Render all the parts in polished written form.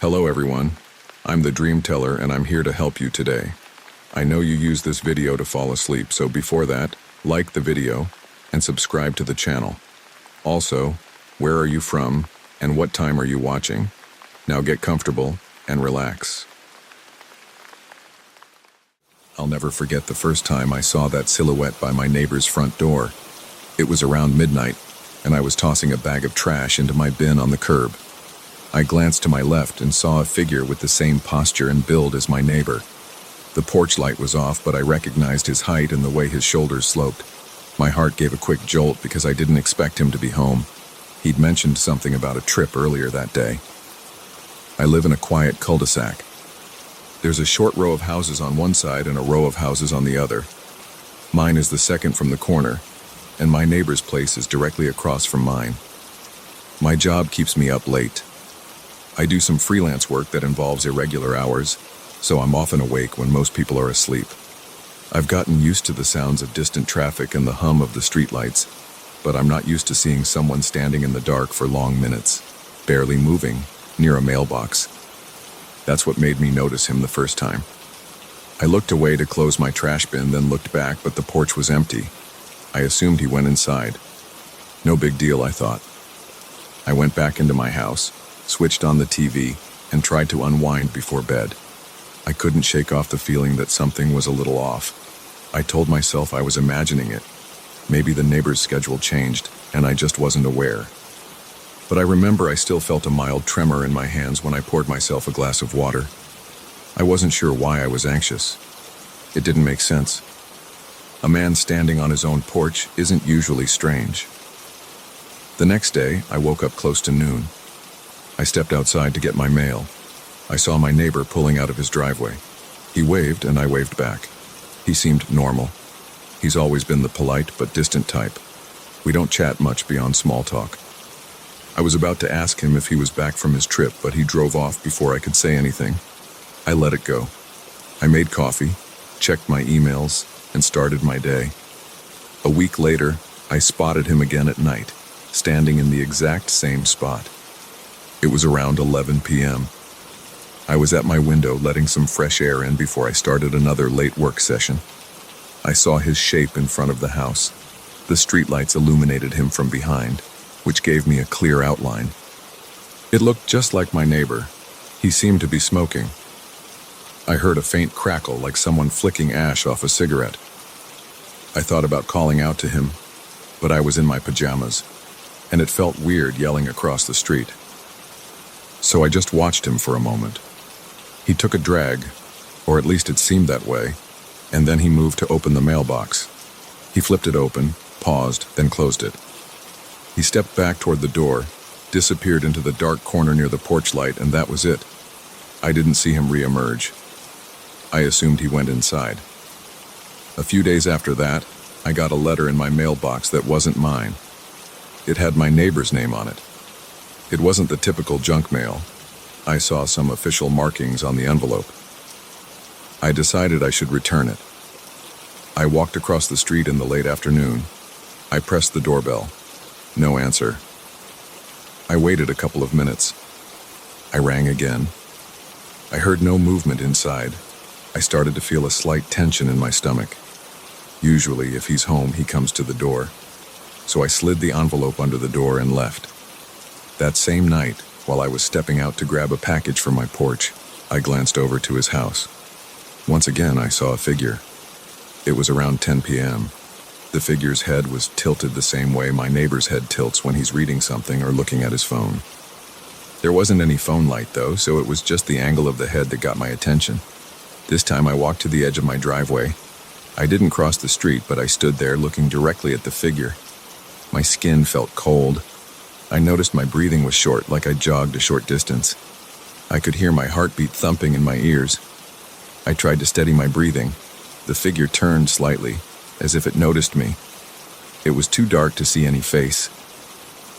Hello everyone, I'm the DreamTeller and I'm here to help you today. I know you use this video to fall asleep, so before that, like the video and subscribe to the channel. Also, where are you from and what time are you watching? Now get comfortable and relax. I'll never forget the first time I saw that silhouette by my neighbor's front door. It was around midnight, and I was tossing a bag of trash into my bin on the curb. I glanced to my left and saw a figure with the same posture and build as my neighbor. The porch light was off, but I recognized his height and the way his shoulders sloped. My heart gave a quick jolt because I didn't expect him to be home. He'd mentioned something about a trip earlier that day. I live in a quiet cul-de-sac. There's a short row of houses on one side and a row of houses on the other. Mine is the second from the corner, and my neighbor's place is directly across from mine. My job keeps me up late. I do some freelance work that involves irregular hours, so I'm often awake when most people are asleep. I've gotten used to the sounds of distant traffic and the hum of the streetlights, but I'm not used to seeing someone standing in the dark for long minutes, barely moving, near a mailbox. That's what made me notice him the first time. I looked away to close my trash bin, then looked back, but the porch was empty. I assumed he went inside. No big deal, I thought. I went back into my house, switched on the TV, and tried to unwind before bed. I couldn't shake off the feeling that something was a little off. I told myself I was imagining it. Maybe the neighbor's schedule changed, and I just wasn't aware. But I remember I still felt a mild tremor in my hands when I poured myself a glass of water. I wasn't sure why I was anxious. It didn't make sense. A man standing on his own porch isn't usually strange. The next day, I woke up close to noon. I stepped outside to get my mail. I saw my neighbor pulling out of his driveway. He waved and I waved back. He seemed normal. He's always been the polite but distant type. We don't chat much beyond small talk. I was about to ask him if he was back from his trip, but he drove off before I could say anything. I let it go. I made coffee, checked my emails, and started my day. A week later, I spotted him again at night, standing in the exact same spot. It was around 11 p.m. I was at my window letting some fresh air in before I started another late work session. I saw his shape in front of the house. The streetlights illuminated him from behind, which gave me a clear outline. It looked just like my neighbor. He seemed to be smoking. I heard a faint crackle like someone flicking ash off a cigarette. I thought about calling out to him, but I was in my pajamas, and it felt weird yelling across the street. So I just watched him for a moment. He took a drag, or at least it seemed that way, and then he moved to open the mailbox. He flipped it open, paused, then closed it. He stepped back toward the door, disappeared into the dark corner near the porch light, and that was it. I didn't see him re-emerge. I assumed he went inside. A few days after that, I got a letter in my mailbox that wasn't mine. It had my neighbor's name on it. It wasn't the typical junk mail. I saw some official markings on the envelope. I decided I should return it. I walked across the street in the late afternoon. I pressed the doorbell. No answer. I waited a couple of minutes. I rang again. I heard no movement inside. I started to feel a slight tension in my stomach. Usually, if he's home, he comes to the door. So I slid the envelope under the door and left. That same night, while I was stepping out to grab a package from my porch, I glanced over to his house. Once again, I saw a figure. It was around 10 p.m. The figure's head was tilted the same way my neighbor's head tilts when he's reading something or looking at his phone. There wasn't any phone light, though, so it was just the angle of the head that got my attention. This time I walked to the edge of my driveway. I didn't cross the street, but I stood there looking directly at the figure. My skin felt cold. I noticed my breathing was short, like I jogged a short distance. I could hear my heartbeat thumping in my ears. I tried to steady my breathing. The figure turned slightly, as if it noticed me. It was too dark to see any face.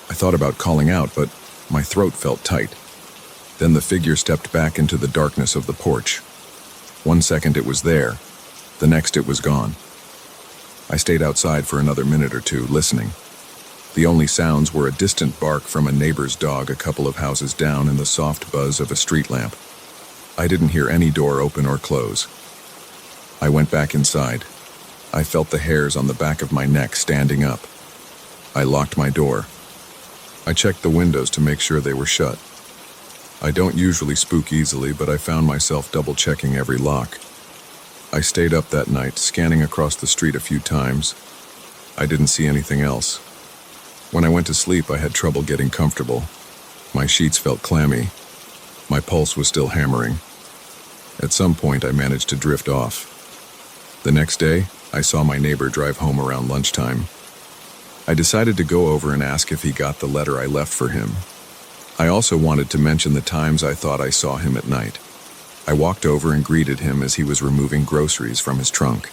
I thought about calling out, but my throat felt tight. Then the figure stepped back into the darkness of the porch. 1 second it was there, the next it was gone. I stayed outside for another minute or two, listening. The only sounds were a distant bark from a neighbor's dog a couple of houses down and the soft buzz of a street lamp. I didn't hear any door open or close. I went back inside. I felt the hairs on the back of my neck standing up. I locked my door. I checked the windows to make sure they were shut. I don't usually spook easily, but I found myself double-checking every lock. I stayed up that night, scanning across the street a few times. I didn't see anything else. When I went to sleep, I had trouble getting comfortable. My sheets felt clammy. My pulse was still hammering. At some point, I managed to drift off. The next day, I saw my neighbor drive home around lunchtime. I decided to go over and ask if he got the letter I left for him. I also wanted to mention the times I thought I saw him at night. I walked over and greeted him as he was removing groceries from his trunk.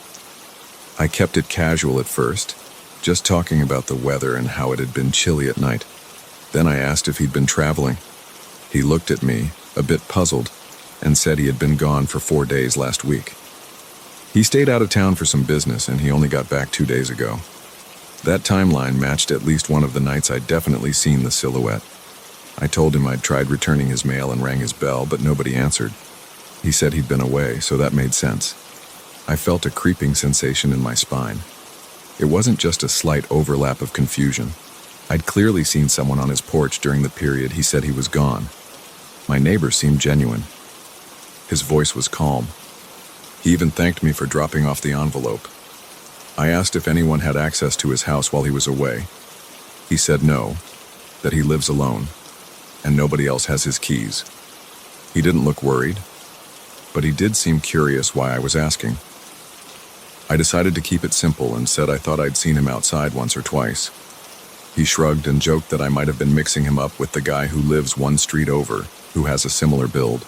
I kept it casual at first, just talking about the weather and how it had been chilly at night. Then I asked if he'd been traveling. He looked at me, a bit puzzled, and said he had been gone for 4 days last week. He stayed out of town for some business and he only got back 2 days ago. That timeline matched at least one of the nights I'd definitely seen the silhouette. I told him I'd tried returning his mail and rang his bell, but nobody answered. He said he'd been away, so that made sense. I felt a creeping sensation in my spine. It wasn't just a slight overlap of confusion. I'd clearly seen someone on his porch during the period he said he was gone. My neighbor seemed genuine. His voice was calm. He even thanked me for dropping off the envelope. I asked if anyone had access to his house while he was away. He said no, that he lives alone, and nobody else has his keys. He didn't look worried, but he did seem curious why I was asking. I decided to keep it simple and said I thought I'd seen him outside once or twice. He shrugged and joked that I might have been mixing him up with the guy who lives one street over, who has a similar build.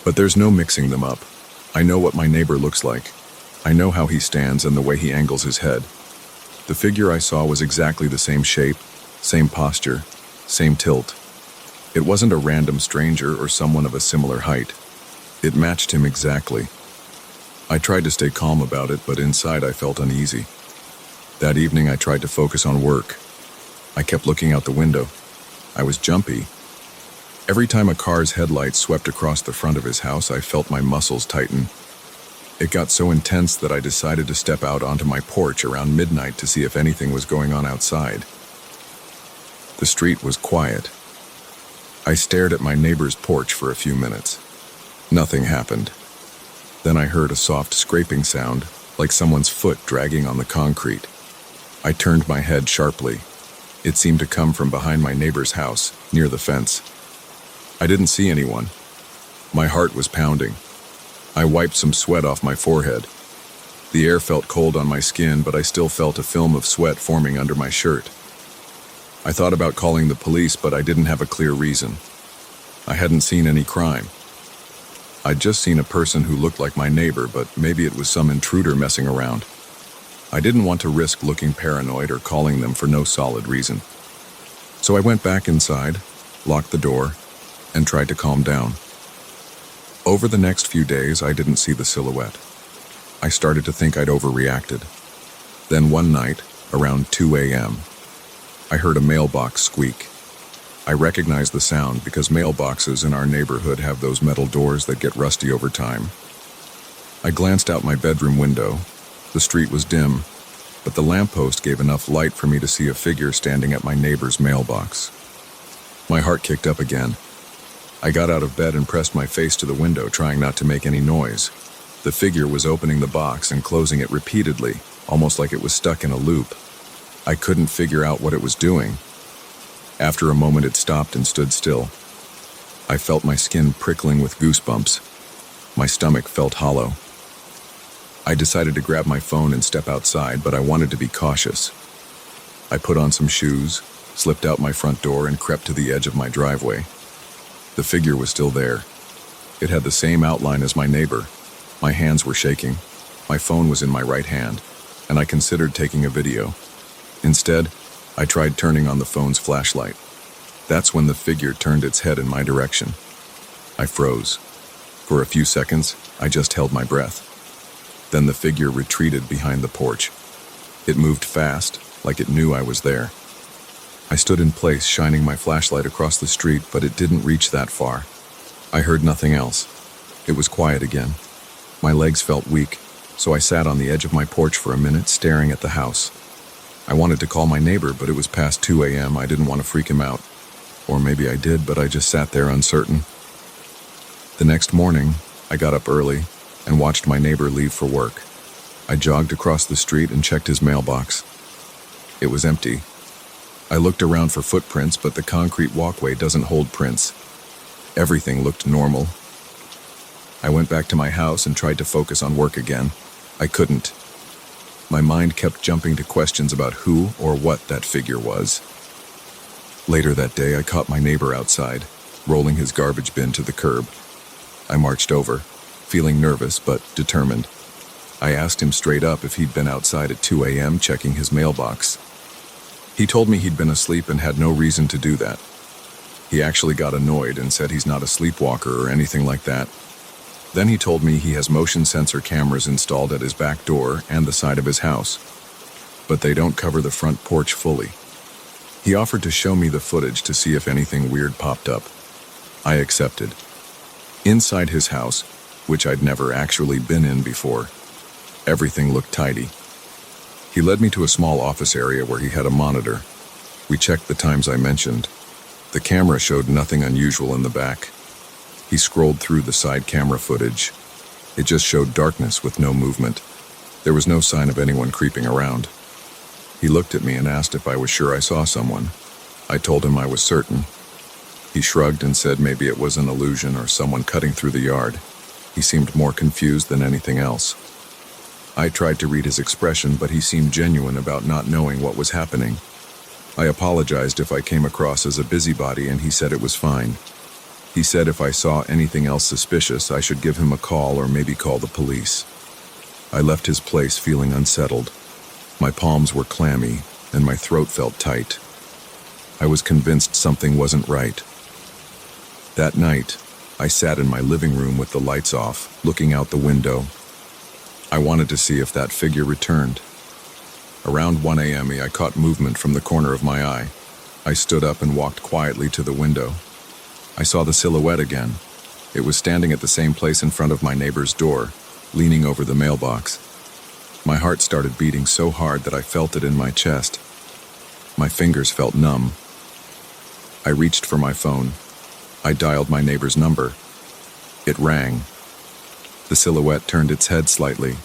But there's no mixing them up. I know what my neighbor looks like. I know how he stands and the way he angles his head. The figure I saw was exactly the same shape, same posture, same tilt. It wasn't a random stranger or someone of a similar height. It matched him exactly. I tried to stay calm about it, but inside I felt uneasy. That evening I tried to focus on work. I kept looking out the window. I was jumpy. Every time a car's headlights swept across the front of his house, I felt my muscles tighten. It got so intense that I decided to step out onto my porch around midnight to see if anything was going on outside. The street was quiet. I stared at my neighbor's porch for a few minutes. Nothing happened. Then I heard a soft scraping sound, like someone's foot dragging on the concrete. I turned my head sharply. It seemed to come from behind my neighbor's house, near the fence. I didn't see anyone. My heart was pounding. I wiped some sweat off my forehead. The air felt cold on my skin, but I still felt a film of sweat forming under my shirt. I thought about calling the police, but I didn't have a clear reason. I hadn't seen any crime. I'd just seen a person who looked like my neighbor, but maybe it was some intruder messing around. I didn't want to risk looking paranoid or calling them for no solid reason. So I went back inside, locked the door, and tried to calm down. Over the next few days, I didn't see the silhouette. I started to think I'd overreacted. Then one night, around 2 a.m., I heard a mailbox squeak. I recognized the sound because mailboxes in our neighborhood have those metal doors that get rusty over time. I glanced out my bedroom window. The street was dim, but the lamppost gave enough light for me to see a figure standing at my neighbor's mailbox. My heart kicked up again. I got out of bed and pressed my face to the window, trying not to make any noise. The figure was opening the box and closing it repeatedly, almost like it was stuck in a loop. I couldn't figure out what it was doing. After a moment, it stopped and stood still. I felt my skin prickling with goosebumps. My stomach felt hollow. I decided to grab my phone and step outside, but I wanted to be cautious. I put on some shoes, slipped out my front door, and crept to the edge of my driveway. The figure was still there. It had the same outline as my neighbor. My hands were shaking. My phone was in my right hand, and I considered taking a video. Instead, I tried turning on the phone's flashlight. That's when the figure turned its head in my direction. I froze. For a few seconds, I just held my breath. Then the figure retreated behind the porch. It moved fast, like it knew I was there. I stood in place, shining my flashlight across the street, but it didn't reach that far. I heard nothing else. It was quiet again. My legs felt weak, so I sat on the edge of my porch for a minute, staring at the house. I wanted to call my neighbor, but it was past 2 a.m. I didn't want to freak him out. Or maybe I did, but I just sat there uncertain. The next morning, I got up early and watched my neighbor leave for work. I jogged across the street and checked his mailbox. It was empty. I looked around for footprints, but the concrete walkway doesn't hold prints. Everything looked normal. I went back to my house and tried to focus on work again. I couldn't. My mind kept jumping to questions about who or what that figure was. Later that day, I caught my neighbor outside, rolling his garbage bin to the curb. I marched over, feeling nervous but determined. I asked him straight up if he'd been outside at 2 a.m. checking his mailbox. He told me he'd been asleep and had no reason to do that. He actually got annoyed and said he's not a sleepwalker or anything like that. Then he told me he has motion sensor cameras installed at his back door and the side of his house, but they don't cover the front porch fully. He offered to show me the footage to see if anything weird popped up. I accepted. Inside his house, which I'd never actually been in before, everything looked tidy. He led me to a small office area where he had a monitor. We checked the times I mentioned. The camera showed nothing unusual in the back. He scrolled through the side camera footage. It just showed darkness with no movement. There was no sign of anyone creeping around. He looked at me and asked if I was sure I saw someone. I told him I was certain. He shrugged and said maybe it was an illusion or someone cutting through the yard. He seemed more confused than anything else. I tried to read his expression, but he seemed genuine about not knowing what was happening. I apologized if I came across as a busybody, and he said it was fine. He said if I saw anything else suspicious, I should give him a call or maybe call the police. I left his place feeling unsettled. My palms were clammy, and my throat felt tight. I was convinced something wasn't right. That night, I sat in my living room with the lights off, looking out the window. I wanted to see if that figure returned. Around 1 a.m. I caught movement from the corner of my eye. I stood up and walked quietly to the window. I saw the silhouette again. It was standing at the same place in front of my neighbor's door, leaning over the mailbox. My heart started beating so hard that I felt it in my chest. My fingers felt numb. I reached for my phone. I dialed my neighbor's number. It rang. The silhouette turned its head slightly.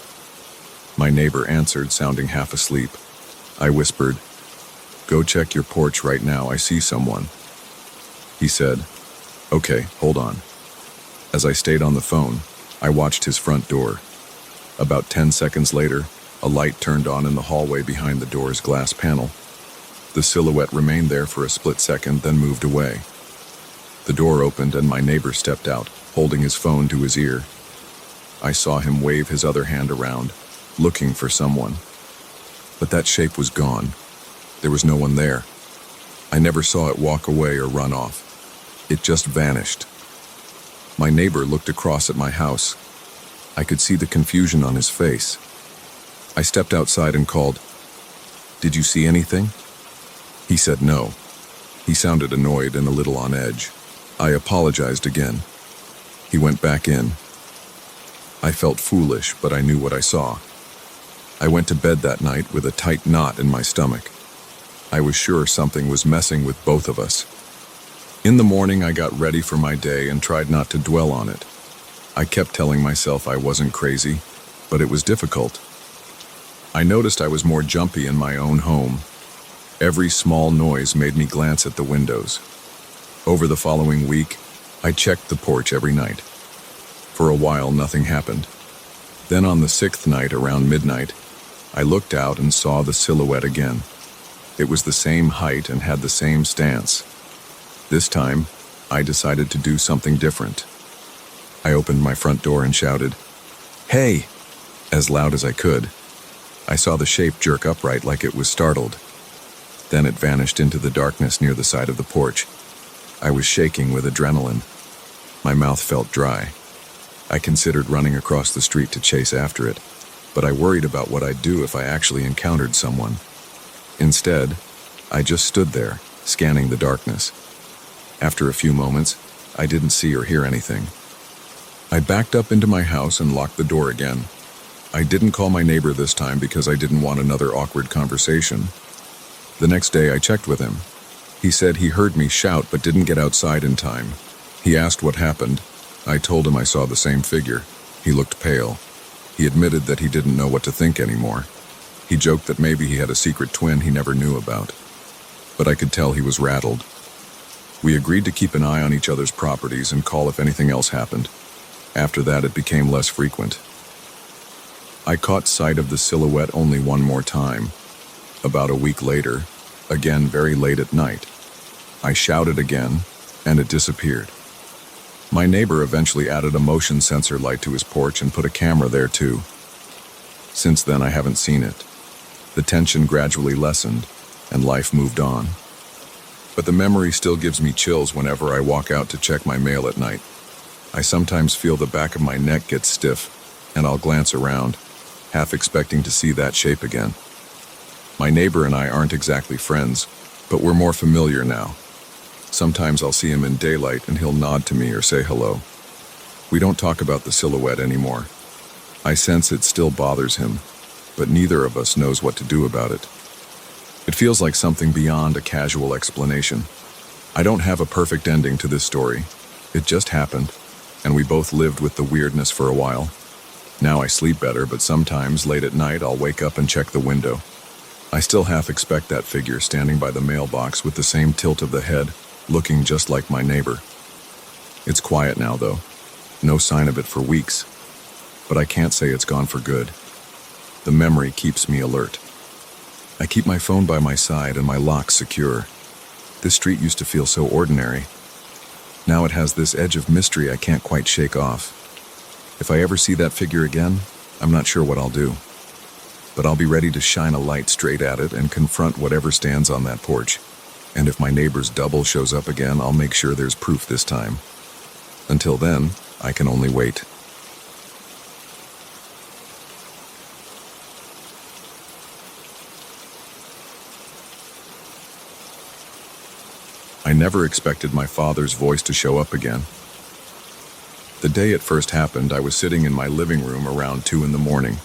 My neighbor answered, sounding half asleep. I whispered, "Go check your porch right now, I see someone." He said, "Okay, hold on." As I stayed on the phone, I watched his front door. About 10 seconds later, a light turned on in the hallway behind the door's glass panel. The silhouette remained there for a split second, then moved away. The door opened and my neighbor stepped out, holding his phone to his ear. I saw him wave his other hand around, looking for someone. But that shape was gone. There was no one there. I never saw it walk away or run off. It just vanished. My neighbor looked across at my house. I could see the confusion on his face. I stepped outside and called, "Did you see anything?" He said no. He sounded annoyed and a little on edge. I apologized again. He went back in. I felt foolish, but I knew what I saw. I went to bed that night with a tight knot in my stomach. I was sure something was messing with both of us. In the morning, I got ready for my day and tried not to dwell on it. I kept telling myself I wasn't crazy, but it was difficult. I noticed I was more jumpy in my own home. Every small noise made me glance at the windows. Over the following week, I checked the porch every night. For a while, nothing happened. Then on the 6th night, around midnight, I looked out and saw the silhouette again. It was the same height and had the same stance. This time, I decided to do something different. I opened my front door and shouted, "Hey!" as loud as I could. I saw the shape jerk upright like it was startled. Then it vanished into the darkness near the side of the porch. I was shaking with adrenaline. My mouth felt dry. I considered running across the street to chase after it, but I worried about what I'd do if I actually encountered someone. Instead, I just stood there, scanning the darkness. After a few moments, I didn't see or hear anything. I backed up into my house and locked the door again. I didn't call my neighbor this time because I didn't want another awkward conversation. The next day I checked with him. He said he heard me shout but didn't get outside in time. He asked what happened. I told him I saw the same figure. He looked pale. He admitted that he didn't know what to think anymore. He joked that maybe he had a secret twin he never knew about. But I could tell he was rattled. We agreed to keep an eye on each other's properties and call if anything else happened. After that, it became less frequent. I caught sight of the silhouette only one more time. About a week later, again very late at night. I shouted again, and it disappeared. My neighbor eventually added a motion sensor light to his porch and put a camera there too. Since then, I haven't seen it. The tension gradually lessened, and life moved on. But the memory still gives me chills whenever I walk out to check my mail at night. I sometimes feel the back of my neck get stiff, and I'll glance around, half expecting to see that shape again. My neighbor and I aren't exactly friends, but we're more familiar now. Sometimes I'll see him in daylight and he'll nod to me or say hello. We don't talk about the silhouette anymore. I sense it still bothers him, but neither of us knows what to do about it. It feels like something beyond a casual explanation. I don't have a perfect ending to this story. It just happened, and we both lived with the weirdness for a while. Now I sleep better, but sometimes late at night I'll wake up and check the window. I still half expect that figure standing by the mailbox with the same tilt of the head, looking just like my neighbor. It's quiet now, though. No sign of it for weeks. But I can't say it's gone for good. The memory keeps me alert. I keep my phone by my side and my locks secure. This street used to feel so ordinary. Now it has this edge of mystery I can't quite shake off. If I ever see that figure again, I'm not sure what I'll do. But I'll be ready to shine a light straight at it and confront whatever stands on that porch. And if my neighbor's double shows up again, I'll make sure there's proof this time. Until then, I can only wait. I never expected my father's voice to show up again. The day it first happened, I was sitting in my living room around 2 a.m.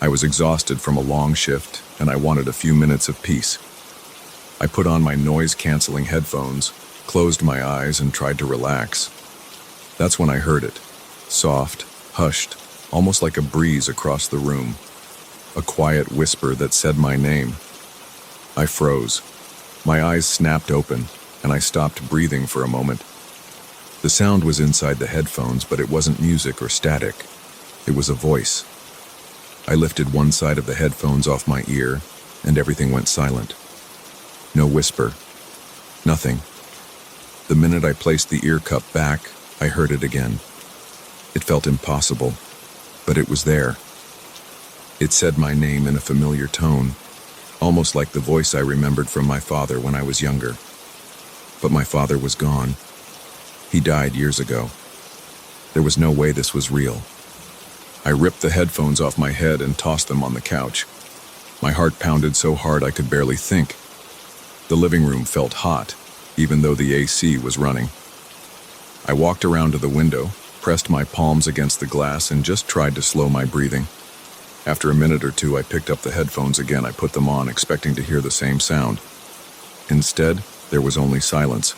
I was exhausted from a long shift, and I wanted a few minutes of peace. I put on my noise-canceling headphones, closed my eyes, and tried to relax. That's when I heard it. Soft, hushed, almost like a breeze across the room. A quiet whisper that said my name. I froze. My eyes snapped open, and I stopped breathing for a moment. The sound was inside the headphones, but it wasn't music or static. It was a voice. I lifted one side of the headphones off my ear, and everything went silent. No whisper. Nothing. The minute I placed the ear cup back, I heard it again. It felt impossible, but it was there. It said my name in a familiar tone, almost like the voice I remembered from my father when I was younger. But my father was gone. He died years ago. There was no way this was real. I ripped the headphones off my head and tossed them on the couch. My heart pounded so hard I could barely think. The living room felt hot, even though the AC was running. I walked around to the window, pressed my palms against the glass, and just tried to slow my breathing. After a minute or two, I picked up the headphones again. I put them on, expecting to hear the same sound. Instead, there was only silence.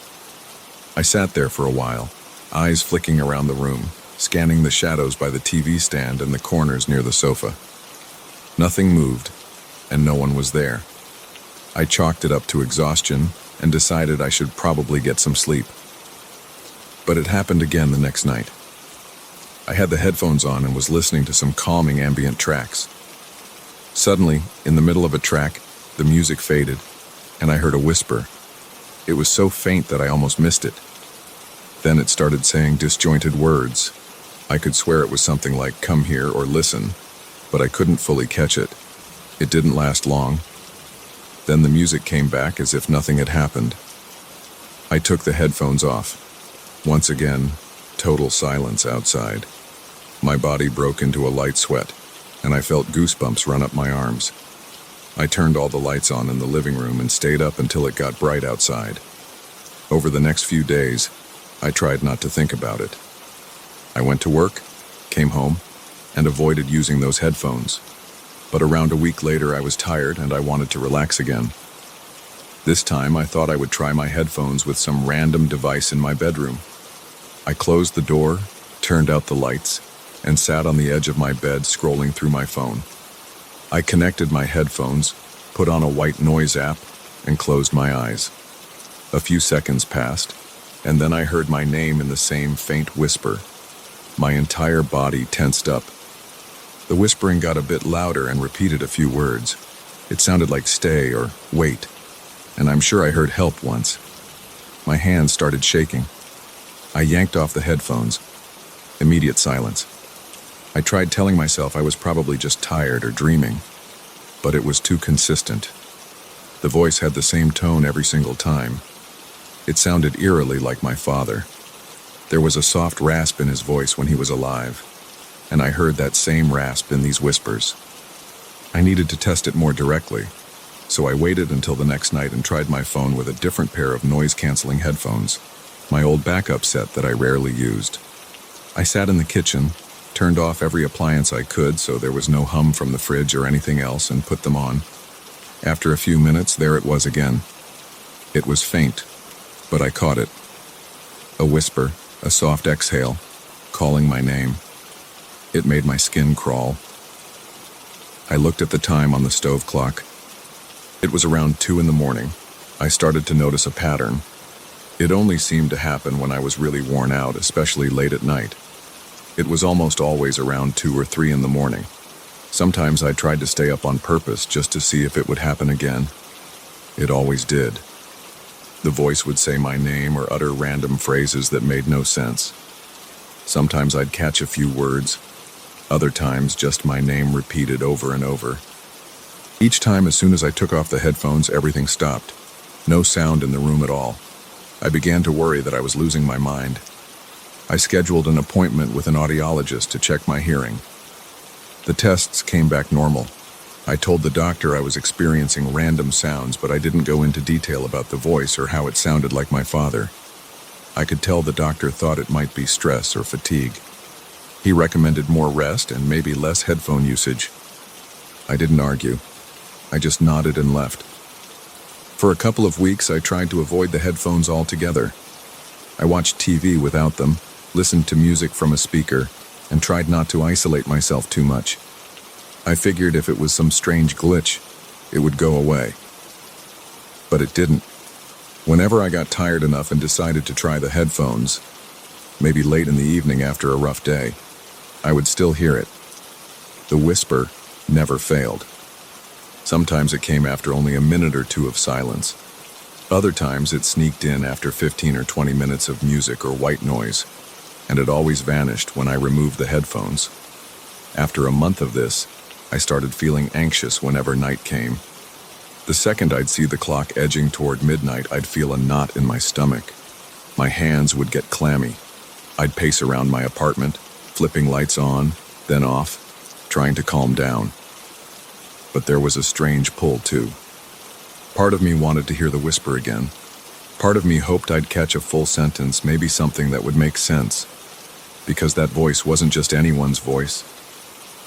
I sat there for a while, eyes flicking around the room, scanning the shadows by the TV stand and the corners near the sofa. Nothing moved, and no one was there. I chalked it up to exhaustion and decided I should probably get some sleep. But it happened again the next night. I had the headphones on and was listening to some calming ambient tracks. Suddenly, in the middle of a track, the music faded, and I heard a whisper. It was so faint that I almost missed it. Then it started saying disjointed words. I could swear it was something like "come here" or "listen," but I couldn't fully catch it. It didn't last long. Then the music came back as if nothing had happened. I took the headphones off. Once again, total silence outside. My body broke into a light sweat, and I felt goosebumps run up my arms. I turned all the lights on in the living room and stayed up until it got bright outside. Over the next few days, I tried not to think about it. I went to work, came home, and avoided using those headphones. But around a week later, I was tired and I wanted to relax again. This time, I thought I would try my headphones with some random device in my bedroom. I closed the door, turned out the lights, and sat on the edge of my bed scrolling through my phone. I connected my headphones, put on a white noise app, and closed my eyes. A few seconds passed, and then I heard my name in the same faint whisper. My entire body tensed up. The whispering got a bit louder and repeated a few words. It sounded like stay or wait, and I'm sure I heard help once. My hands started shaking. I yanked off the headphones. Immediate silence. I tried telling myself I was probably just tired or dreaming, but it was too consistent. The voice had the same tone every single time. It sounded eerily like my father. There was a soft rasp in his voice when he was alive, and I heard that same rasp in these whispers. I needed to test it more directly, so I waited until the next night and tried my phone with a different pair of noise-canceling headphones, my old backup set that I rarely used. I sat in the kitchen, turned off every appliance I could so there was no hum from the fridge or anything else, and put them on. After a few minutes, there it was again. It was faint, but I caught it. A whisper, a soft exhale, calling my name. It made my skin crawl. I looked at the time on the stove clock. It was around 2 in the morning. I started to notice a pattern. It only seemed to happen when I was really worn out, especially late at night. It was almost always around 2 or 3 in the morning. Sometimes I tried to stay up on purpose just to see if it would happen again. It always did. The voice would say my name or utter random phrases that made no sense. Sometimes I'd catch a few words. Other times, just my name repeated over and over. Each time, as soon as I took off the headphones, everything stopped. No sound in the room at all. I began to worry that I was losing my mind. I scheduled an appointment with an audiologist to check my hearing. The tests came back normal. I told the doctor I was experiencing random sounds, but I didn't go into detail about the voice or how it sounded like my father. I could tell the doctor thought it might be stress or fatigue. He recommended more rest and maybe less headphone usage. I didn't argue. I just nodded and left. For a couple of weeks, I tried to avoid the headphones altogether. I watched TV without them, listened to music from a speaker, and tried not to isolate myself too much. I figured if it was some strange glitch, it would go away. But it didn't. Whenever I got tired enough and decided to try the headphones, maybe late in the evening after a rough day, I would still hear it. The whisper never failed. Sometimes it came after only a minute or two of silence. Other times it sneaked in after 15 or 20 minutes of music or white noise, and it always vanished when I removed the headphones. After a month of this, I started feeling anxious whenever night came. The second I'd see the clock edging toward midnight, I'd feel a knot in my stomach. My hands would get clammy. I'd pace around my apartment, flipping lights on, then off, trying to calm down. But there was a strange pull, too. Part of me wanted to hear the whisper again. Part of me hoped I'd catch a full sentence, maybe something that would make sense. Because that voice wasn't just anyone's voice.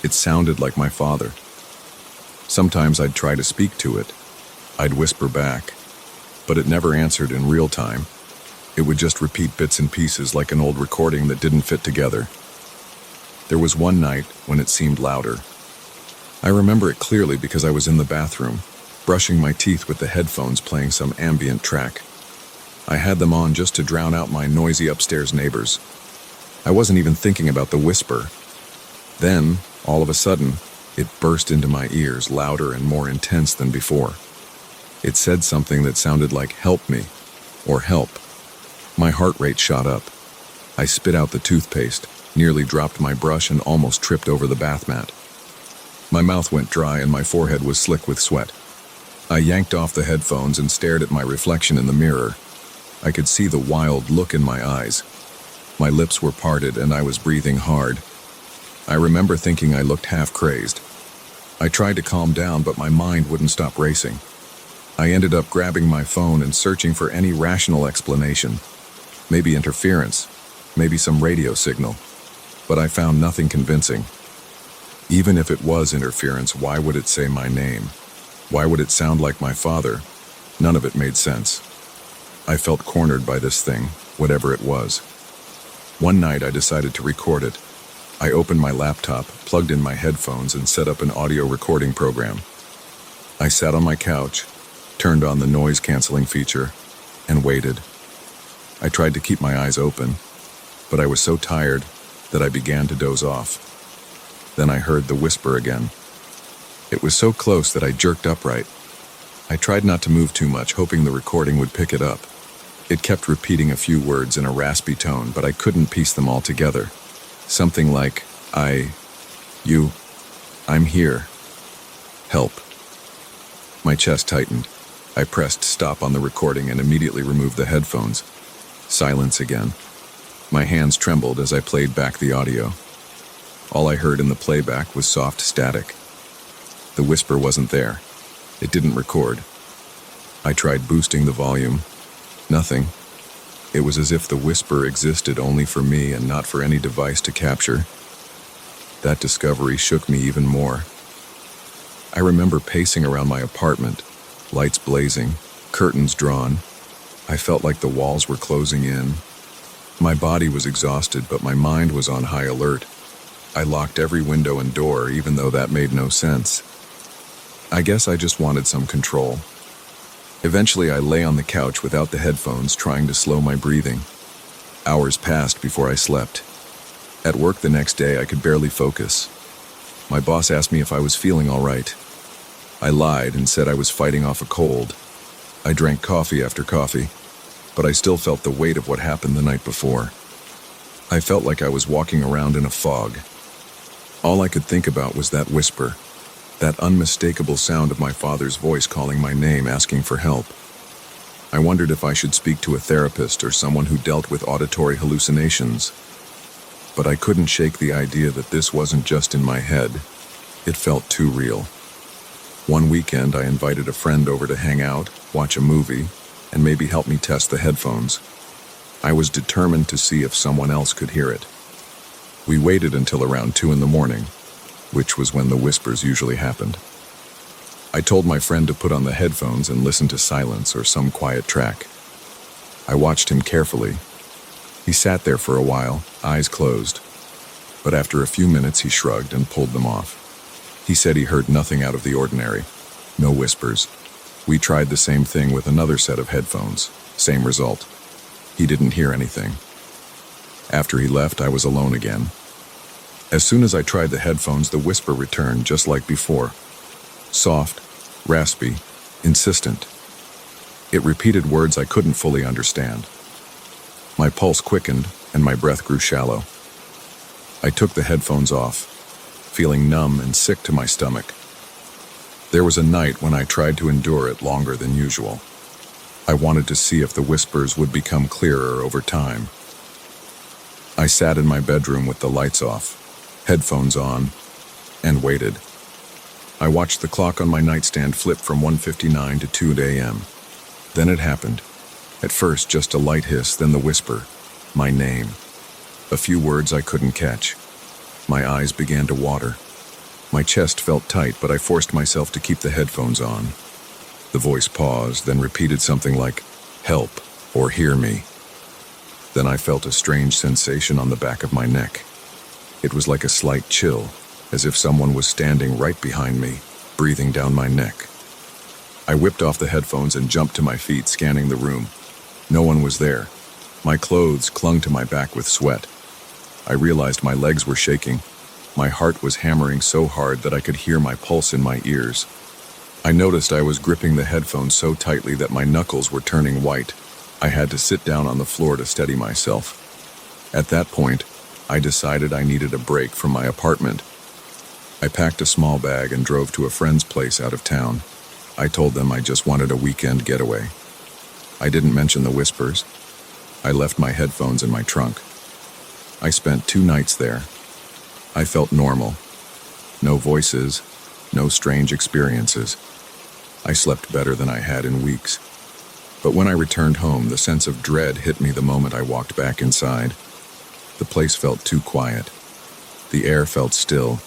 It sounded like my father. Sometimes I'd try to speak to it. I'd whisper back, but it never answered in real time. It would just repeat bits and pieces like an old recording that didn't fit together. There was one night when it seemed louder. I remember it clearly because I was in the bathroom, brushing my teeth with the headphones playing some ambient track. I had them on just to drown out my noisy upstairs neighbors. I wasn't even thinking about the whisper. Then, all of a sudden, it burst into my ears, louder and more intense than before. It said something that sounded like "help me" or "help." My heart rate shot up. I spit out the toothpaste, nearly dropped my brush, and almost tripped over the bath mat. My mouth went dry and my forehead was slick with sweat. I yanked off the headphones and stared at my reflection in the mirror. I could see the wild look in my eyes. My lips were parted and I was breathing hard. I remember thinking I looked half crazed. I tried to calm down, but my mind wouldn't stop racing. I ended up grabbing my phone and searching for any rational explanation. Maybe interference, maybe some radio signal. But I found nothing convincing. Even if it was interference, why would it say my name? Why would it sound like my father? None of it made sense. I felt cornered by this thing, whatever it was. One night I decided to record it. I opened my laptop, plugged in my headphones, and set up an audio recording program. I sat on my couch, turned on the noise-canceling feature, and waited. I tried to keep my eyes open, but I was so tired that I began to doze off. Then I heard the whisper again. It was so close that I jerked upright. I tried not to move too much, hoping the recording would pick it up. It kept repeating a few words in a raspy tone, but I couldn't piece them all together. Something like, I'm here. Help. My chest tightened. I pressed stop on the recording and immediately removed the headphones. Silence again. My hands trembled as I played back the audio. All I heard in the playback was soft static. The whisper wasn't there. It didn't record. I tried boosting the volume. Nothing. It was as if the whisper existed only for me and not for any device to capture. That discovery shook me even more. I remember pacing around my apartment, lights blazing, curtains drawn. I felt like the walls were closing in. My body was exhausted, but my mind was on high alert. I locked every window and door, even though that made no sense. I guess I just wanted some control. Eventually, I lay on the couch without the headphones, trying to slow my breathing. Hours passed before I slept. At work the next day, I could barely focus. My boss asked me if I was feeling all right. I lied and said I was fighting off a cold. I drank coffee after coffee, but I still felt the weight of what happened the night before. I felt like I was walking around in a fog. All I could think about was that whisper, that unmistakable sound of my father's voice calling my name, asking for help. I wondered if I should speak to a therapist or someone who dealt with auditory hallucinations. But I couldn't shake the idea that this wasn't just in my head. It felt too real. One weekend, I invited a friend over to hang out, watch a movie, and maybe help me test the headphones. I was determined to see if someone else could hear it. We waited until around 2 a.m, which was when the whispers usually happened. I told my friend to put on the headphones and listen to silence or some quiet track. I watched him carefully. He sat there for a while, eyes closed. But after a few minutes, he shrugged and pulled them off. He said he heard nothing out of the ordinary. No whispers. We tried the same thing with another set of headphones. Same result. He didn't hear anything. After he left, I was alone again. As soon as I tried the headphones, the whisper returned just like before. Soft, raspy, insistent. It repeated words I couldn't fully understand. My pulse quickened and my breath grew shallow. I took the headphones off, feeling numb and sick to my stomach. There was a night when I tried to endure it longer than usual. I wanted to see if the whispers would become clearer over time. I sat in my bedroom with the lights off, headphones on, and waited. I watched the clock on my nightstand flip from 1:59 to 2 a.m. Then it happened. At first, just a light hiss, then the whisper, my name. A few words I couldn't catch. My eyes began to water. My chest felt tight, but I forced myself to keep the headphones on. The voice paused, then repeated something like, help, or hear me. Then I felt a strange sensation on the back of my neck. It was like a slight chill, as if someone was standing right behind me, breathing down my neck. I whipped off the headphones and jumped to my feet, scanning the room. No one was there. My clothes clung to my back with sweat. I realized my legs were shaking. My heart was hammering so hard that I could hear my pulse in my ears. I noticed I was gripping the headphones so tightly that my knuckles were turning white. I had to sit down on the floor to steady myself. At that point, I decided I needed a break from my apartment. I packed a small bag and drove to a friend's place out of town. I told them I just wanted a weekend getaway. I didn't mention the whispers. I left my headphones in my trunk. I spent 2 nights there. I felt normal. No voices, no strange experiences. I slept better than I had in weeks. But when I returned home, the sense of dread hit me the moment I walked back inside. The place felt too quiet. The air felt still.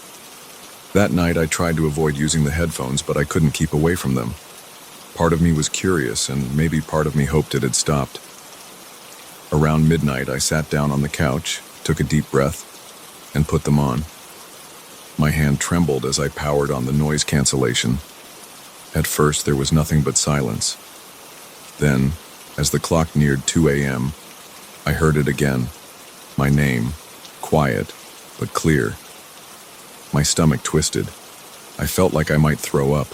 That night, I tried to avoid using the headphones, but I couldn't keep away from them. Part of me was curious, and maybe part of me hoped it had stopped. Around midnight, I sat down on the couch, took a deep breath, and put them on. My hand trembled as I powered on the noise cancellation. At first, there was nothing but silence. Then, as the clock neared 2 a.m., I heard it again. My name, quiet, but clear. My stomach twisted. I felt like I might throw up.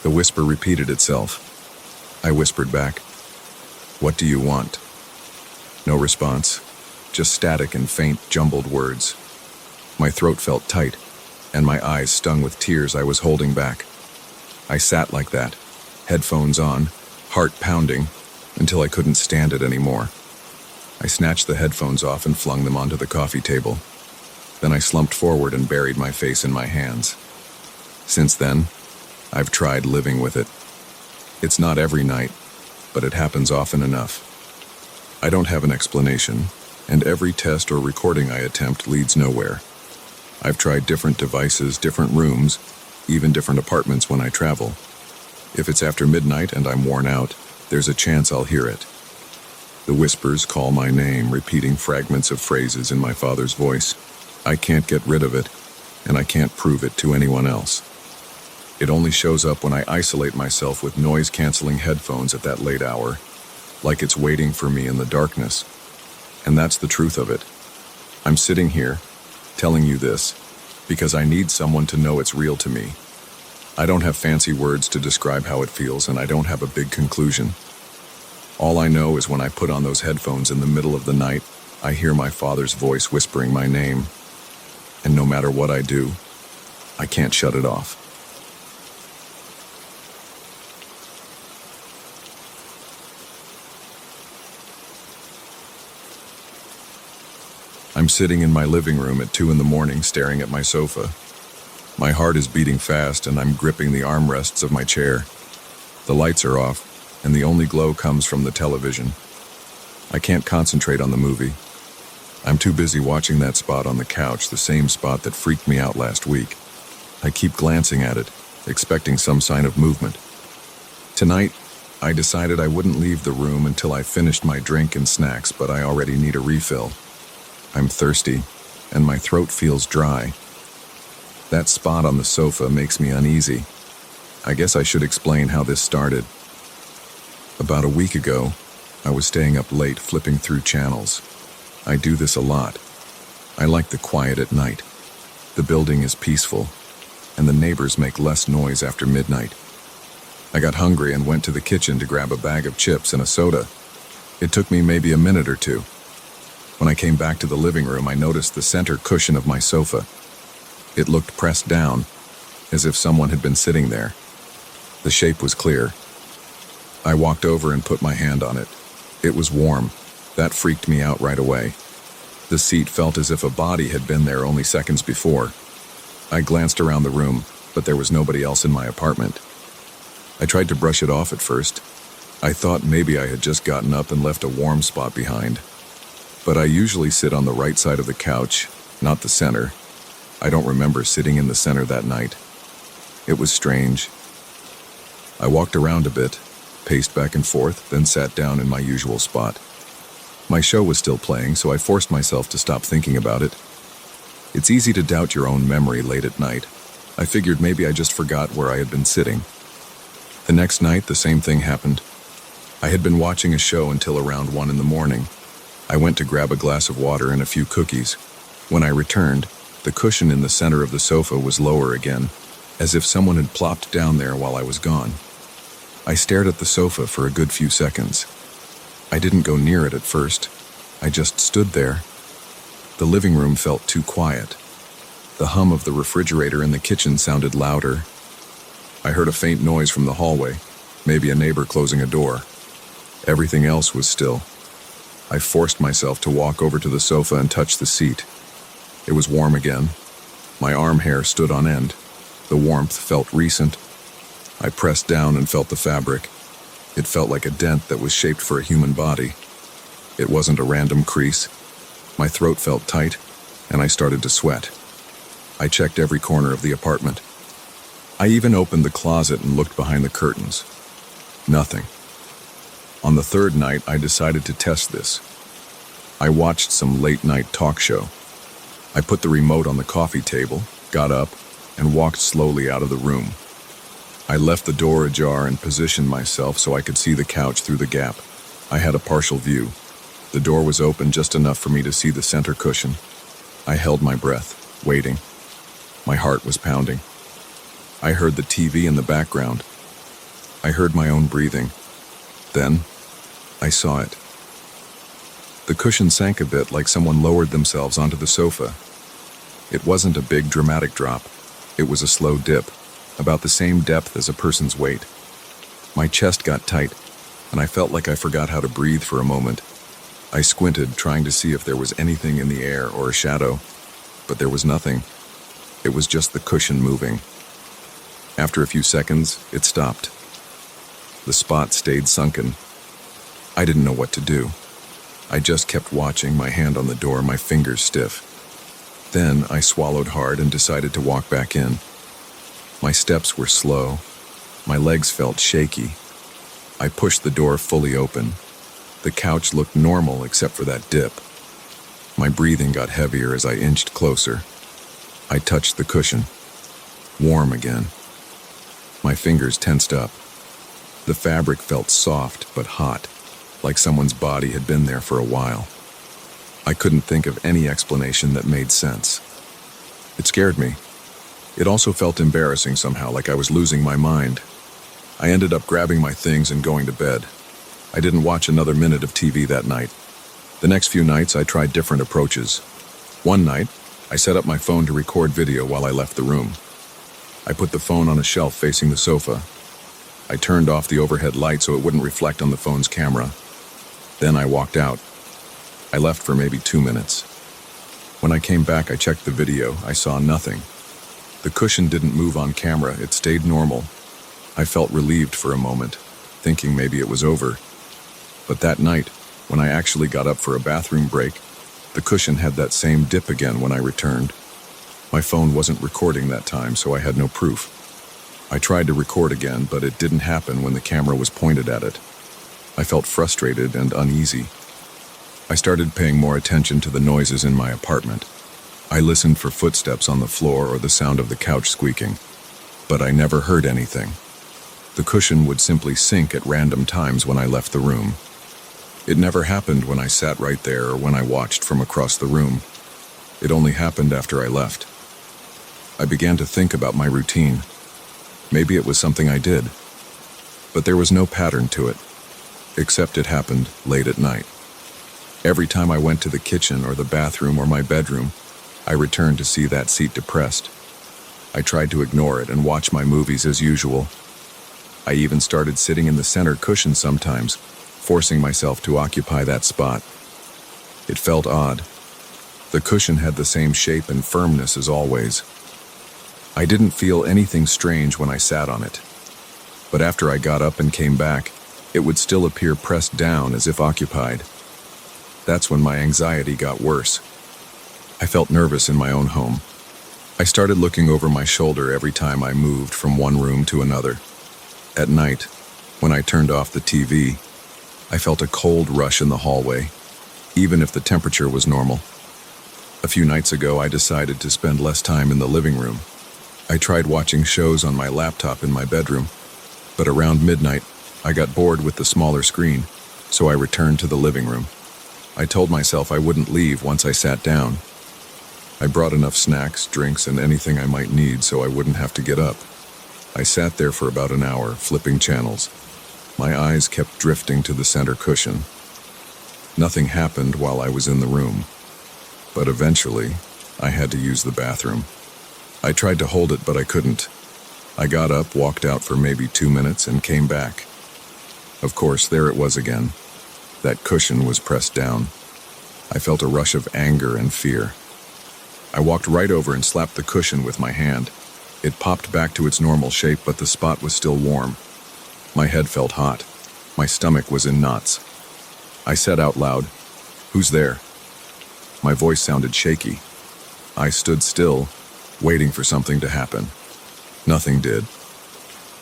The whisper repeated itself. I whispered back, "What do you want?" No response, just static and faint, jumbled words. My throat felt tight, and my eyes stung with tears I was holding back. I sat like that, headphones on, heart pounding, until I couldn't stand it anymore. I snatched the headphones off and flung them onto the coffee table. Then I slumped forward and buried my face in my hands. Since then, I've tried living with it. It's not every night, but it happens often enough. I don't have an explanation, and every test or recording I attempt leads nowhere. I've tried different devices, different rooms, even different apartments when I travel. If it's after midnight and I'm worn out, there's a chance I'll hear it. The whispers call my name, repeating fragments of phrases in my father's voice. I can't get rid of it, and I can't prove it to anyone else. It only shows up when I isolate myself with noise-canceling headphones at that late hour, like it's waiting for me in the darkness. And that's the truth of it. I'm sitting here, telling you this, because I need someone to know it's real to me. I don't have fancy words to describe how it feels, and I don't have a big conclusion. All I know is when I put on those headphones in the middle of the night, I hear my father's voice whispering my name. And no matter what I do, I can't shut it off. I'm sitting in my living room at 2 a.m. staring at my sofa. My heart is beating fast and I'm gripping the armrests of my chair. The lights are off, and the only glow comes from the television. I can't concentrate on the movie. I'm too busy watching that spot on the couch, the same spot that freaked me out last week. I keep glancing at it, expecting some sign of movement. Tonight, I decided I wouldn't leave the room until I finished my drink and snacks, but I already need a refill. I'm thirsty, and my throat feels dry. That spot on the sofa makes me uneasy. I guess I should explain how this started. About a week ago, I was staying up late flipping through channels. I do this a lot. I like the quiet at night. The building is peaceful, and the neighbors make less noise after midnight. I got hungry and went to the kitchen to grab a bag of chips and a soda. It took me maybe a minute or two. When I came back to the living room, I noticed the center cushion of my sofa. It looked pressed down, as if someone had been sitting there. The shape was clear. I walked over and put my hand on it. It was warm. That freaked me out right away. The seat felt as if a body had been there only seconds before. I glanced around the room, but there was nobody else in my apartment. I tried to brush it off at first. I thought maybe I had just gotten up and left a warm spot behind. But I usually sit on the right side of the couch, not the center. I don't remember sitting in the center that night. It was strange. I walked around a bit, paced back and forth, then sat down in my usual spot. My show was still playing, so I forced myself to stop thinking about it. It's easy to doubt your own memory late at night. I figured maybe I just forgot where I had been sitting. The next night, the same thing happened. I had been watching a show until around 1 a.m. I went to grab a glass of water and a few cookies. When I returned, the cushion in the center of the sofa was lower again, as if someone had plopped down there while I was gone. I stared at the sofa for a good few seconds. I didn't go near it at first. I just stood there. The living room felt too quiet. The hum of the refrigerator in the kitchen sounded louder. I heard a faint noise from the hallway, maybe a neighbor closing a door. Everything else was still. I forced myself to walk over to the sofa and touch the seat. It was warm again. My arm hair stood on end. The warmth felt recent. I pressed down and felt the fabric. It felt like a dent that was shaped for a human body. It wasn't a random crease. My throat felt tight, and I started to sweat. I checked every corner of the apartment. I even opened the closet and looked behind the curtains. Nothing. On the third night, I decided to test this. I watched some late-night talk show. I put the remote on the coffee table, got up, and walked slowly out of the room. I left the door ajar and positioned myself so I could see the couch through the gap. I had a partial view. The door was open just enough for me to see the center cushion. I held my breath, waiting. My heart was pounding. I heard the TV in the background. I heard my own breathing. Then, I saw it. The cushion sank a bit, like someone lowered themselves onto the sofa. It wasn't a big, dramatic drop. It was a slow dip, about the same depth as a person's weight. My chest got tight, and I felt like I forgot how to breathe for a moment. I squinted, trying to see if there was anything in the air or a shadow, but there was nothing. It was just the cushion moving. After a few seconds, it stopped. The spot stayed sunken. I didn't know what to do. I just kept watching, my hand on the door, my fingers stiff. Then I swallowed hard and decided to walk back in. My steps were slow. My legs felt shaky. I pushed the door fully open. The couch looked normal except for that dip. My breathing got heavier as I inched closer. I touched the cushion. Warm again. My fingers tensed up. The fabric felt soft but hot, like someone's body had been there for a while. I couldn't think of any explanation that made sense. It scared me. It also felt embarrassing somehow, like I was losing my mind. I ended up grabbing my things and going to bed. I didn't watch another minute of TV that night. The next few nights, I tried different approaches. One night, I set up my phone to record video while I left the room. I put the phone on a shelf facing the sofa. I turned off the overhead light so it wouldn't reflect on the phone's camera. Then I walked out. I left for maybe 2 minutes. When I came back, I checked the video. I saw nothing. The cushion didn't move on camera. It stayed normal. I felt relieved for a moment, thinking maybe it was over. But that night, when I actually got up for a bathroom break, the cushion had that same dip again when I returned. My phone wasn't recording that time, so I had no proof. I tried to record again, but it didn't happen when the camera was pointed at it. I felt frustrated and uneasy. I started paying more attention to the noises in my apartment. I listened for footsteps on the floor or the sound of the couch squeaking, but I never heard anything. The cushion would simply sink at random times when I left the room. It never happened when I sat right there or when I watched from across the room. It only happened after I left. I began to think about my routine. Maybe it was something I did, but there was no pattern to it, except it happened late at night. Every time I went to the kitchen or the bathroom or my bedroom, I returned to see that seat depressed. I tried to ignore it and watch my movies as usual. I even started sitting in the center cushion sometimes, forcing myself to occupy that spot. It felt odd. The cushion had the same shape and firmness as always. I didn't feel anything strange when I sat on it. But after I got up and came back, it would still appear pressed down as if occupied. That's when my anxiety got worse. I felt nervous in my own home. I started looking over my shoulder every time I moved from one room to another. At night, when I turned off the TV, I felt a cold rush in the hallway, even if the temperature was normal. A few nights ago, I decided to spend less time in the living room. I tried watching shows on my laptop in my bedroom, but around midnight, I got bored with the smaller screen, so I returned to the living room. I told myself I wouldn't leave once I sat down. I brought enough snacks, drinks, and anything I might need so I wouldn't have to get up. I sat there for about an hour, flipping channels. My eyes kept drifting to the center cushion. Nothing happened while I was in the room, but eventually, I had to use the bathroom. I tried to hold it, but I couldn't. I got up, walked out for maybe 2 minutes, and came back. Of course, there it was again. That cushion was pressed down. I felt a rush of anger and fear. I walked right over and slapped the cushion with my hand. It popped back to its normal shape, but the spot was still warm. My head felt hot. My stomach was in knots. I said out loud, "Who's there?" My voice sounded shaky. I stood still, waiting for something to happen. Nothing did.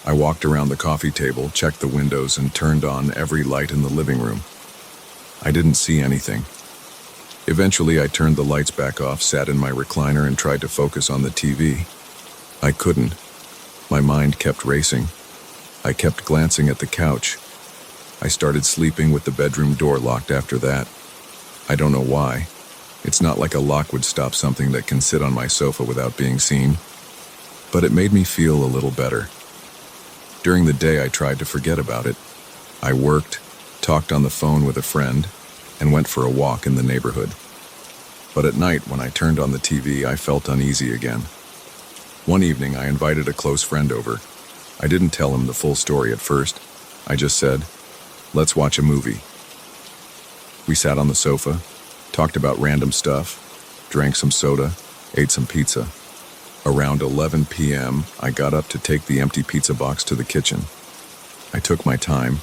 I walked around the coffee table, checked the windows, and turned on every light in the living room. I didn't see anything. Eventually, I turned the lights back off, sat in my recliner, and tried to focus on the TV. I couldn't. My mind kept racing. I kept glancing at the couch. I started sleeping with the bedroom door locked after that. I don't know why. It's not like a lock would stop something that can sit on my sofa without being seen. But it made me feel a little better. During the day, I tried to forget about it. I worked, talked on the phone with a friend, and went for a walk in the neighborhood. But at night, when I turned on the TV, I felt uneasy again. One evening, I invited a close friend over. I didn't tell him the full story at first. I just said, "Let's watch a movie." We sat on the sofa, talked about random stuff, drank some soda, ate some pizza. Around 11 p.m., I got up to take the empty pizza box to the kitchen. I took my time,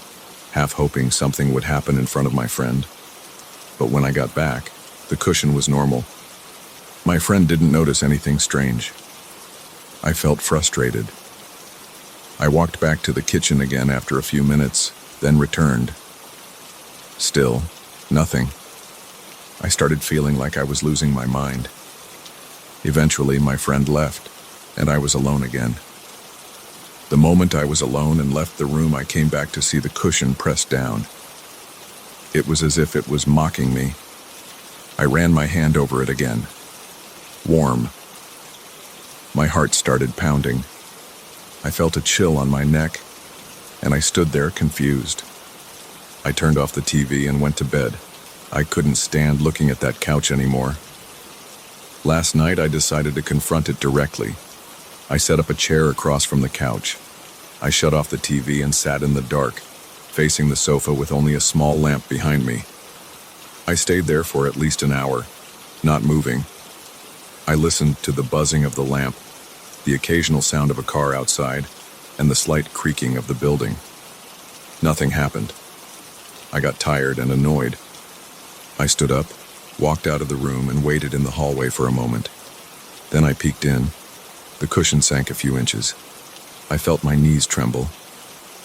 half hoping something would happen in front of my friend. But when I got back, the cushion was normal. My friend didn't notice anything strange. I felt frustrated. I walked back to the kitchen again after a few minutes, then returned. Still, nothing. I started feeling like I was losing my mind. Eventually, my friend left, and I was alone again. The moment I was alone and left the room, I came back to see the cushion pressed down. It was as if it was mocking me. I ran my hand over it again. Warm. My heart started pounding. I felt a chill on my neck, and I stood there confused. I turned off the TV and went to bed. I couldn't stand looking at that couch anymore. Last night, I decided to confront it directly. I set up a chair across from the couch. I shut off the TV and sat in the dark, facing the sofa with only a small lamp behind me. I stayed there for at least an hour, not moving. I listened to the buzzing of the lamp, the occasional sound of a car outside, and the slight creaking of the building. Nothing happened. I got tired and annoyed. I stood up, walked out of the room, and waited in the hallway for a moment. Then I peeked in. The cushion sank a few inches. I felt my knees tremble.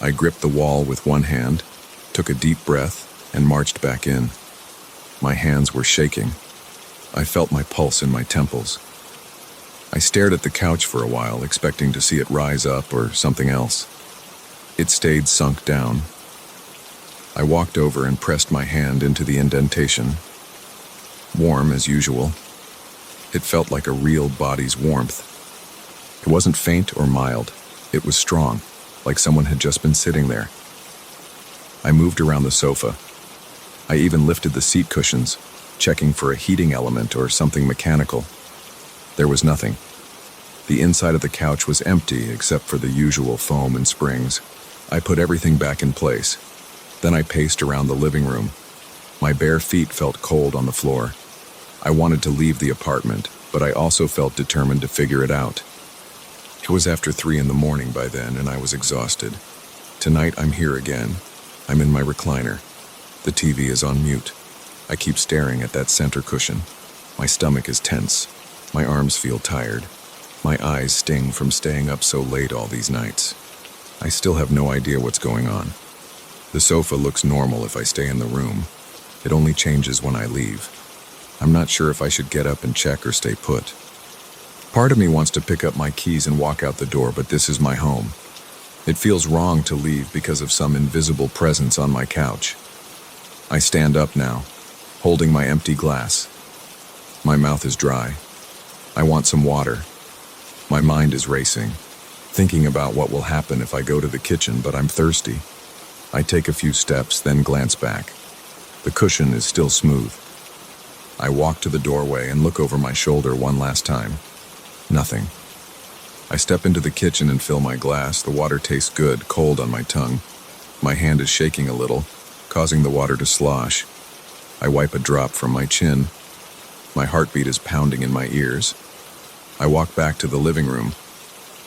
I gripped the wall with one hand, took a deep breath, and marched back in. My hands were shaking. I felt my pulse in my temples. I stared at the couch for a while, expecting to see it rise up or something else. It stayed sunk down. I walked over and pressed my hand into the indentation. Warm as usual. It felt like a real body's warmth. It wasn't faint or mild. It was strong, like someone had just been sitting there. I moved around the sofa. I even lifted the seat cushions, checking for a heating element or something mechanical. There was nothing. The inside of the couch was empty except for the usual foam and springs. I put everything back in place. Then I paced around the living room. My bare feet felt cold on the floor. I wanted to leave the apartment, but I also felt determined to figure it out. It was after 3 in the morning by then, and I was exhausted. Tonight I'm here again. I'm in my recliner. The TV is on mute. I keep staring at that center cushion. My stomach is tense. My arms feel tired. My eyes sting from staying up so late all these nights. I still have no idea what's going on. The sofa looks normal if I stay in the room. It only changes when I leave. I'm not sure if I should get up and check or stay put. Part of me wants to pick up my keys and walk out the door, but this is my home. It feels wrong to leave because of some invisible presence on my couch. I stand up now, holding my empty glass. My mouth is dry. I want some water. My mind is racing, thinking about what will happen if I go to the kitchen, but I'm thirsty. I take a few steps, then glance back. The cushion is still smooth. I walk to the doorway and look over my shoulder one last time. Nothing. I step into the kitchen and fill my glass. The water tastes good, cold on my tongue. My hand is shaking a little, causing the water to slosh. I wipe a drop from my chin. My heartbeat is pounding in my ears. I walk back to the living room.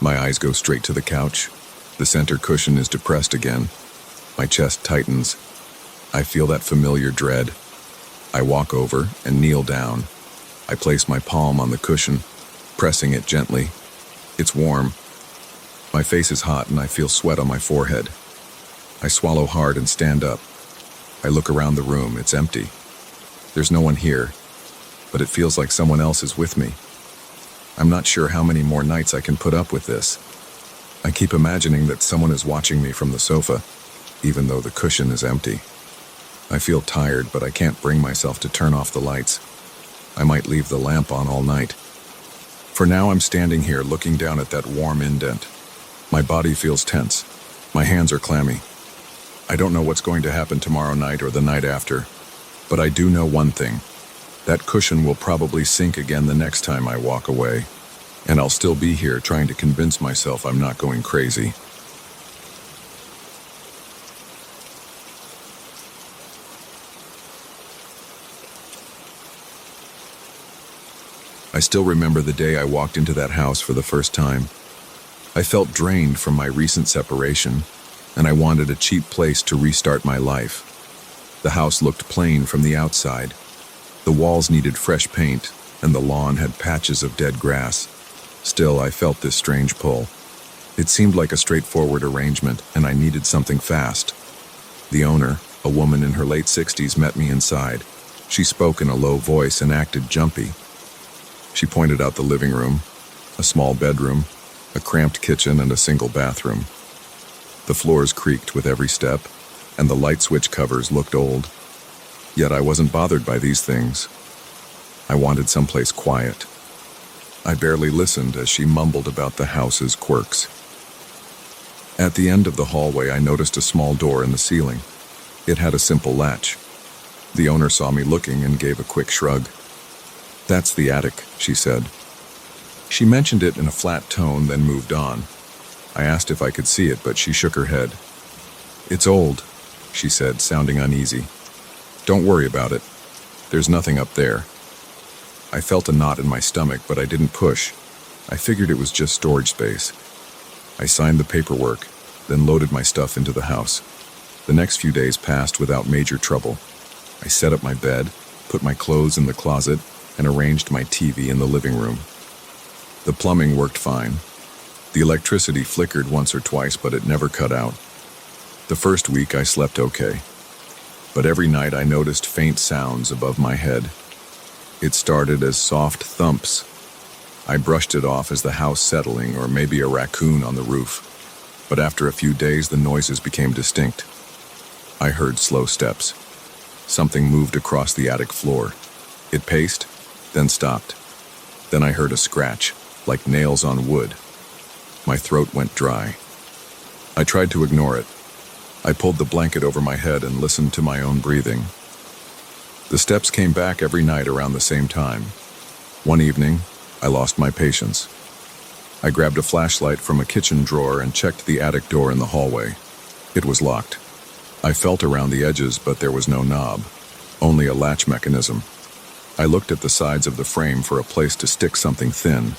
My eyes go straight to the couch. The center cushion is depressed again. My chest tightens. I feel that familiar dread. I walk over and kneel down. I place my palm on the cushion, pressing it gently. It's warm. My face is hot and I feel sweat on my forehead. I swallow hard and stand up. I look around the room. It's empty. There's no one here, but it feels like someone else is with me. I'm not sure how many more nights I can put up with this. I keep imagining that someone is watching me from the sofa, even though the cushion is empty. I feel tired, but I can't bring myself to turn off the lights. I might leave the lamp on all night. For now, I'm standing here looking down at that warm indent. My body feels tense. My hands are clammy. I don't know what's going to happen tomorrow night or the night after, but I do know one thing. That cushion will probably sink again the next time I walk away, and I'll still be here trying to convince myself I'm not going crazy. I still remember the day I walked into that house for the first time. I felt drained from my recent separation, and I wanted a cheap place to restart my life. The house looked plain from the outside. The walls needed fresh paint, and the lawn had patches of dead grass. Still, I felt this strange pull. It seemed like a straightforward arrangement, and I needed something fast. The owner, a woman in her late 60s, met me inside. She spoke in a low voice and acted jumpy. She pointed out the living room, a small bedroom, a cramped kitchen, and a single bathroom. The floors creaked with every step, and the light switch covers looked old. Yet I wasn't bothered by these things. I wanted someplace quiet. I barely listened as she mumbled about the house's quirks. At the end of the hallway, I noticed a small door in the ceiling. It had a simple latch. The owner saw me looking and gave a quick shrug. "That's the attic," she said. She mentioned it in a flat tone, then moved on. I asked if I could see it, but she shook her head. "It's old," she said, sounding uneasy. "Don't worry about it. There's nothing up there." I felt a knot in my stomach, but I didn't push. I figured it was just storage space. I signed the paperwork, then loaded my stuff into the house. The next few days passed without major trouble. I set up my bed, put my clothes in the closet, and arranged my TV in the living room. The plumbing worked fine. The electricity flickered once or twice, but it never cut out. The first week I slept okay, but every night I noticed faint sounds above my head. It started as soft thumps. I brushed it off as the house settling or maybe a raccoon on the roof, but after a few days the noises became distinct. I heard slow steps. Something moved across the attic floor. It paced, then stopped. Then I heard a scratch, like nails on wood. My throat went dry. I tried to ignore it. I pulled the blanket over my head and listened to my own breathing. The steps came back every night around the same time. One evening, I lost my patience. I grabbed a flashlight from a kitchen drawer and checked the attic door in the hallway. It was locked. I felt around the edges, but there was no knob, only a latch mechanism. I looked at the sides of the frame for a place to stick something thin,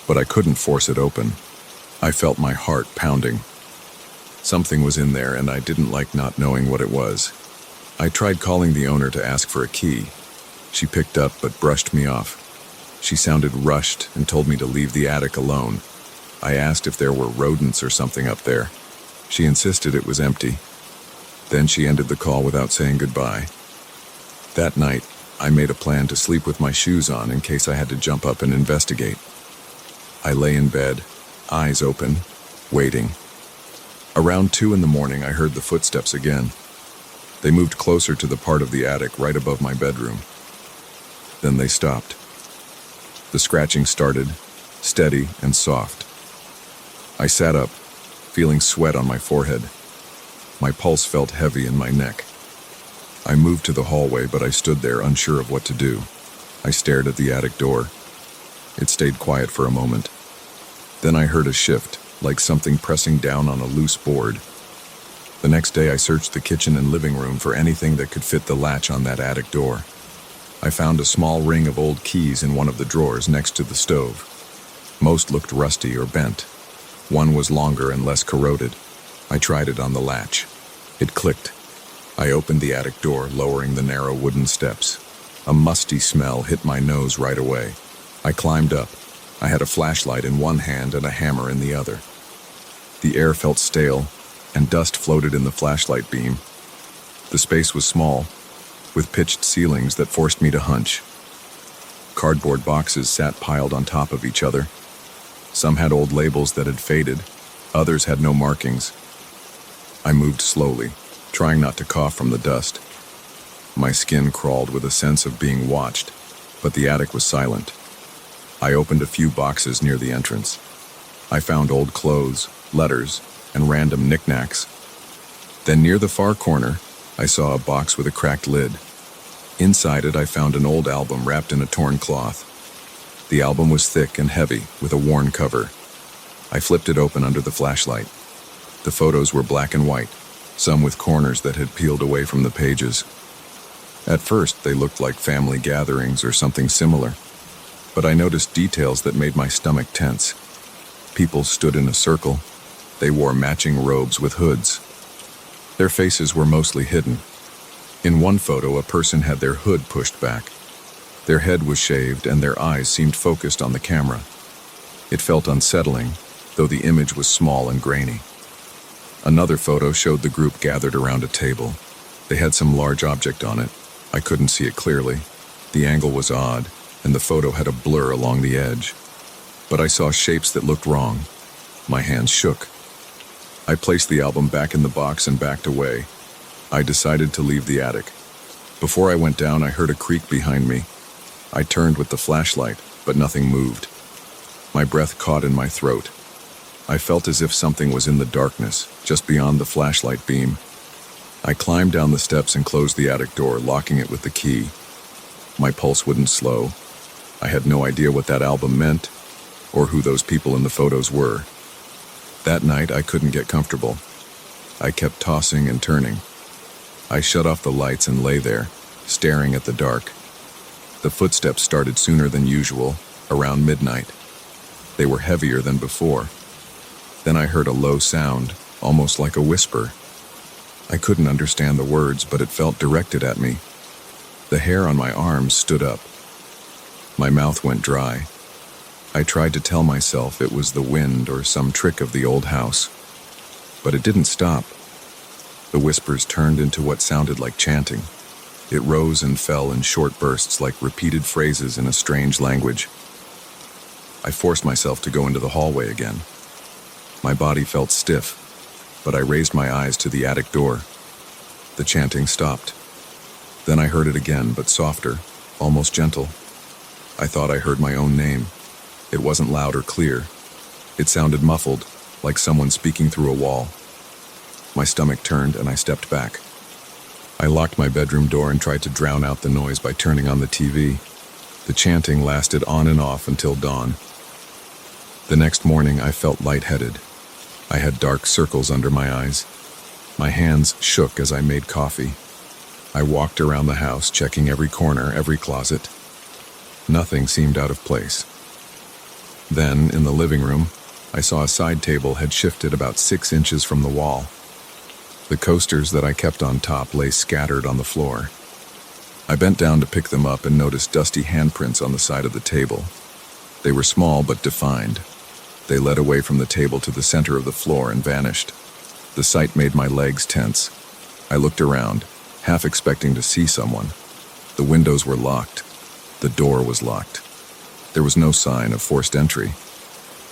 but I couldn't force it open. I felt my heart pounding. Something was in there, and I didn't like not knowing what it was. I tried calling the owner to ask for a key. She picked up but brushed me off. She sounded rushed and told me to leave the attic alone. I asked if there were rodents or something up there. She insisted it was empty. Then she ended the call without saying goodbye. That night, I made a plan to sleep with my shoes on in case I had to jump up and investigate. I lay in bed, eyes open, waiting. Around 2 in the morning, I heard the footsteps again. They moved closer to the part of the attic right above my bedroom. Then they stopped. The scratching started, steady and soft. I sat up, feeling sweat on my forehead. My pulse felt heavy in my neck. I moved to the hallway, but I stood there unsure of what to do. I stared at the attic door. It stayed quiet for a moment. Then I heard a shift, like something pressing down on a loose board. The next day I searched the kitchen and living room for anything that could fit the latch on that attic door. I found a small ring of old keys in one of the drawers next to the stove. Most looked rusty or bent. One was longer and less corroded. I tried it on the latch. It clicked. I opened the attic door, lowering the narrow wooden steps. A musty smell hit my nose right away. I climbed up. I had a flashlight in one hand and a hammer in the other. The air felt stale, and dust floated in the flashlight beam. The space was small, with pitched ceilings that forced me to hunch. Cardboard boxes sat piled on top of each other. Some had old labels that had faded, others had no markings. I moved slowly, trying not to cough from the dust. My skin crawled with a sense of being watched, but the attic was silent. I opened a few boxes near the entrance. I found old clothes, letters, and random knickknacks. Then near the far corner, I saw a box with a cracked lid. Inside it, I found an old album wrapped in a torn cloth. The album was thick and heavy, with a worn cover. I flipped it open under the flashlight. The photos were black and white, some with corners that had peeled away from the pages. At first, they looked like family gatherings or something similar, but I noticed details that made my stomach tense. People stood in a circle. They wore matching robes with hoods. Their faces were mostly hidden. In one photo, a person had their hood pushed back. Their head was shaved and their eyes seemed focused on the camera. It felt unsettling, though the image was small and grainy. Another photo showed the group gathered around a table. They had some large object on it. I couldn't see it clearly. The angle was odd, and the photo had a blur along the edge. But I saw shapes that looked wrong. My hands shook. I placed the album back in the box and backed away. I decided to leave the attic. Before I went down, I heard a creak behind me. I turned with the flashlight, but nothing moved. My breath caught in my throat. I felt as if something was in the darkness, just beyond the flashlight beam. I climbed down the steps and closed the attic door, locking it with the key. My pulse wouldn't slow. I had no idea what that album meant, or who those people in the photos were. That night, I couldn't get comfortable. I kept tossing and turning. I shut off the lights and lay there, staring at the dark. The footsteps started sooner than usual, around midnight. They were heavier than before. Then I heard a low sound, almost like a whisper. I couldn't understand the words, but it felt directed at me. The hair on my arms stood up. My mouth went dry. I tried to tell myself it was the wind or some trick of the old house. But it didn't stop. The whispers turned into what sounded like chanting. It rose and fell in short bursts like repeated phrases in a strange language. I forced myself to go into the hallway again. My body felt stiff, but I raised my eyes to the attic door. The chanting stopped. Then I heard it again, but softer, almost gentle. I thought I heard my own name. It wasn't loud or clear. It sounded muffled, like someone speaking through a wall. My stomach turned and I stepped back. I locked my bedroom door and tried to drown out the noise by turning on the TV. The chanting lasted on and off until dawn. The next morning, I felt lightheaded. I had dark circles under my eyes. My hands shook as I made coffee. I walked around the house, checking every corner, every closet. Nothing seemed out of place. Then, in the living room, I saw a side table had shifted about 6 inches from the wall. The coasters that I kept on top lay scattered on the floor. I bent down to pick them up and noticed dusty handprints on the side of the table. They were small but defined. They led away from the table to the center of the floor and vanished. The sight made my legs tense. I looked around, half expecting to see someone. The windows were locked. The door was locked. There was no sign of forced entry.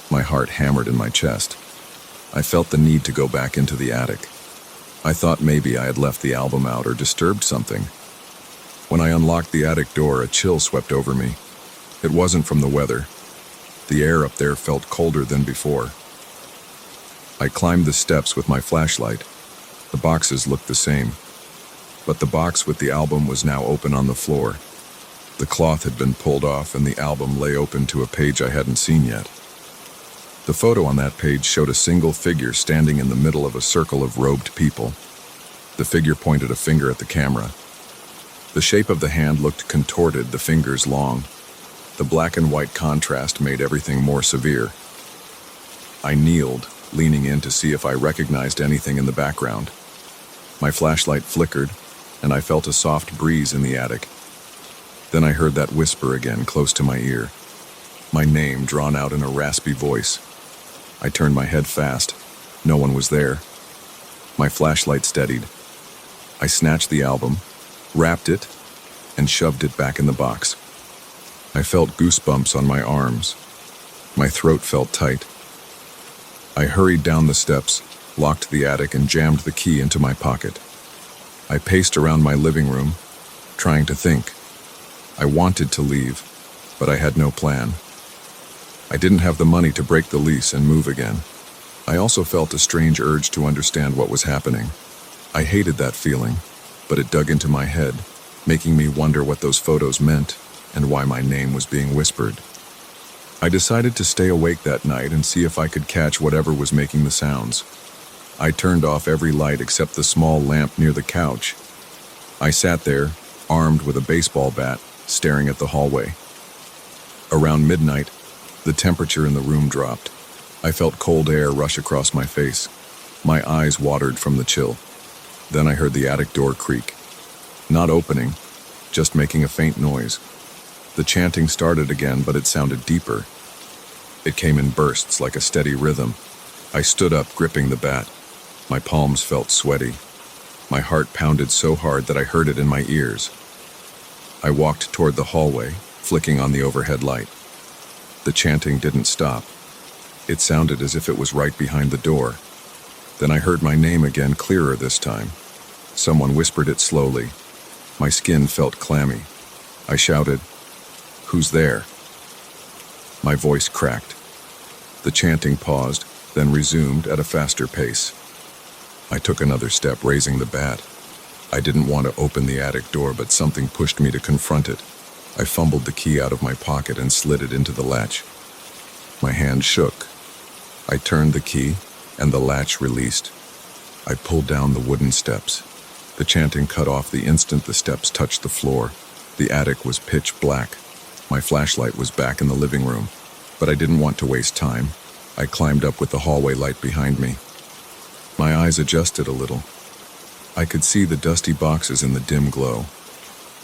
My heart hammered in my chest. I felt the need to go back into the attic. I thought maybe I had left the album out or disturbed something. When I unlocked the attic door, a chill swept over me. It wasn't from the weather. The air up there felt colder than before. I climbed the steps with my flashlight. The boxes looked the same, but the box with the album was now open on the floor. The cloth had been pulled off and the album lay open to a page I hadn't seen yet. The photo on that page showed a single figure standing in the middle of a circle of robed people. The figure pointed a finger at the camera. The shape of the hand looked contorted, the fingers long. The black and white contrast made everything more severe. I kneeled, leaning in to see if I recognized anything in the background. My flashlight flickered, and I felt a soft breeze in the attic. Then I heard that whisper again close to my ear, my name drawn out in a raspy voice. I turned my head fast. No one was there. My flashlight steadied. I snatched the album, wrapped it, and shoved it back in the box. I felt goosebumps on my arms. My throat felt tight. I hurried down the steps, locked the attic, and jammed the key into my pocket. I paced around my living room, trying to think. I wanted to leave, but I had no plan. I didn't have the money to break the lease and move again. I also felt a strange urge to understand what was happening. I hated that feeling, but it dug into my head, making me wonder what those photos meant and why my name was being whispered. I decided to stay awake that night and see if I could catch whatever was making the sounds. I turned off every light except the small lamp near the couch. I sat there, armed with a baseball bat, staring at the hallway. Around midnight, the temperature in the room dropped. I felt cold air rush across my face. My eyes watered from the chill. Then I heard the attic door creak. Not opening, just making a faint noise. The chanting started again, but it sounded deeper. It came in bursts like a steady rhythm. I stood up, gripping the bat. My palms felt sweaty. My heart pounded so hard that I heard it in my ears. I walked toward the hallway, flicking on the overhead light. The chanting didn't stop. It sounded as if it was right behind the door. Then I heard my name again, clearer this time. Someone whispered it slowly. My skin felt clammy. I shouted, "Who's there?" My voice cracked. The chanting paused, then resumed at a faster pace. I took another step, raising the bat. I didn't want to open the attic door, but something pushed me to confront it. I fumbled the key out of my pocket and slid it into the latch. My hand shook. I turned the key, and the latch released. I pulled down the wooden steps. The chanting cut off the instant the steps touched the floor. The attic was pitch black. My flashlight was back in the living room, but I didn't want to waste time. I climbed up with the hallway light behind me. My eyes adjusted a little. I could see the dusty boxes in the dim glow.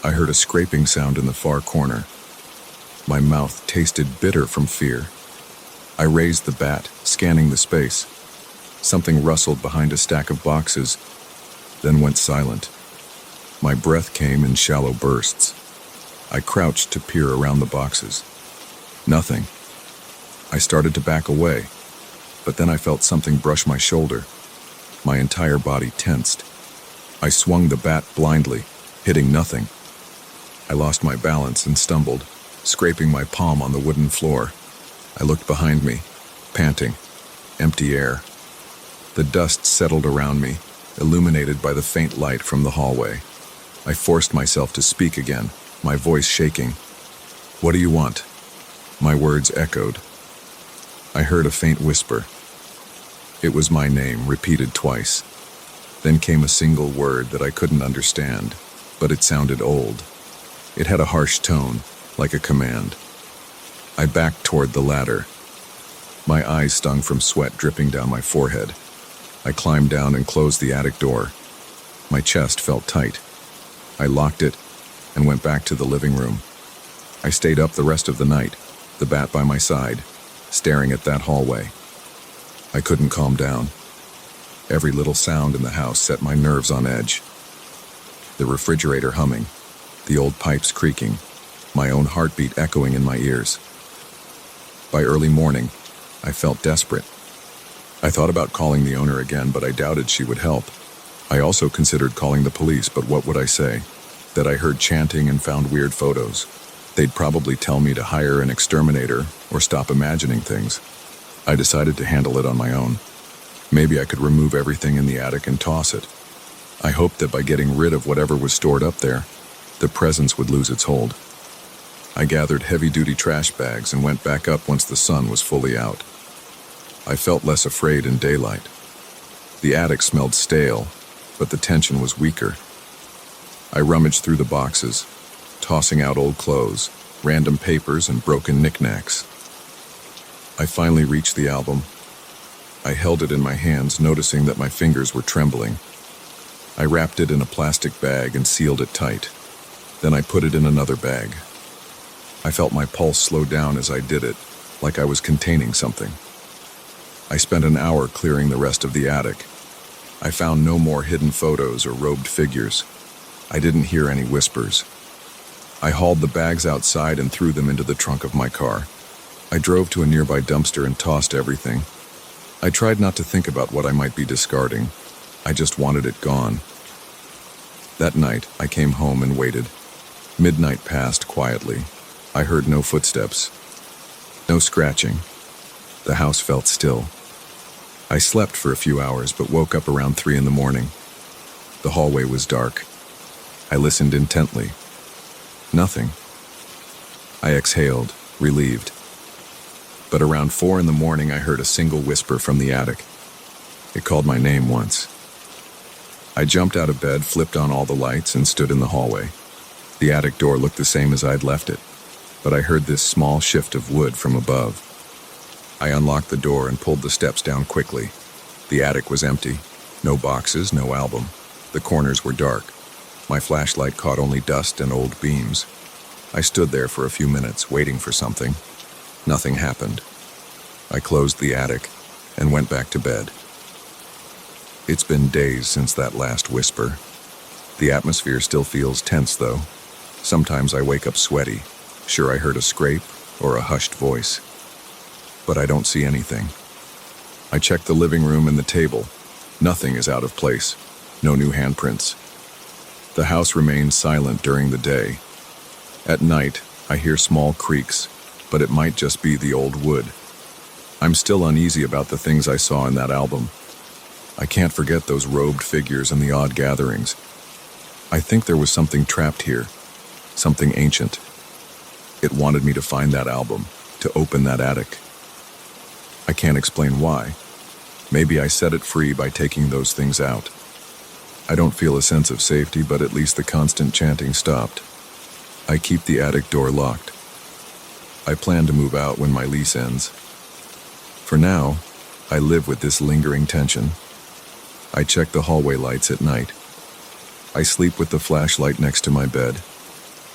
I heard a scraping sound in the far corner. My mouth tasted bitter from fear. I raised the bat, scanning the space. Something rustled behind a stack of boxes, then went silent. My breath came in shallow bursts. I crouched to peer around the boxes. Nothing. I started to back away, but then I felt something brush my shoulder. My entire body tensed. I swung the bat blindly, hitting nothing. I lost my balance and stumbled, scraping my palm on the wooden floor. I looked behind me, panting. Empty air. The dust settled around me, illuminated by the faint light from the hallway. I forced myself to speak again, my voice shaking. "What do you want?" My words echoed. I heard a faint whisper. It was my name, repeated twice. Then came a single word that I couldn't understand, but it sounded old. It had a harsh tone, like a command. I backed toward the ladder. My eyes stung from sweat dripping down my forehead. I climbed down and closed the attic door. My chest felt tight. I locked it and went back to the living room. I stayed up the rest of the night, the bat by my side, staring at that hallway. I couldn't calm down. Every little sound in the house set my nerves on edge. The refrigerator humming, the old pipes creaking, my own heartbeat echoing in my ears. By early morning, I felt desperate. I thought about calling the owner again, but I doubted she would help. I also considered calling the police, but what would I say? That I heard chanting and found weird photos. They'd probably tell me to hire an exterminator or stop imagining things. I decided to handle it on my own. Maybe I could remove everything in the attic and toss it. I hoped that by getting rid of whatever was stored up there, the presence would lose its hold. I gathered heavy-duty trash bags and went back up once the sun was fully out. I felt less afraid in daylight. The attic smelled stale, but the tension was weaker. I rummaged through the boxes, tossing out old clothes, random papers, and broken knickknacks. I finally reached the album, I held it in my hands, noticing that my fingers were trembling. I wrapped it in a plastic bag and sealed it tight. Then I put it in another bag. I felt my pulse slow down as I did it, like I was containing something. I spent an hour clearing the rest of the attic. I found no more hidden photos or robed figures. I didn't hear any whispers. I hauled the bags outside and threw them into the trunk of my car. I drove to a nearby dumpster and tossed everything. I tried not to think about what I might be discarding. I just wanted it gone. That night, I came home and waited. Midnight passed quietly. I heard no footsteps. No scratching. The house felt still. I slept for a few hours but woke up around 3 in the morning. The hallway was dark. I listened intently. Nothing. I exhaled, relieved. But around 4 in the morning I heard a single whisper from the attic. It called my name once. I jumped out of bed, flipped on all the lights, and stood in the hallway. The attic door looked the same as I'd left it, but I heard this small shift of wood from above. I unlocked the door and pulled the steps down quickly. The attic was empty. No boxes, no album. The corners were dark. My flashlight caught only dust and old beams. I stood there for a few minutes, waiting for something. Nothing happened. I closed the attic and went back to bed. It's been days since that last whisper. The atmosphere still feels tense, though. Sometimes I wake up sweaty, sure I heard a scrape or a hushed voice. But I don't see anything. I check the living room and the table. Nothing is out of place. No new handprints. The house remains silent during the day. At night, I hear small creaks, but it might just be the old wood. I'm still uneasy about the things I saw in that album. I can't forget those robed figures and the odd gatherings. I think there was something trapped here, something ancient. It wanted me to find that album, to open that attic. I can't explain why. Maybe I set it free by taking those things out. I don't feel a sense of safety, but at least the constant chanting stopped. I keep the attic door locked. I plan to move out when my lease ends. For now, I live with this lingering tension. I check the hallway lights at night. I sleep with the flashlight next to my bed.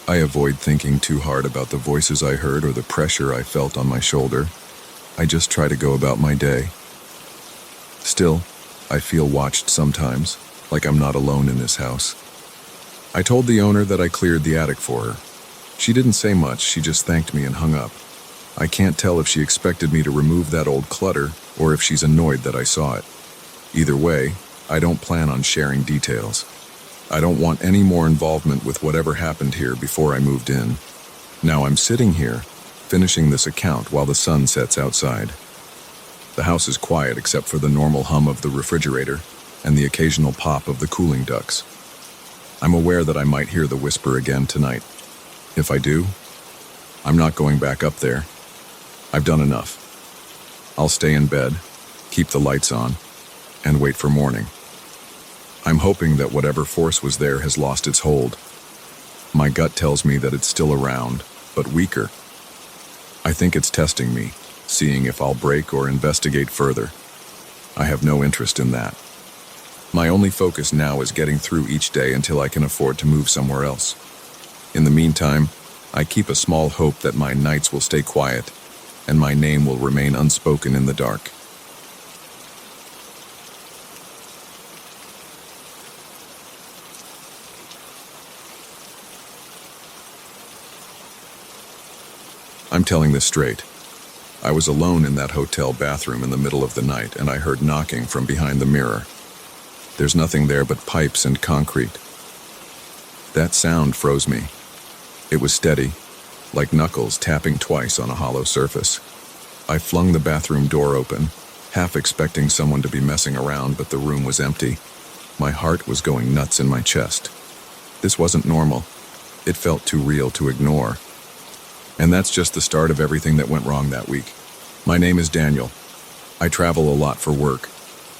I avoid thinking too hard about the voices I heard or the pressure I felt on my shoulder. I just try to go about my day. Still, I feel watched sometimes, like I'm not alone in this house. I told the owner that I cleared the attic for her. She didn't say much, she just thanked me and hung up. I can't tell if she expected me to remove that old clutter or if she's annoyed that I saw it. Either way, I don't plan on sharing details. I don't want any more involvement with whatever happened here before I moved in. Now I'm sitting here, finishing this account while the sun sets outside. The house is quiet except for the normal hum of the refrigerator and the occasional pop of the cooling ducts. I'm aware that I might hear the whisper again tonight. If I do, I'm not going back up there. I've done enough. I'll stay in bed, keep the lights on, and wait for morning. I'm hoping that whatever force was there has lost its hold. My gut tells me that it's still around, but weaker. I think it's testing me, seeing if I'll break or investigate further. I have no interest in that. My only focus now is getting through each day until I can afford to move somewhere else. In the meantime, I keep a small hope that my nights will stay quiet and my name will remain unspoken in the dark. I'm telling this straight. I was alone in that hotel bathroom in the middle of the night, and I heard knocking from behind the mirror. There's nothing there but pipes and concrete. That sound froze me. It was steady, like knuckles tapping twice on a hollow surface. I flung the bathroom door open, half expecting someone to be messing around, but the room was empty. My heart was going nuts in my chest. This wasn't normal. It felt too real to ignore. And that's just the start of everything that went wrong that week. My name is Daniel. I travel a lot for work.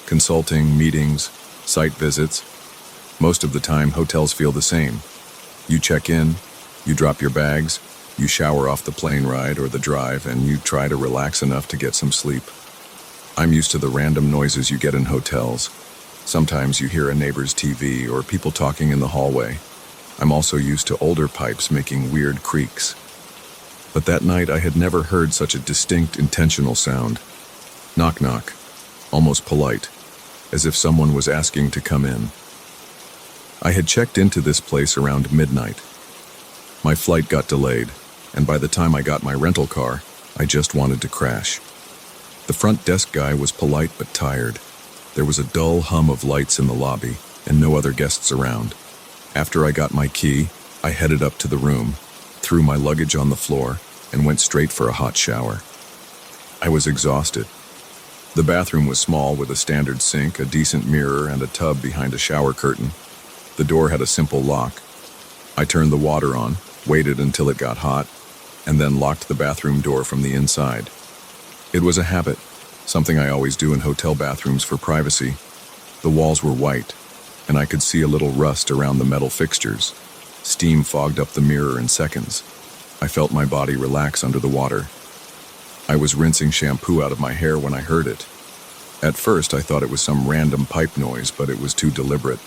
Consulting, meetings, site visits. Most of the time, hotels feel the same. You check in, you drop your bags, you shower off the plane ride or the drive, and you try to relax enough to get some sleep. I'm used to the random noises you get in hotels. Sometimes you hear a neighbor's TV or people talking in the hallway. I'm also used to older pipes making weird creaks. But that night I had never heard such a distinct, intentional sound. Knock knock, almost polite, as if someone was asking to come in. I had checked into this place around midnight. My flight got delayed, and by the time I got my rental car, I just wanted to crash. The front desk guy was polite but tired. There was a dull hum of lights in the lobby, and no other guests around. After I got my key, I headed up to the room, threw my luggage on the floor, and went straight for a hot shower. I was exhausted. The bathroom was small with a standard sink, a decent mirror, and a tub behind a shower curtain. The door had a simple lock. I turned the water on, waited until it got hot, and then locked the bathroom door from the inside. It was a habit, something I always do in hotel bathrooms for privacy. The walls were white, and I could see a little rust around the metal fixtures. Steam fogged up the mirror in seconds. I felt my body relax under the water. I was rinsing shampoo out of my hair when I heard it. At first, I thought it was some random pipe noise, but it was too deliberate.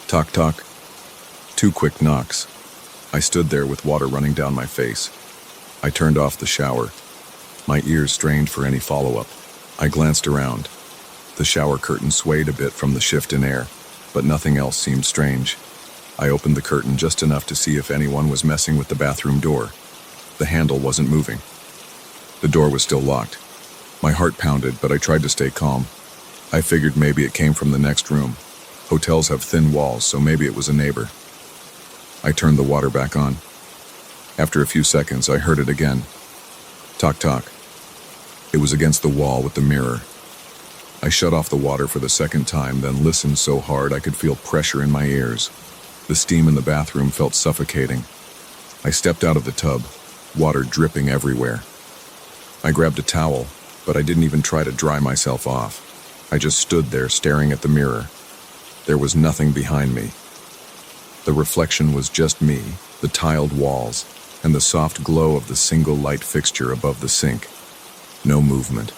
Tock tock. 2 quick knocks. I stood there with water running down my face. I turned off the shower. My ears strained for any follow-up. I glanced around. The shower curtain swayed a bit from the shift in air, but nothing else seemed strange. I opened the curtain just enough to see if anyone was messing with the bathroom door. The handle wasn't moving. The door was still locked. My heart pounded, but I tried to stay calm. I figured maybe it came from the next room. Hotels have thin walls, so maybe it was a neighbor. I turned the water back on. After a few seconds, I heard it again. Tock tock. It was against the wall with the mirror. I shut off the water for the second time, then listened so hard I could feel pressure in my ears. The steam in the bathroom felt suffocating. I stepped out of the tub, water dripping everywhere. I grabbed a towel, but I didn't even try to dry myself off. I just stood there staring at the mirror. There was nothing behind me. The reflection was just me, the tiled walls, and the soft glow of the single light fixture above the sink. No movement,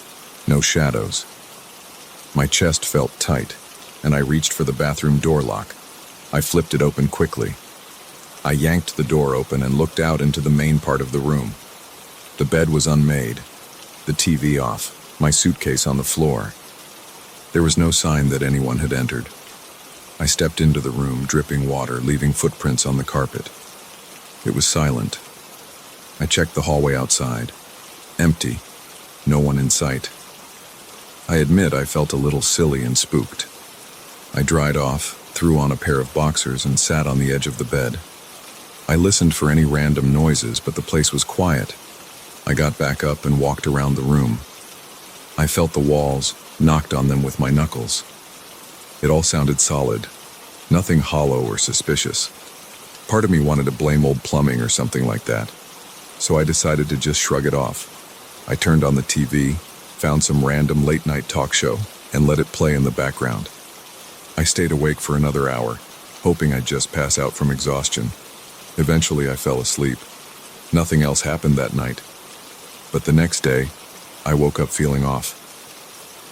no shadows. My chest felt tight, and I reached for the bathroom door lock. I flipped it open quickly. I yanked the door open and looked out into the main part of the room. The bed was unmade, the TV off, my suitcase on the floor. There was no sign that anyone had entered. I stepped into the room, dripping water, leaving footprints on the carpet. It was silent. I checked the hallway outside. Empty. No one in sight. I admit I felt a little silly and spooked. I dried off, threw on a pair of boxers, and sat on the edge of the bed. I listened for any random noises, but the place was quiet. I got back up and walked around the room. I felt the walls, knocked on them with my knuckles. It all sounded solid, nothing hollow or suspicious. Part of me wanted to blame old plumbing or something like that, so I decided to just shrug it off. I turned on the TV, found some random late-night talk show, and let it play in the background. I stayed awake for another hour, hoping I'd just pass out from exhaustion. Eventually, I fell asleep. Nothing else happened that night. But the next day, I woke up feeling off.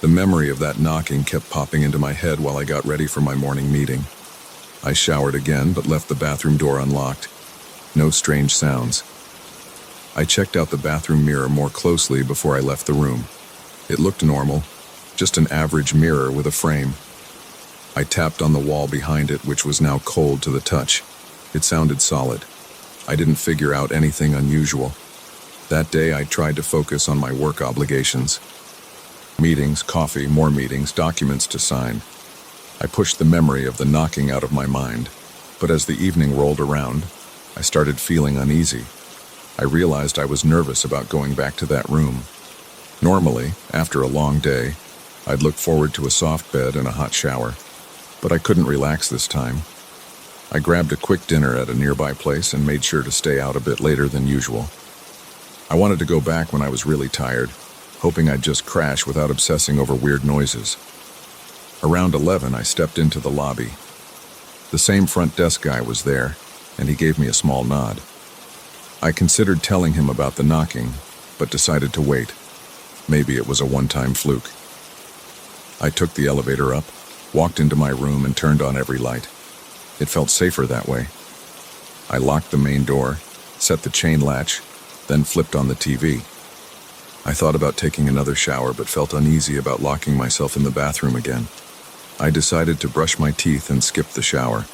The memory of that knocking kept popping into my head while I got ready for my morning meeting. I showered again, but left the bathroom door unlocked. No strange sounds. I checked out the bathroom mirror more closely before I left the room. It looked normal, just an average mirror with a frame. I tapped on the wall behind it, which was now cold to the touch. It sounded solid. I didn't figure out anything unusual. That day, I tried to focus on my work obligations. Meetings, coffee, more meetings, documents to sign. I pushed the memory of the knocking out of my mind, but as the evening rolled around, I started feeling uneasy. I realized I was nervous about going back to that room. Normally, after a long day, I'd look forward to a soft bed and a hot shower, but I couldn't relax this time. I grabbed a quick dinner at a nearby place and made sure to stay out a bit later than usual. I wanted to go back when I was really tired, hoping I'd just crash without obsessing over weird noises. Around 11, I stepped into the lobby. The same front desk guy was there, and he gave me a small nod. I considered telling him about the knocking, but decided to wait. Maybe it was a one-time fluke. I took the elevator up, walked into my room, and turned on every light. It felt safer that way. I locked the main door, set the chain latch, then flipped on the TV. I thought about taking another shower but felt uneasy about locking myself in the bathroom again. I decided to brush my teeth and skip the shower.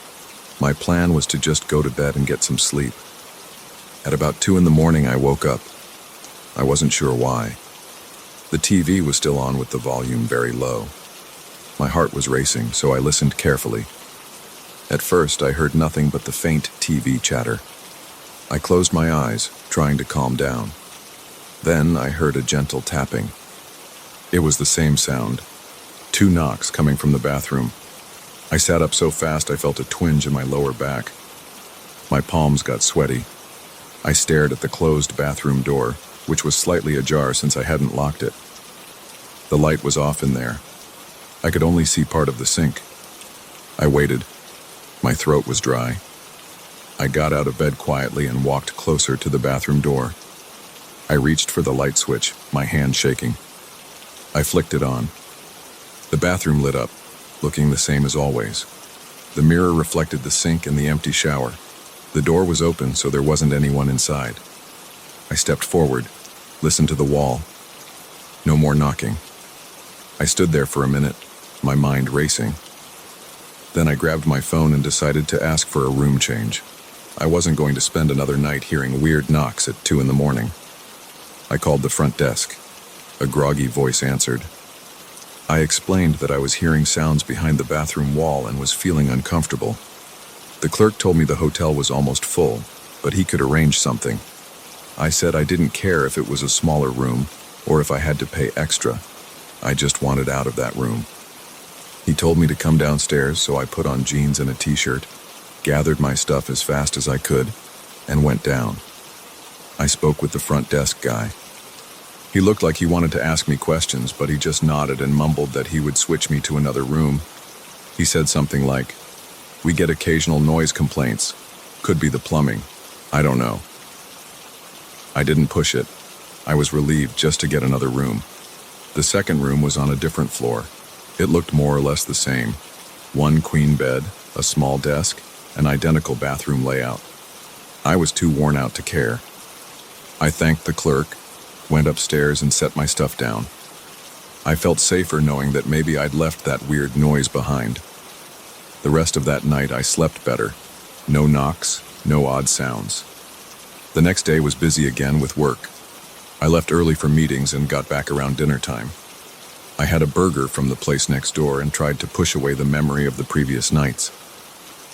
My plan was to just go to bed and get some sleep. At about 2 a.m, I woke up. I wasn't sure why. The TV was still on with the volume very low. My heart was racing, so I listened carefully. At first, I heard nothing but the faint TV chatter. I closed my eyes, trying to calm down. Then I heard a gentle tapping. It was the same sound. 2 knocks coming from the bathroom. I sat up so fast I felt a twinge in my lower back. My palms got sweaty. I stared at the closed bathroom door, which was slightly ajar since I hadn't locked it. The light was off in there. I could only see part of the sink. I waited. My throat was dry. I got out of bed quietly and walked closer to the bathroom door. I reached for the light switch, my hand shaking. I flicked it on. The bathroom lit up, looking the same as always. The mirror reflected the sink and the empty shower. The door was open, so there wasn't anyone inside. I stepped forward, listened to the wall. No more knocking. I stood there for a minute, my mind racing. Then I grabbed my phone and decided to ask for a room change. I wasn't going to spend another night hearing weird knocks at 2 a.m. I called the front desk. A groggy voice answered. I explained that I was hearing sounds behind the bathroom wall and was feeling uncomfortable. The clerk told me the hotel was almost full, but he could arrange something. I said I didn't care if it was a smaller room or if I had to pay extra. I just wanted out of that room. He told me to come downstairs, so I put on jeans and a t-shirt, gathered my stuff as fast as I could, and went down. I spoke with the front desk guy. He looked like he wanted to ask me questions, but he just nodded and mumbled that he would switch me to another room. He said something like, "We get occasional noise complaints. Could be the plumbing. I don't know." I didn't push it. I was relieved just to get another room. The second room was on a different floor. It looked more or less the same. 1 queen bed, a small desk, an identical bathroom layout. I was too worn out to care. I thanked the clerk, went upstairs and set my stuff down. I felt safer knowing that maybe I'd left that weird noise behind. The rest of that night I slept better. No knocks, no odd sounds. The next day was busy again with work. I left early for meetings and got back around dinner time. I had a burger from the place next door and tried to push away the memory of the previous nights.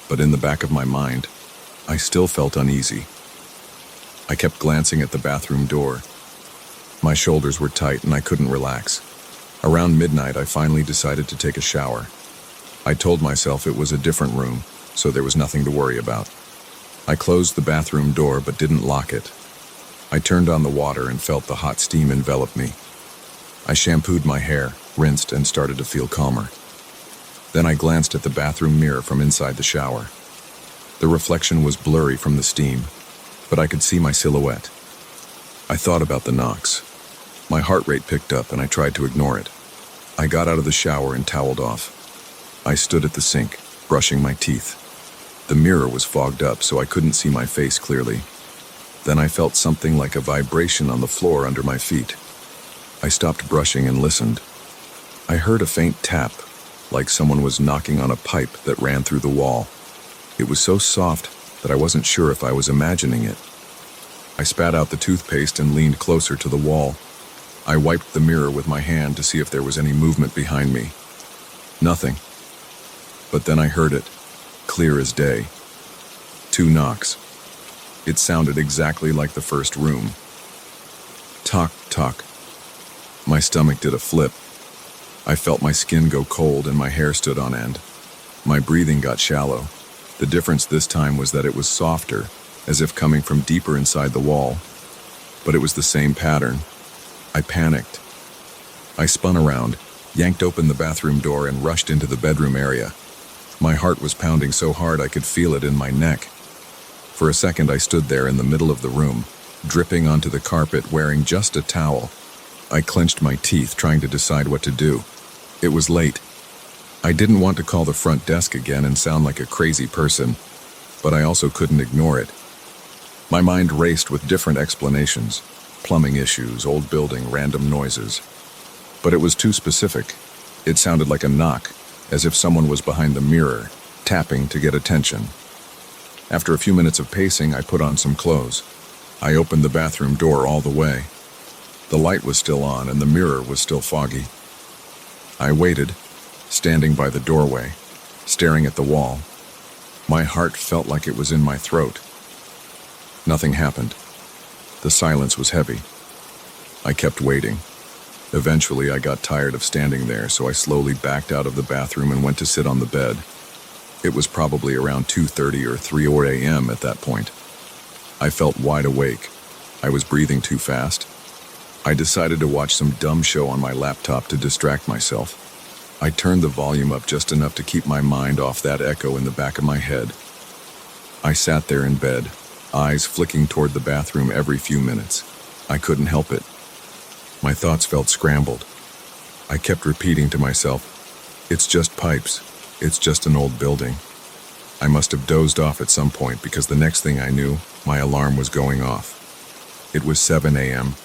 But in the back of my mind, I still felt uneasy. I kept glancing at the bathroom door. My shoulders were tight and I couldn't relax. Around midnight, I finally decided to take a shower. I told myself it was a different room, so there was nothing to worry about. I closed the bathroom door but didn't lock it. I turned on the water and felt the hot steam envelop me. I shampooed my hair, rinsed, and started to feel calmer. Then I glanced at the bathroom mirror from inside the shower. The reflection was blurry from the steam, but I could see my silhouette. I thought about the knocks. My heart rate picked up and I tried to ignore it. I got out of the shower and toweled off. I stood at the sink, brushing my teeth. The mirror was fogged up, so I couldn't see my face clearly. Then I felt something like a vibration on the floor under my feet. I stopped brushing and listened. I heard a faint tap, like someone was knocking on a pipe that ran through the wall. It was so soft that I wasn't sure if I was imagining it. I spat out the toothpaste and leaned closer to the wall. I wiped the mirror with my hand to see if there was any movement behind me. Nothing. But then I heard it, clear as day. 2 knocks. It sounded exactly like the first room. Tock, tock. My stomach did a flip. I felt my skin go cold and my hair stood on end. My breathing got shallow. The difference this time was that it was softer, as if coming from deeper inside the wall. But it was the same pattern. I panicked. I spun around, yanked open the bathroom door, and rushed into the bedroom area. My heart was pounding so hard I could feel it in my neck. For a second I stood there in the middle of the room, dripping onto the carpet, wearing just a towel. I clenched my teeth, trying to decide what to do. It was late. I didn't want to call the front desk again and sound like a crazy person, but I also couldn't ignore it. My mind raced with different explanations: plumbing issues, old building, random noises. But it was too specific. It sounded like a knock, as if someone was behind the mirror, tapping to get attention. After a few minutes of pacing, I put on some clothes. I opened the bathroom door all the way. The light was still on and the mirror was still foggy. I waited, standing by the doorway, staring at the wall. My heart felt like it was in my throat. Nothing happened. The silence was heavy. I kept waiting. Eventually, I got tired of standing there, so I slowly backed out of the bathroom and went to sit on the bed. It was probably around 2:30 or 3 a.m. at that point. I felt wide awake. I was breathing too fast. I decided to watch some dumb show on my laptop to distract myself. I turned the volume up just enough to keep my mind off that echo in the back of my head. I sat there in bed, eyes flicking toward the bathroom every few minutes. I couldn't help it. My thoughts felt scrambled. I kept repeating to myself, "It's just pipes. It's just an old building." I must have dozed off at some point because the next thing I knew, my alarm was going off. It was 7 a.m.,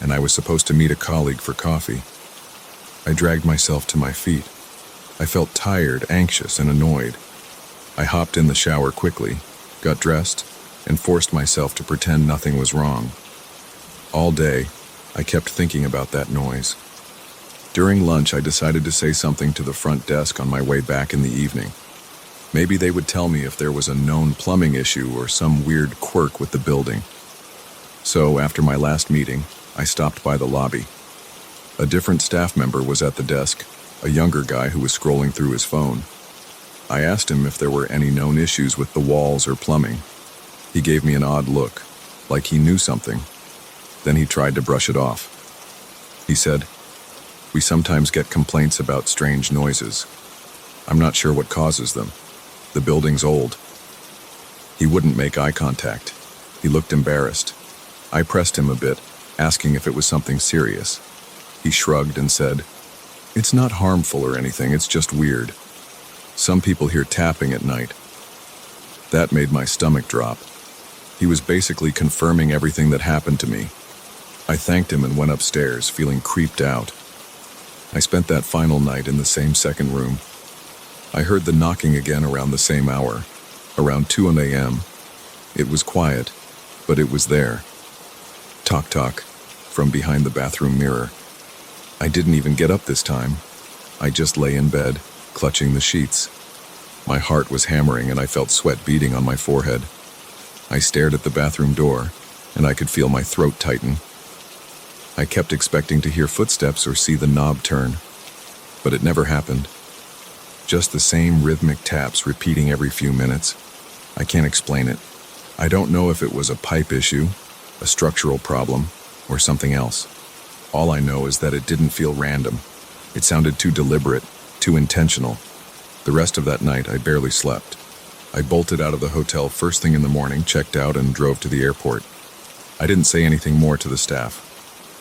and I was supposed to meet a colleague for coffee. I dragged myself to my feet. I felt tired, anxious, and annoyed. I hopped in the shower quickly, got dressed, and forced myself to pretend nothing was wrong. All day, I kept thinking about that noise. During lunch, I decided to say something to the front desk on my way back in the evening. Maybe they would tell me if there was a known plumbing issue or some weird quirk with the building. So, after my last meeting, I stopped by the lobby. A different staff member was at the desk, a younger guy who was scrolling through his phone. I asked him if there were any known issues with the walls or plumbing. He gave me an odd look, like he knew something. Then he tried to brush it off. He said, "We sometimes get complaints about strange noises. I'm not sure what causes them. The building's old." He wouldn't make eye contact. He looked embarrassed. I pressed him a bit, asking if it was something serious. He shrugged and said, "It's not harmful or anything, it's just weird. Some people hear tapping at night." That made my stomach drop. He was basically confirming everything that happened to me. I thanked him and went upstairs, feeling creeped out. I spent that final night in the same second room. I heard the knocking again around the same hour, around 2 a.m. It was quiet, but it was there. Tock tock, from behind the bathroom mirror. I didn't even get up this time. I just lay in bed, clutching the sheets. My heart was hammering and I felt sweat beading on my forehead. I stared at the bathroom door, and I could feel my throat tighten. I kept expecting to hear footsteps or see the knob turn, but it never happened. Just the same rhythmic taps repeating every few minutes. I can't explain it. I don't know if it was a pipe issue, a structural problem, or something else. All I know is that it didn't feel random. It sounded too deliberate, too intentional. The rest of that night, I barely slept. I bolted out of the hotel first thing in the morning, checked out, and drove to the airport. I didn't say anything more to the staff.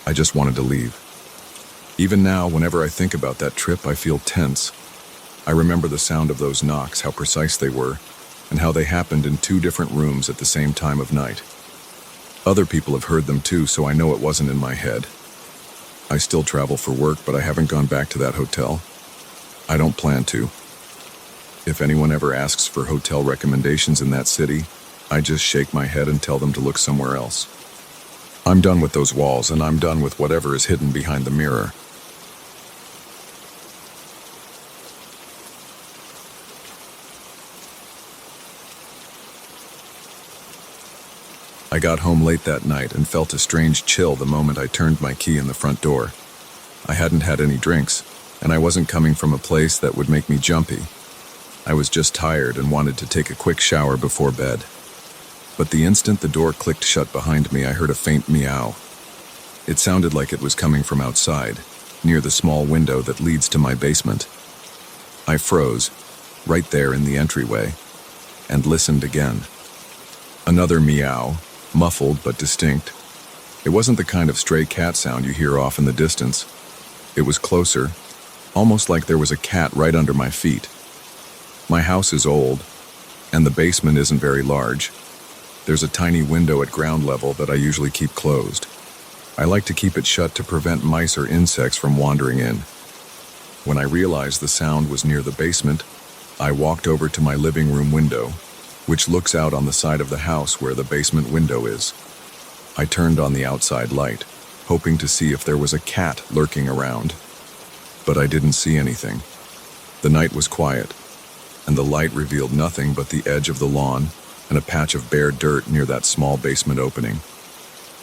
I just wanted to leave. Even now, whenever I think about that trip, I feel tense. I remember the sound of those knocks, how precise they were, and how they happened in 2 different rooms at the same time of night. Other people have heard them too, so I know it wasn't in my head. I still travel for work, but I haven't gone back to that hotel. I don't plan to. If anyone ever asks for hotel recommendations in that city, I just shake my head and tell them to look somewhere else. I'm done with those walls, and I'm done with whatever is hidden behind the mirror. I got home late that night and felt a strange chill the moment I turned my key in the front door. I hadn't had any drinks, and I wasn't coming from a place that would make me jumpy. I was just tired and wanted to take a quick shower before bed. But the instant the door clicked shut behind me, I heard a faint meow. It sounded like it was coming from outside, near the small window that leads to my basement. I froze, right there in the entryway, and listened again. Another meow, muffled but distinct. It wasn't the kind of stray cat sound you hear off in the distance. It was closer, almost like there was a cat right under my feet. My house is old, and the basement isn't very large. There's a tiny window at ground level that I usually keep closed. I like to keep it shut to prevent mice or insects from wandering in. When I realized the sound was near the basement, I walked over to my living room window, which looks out on the side of the house where the basement window is. I turned on the outside light, hoping to see if there was a cat lurking around. But I didn't see anything. The night was quiet, and the light revealed nothing but the edge of the lawn and a patch of bare dirt near that small basement opening.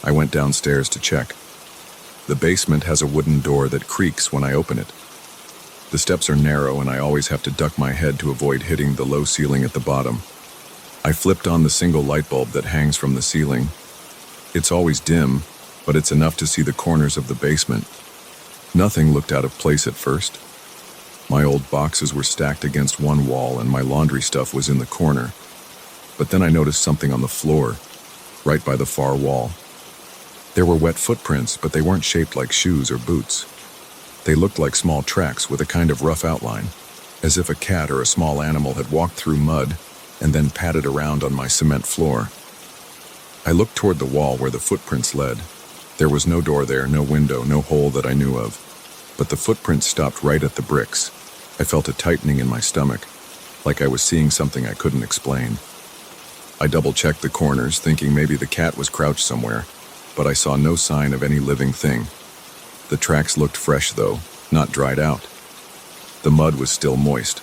I went downstairs to check. The basement has a wooden door that creaks when I open it. The steps are narrow and I always have to duck my head to avoid hitting the low ceiling at the bottom. I flipped on the single light bulb that hangs from the ceiling. It's always dim, but it's enough to see the corners of the basement. Nothing looked out of place at first. My old boxes were stacked against one wall and my laundry stuff was in the corner. But then I noticed something on the floor, right by the far wall. There were wet footprints, but they weren't shaped like shoes or boots. They looked like small tracks with a kind of rough outline, as if a cat or a small animal had walked through mud and then padded around on my cement floor. I looked toward the wall where the footprints led. There was no door there, no window, no hole that I knew of. But the footprints stopped right at the bricks. I felt a tightening in my stomach, like I was seeing something I couldn't explain. I double-checked the corners, thinking maybe the cat was crouched somewhere, but I saw no sign of any living thing. The tracks looked fresh, though, not dried out. The mud was still moist.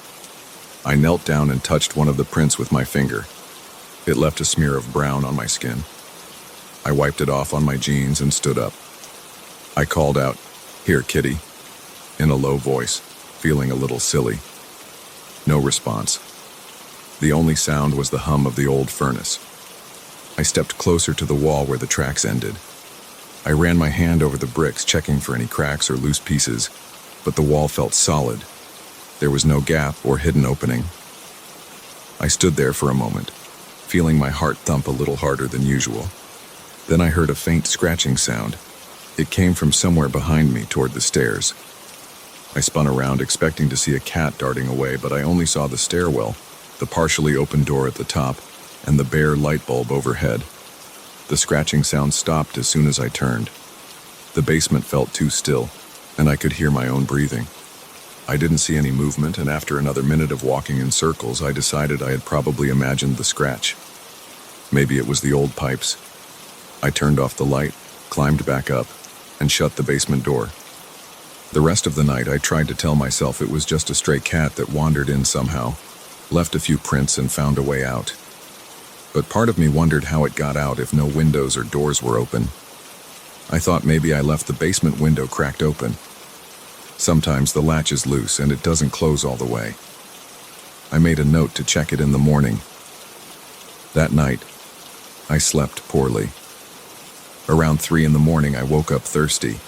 I knelt down and touched one of the prints with my finger. It left a smear of brown on my skin. I wiped it off on my jeans and stood up. I called out, "Here, kitty," in a low voice, feeling a little silly. No response. The only sound was the hum of the old furnace. I stepped closer to the wall where the tracks ended. I ran my hand over the bricks, checking for any cracks or loose pieces, but the wall felt solid. There was no gap or hidden opening. I stood there for a moment, feeling my heart thump a little harder than usual. Then I heard a faint scratching sound. It came from somewhere behind me toward the stairs. I spun around, expecting to see a cat darting away, but I only saw the stairwell, the partially open door at the top, and the bare light bulb overhead. The scratching sound stopped as soon as I turned. The basement felt too still, and I could hear my own breathing. I didn't see any movement, and after another minute of walking in circles, I decided I had probably imagined the scratch. Maybe it was the old pipes. I turned off the light, climbed back up, and shut the basement door. The rest of the night, I tried to tell myself it was just a stray cat that wandered in somehow, left a few prints and found a way out. But part of me wondered how it got out if no windows or doors were open. I thought maybe I left the basement window cracked open. Sometimes the latch is loose and it doesn't close all the way. I made a note to check it in the morning. That night, I slept poorly. Around 3 in the morning, I woke up thirsty.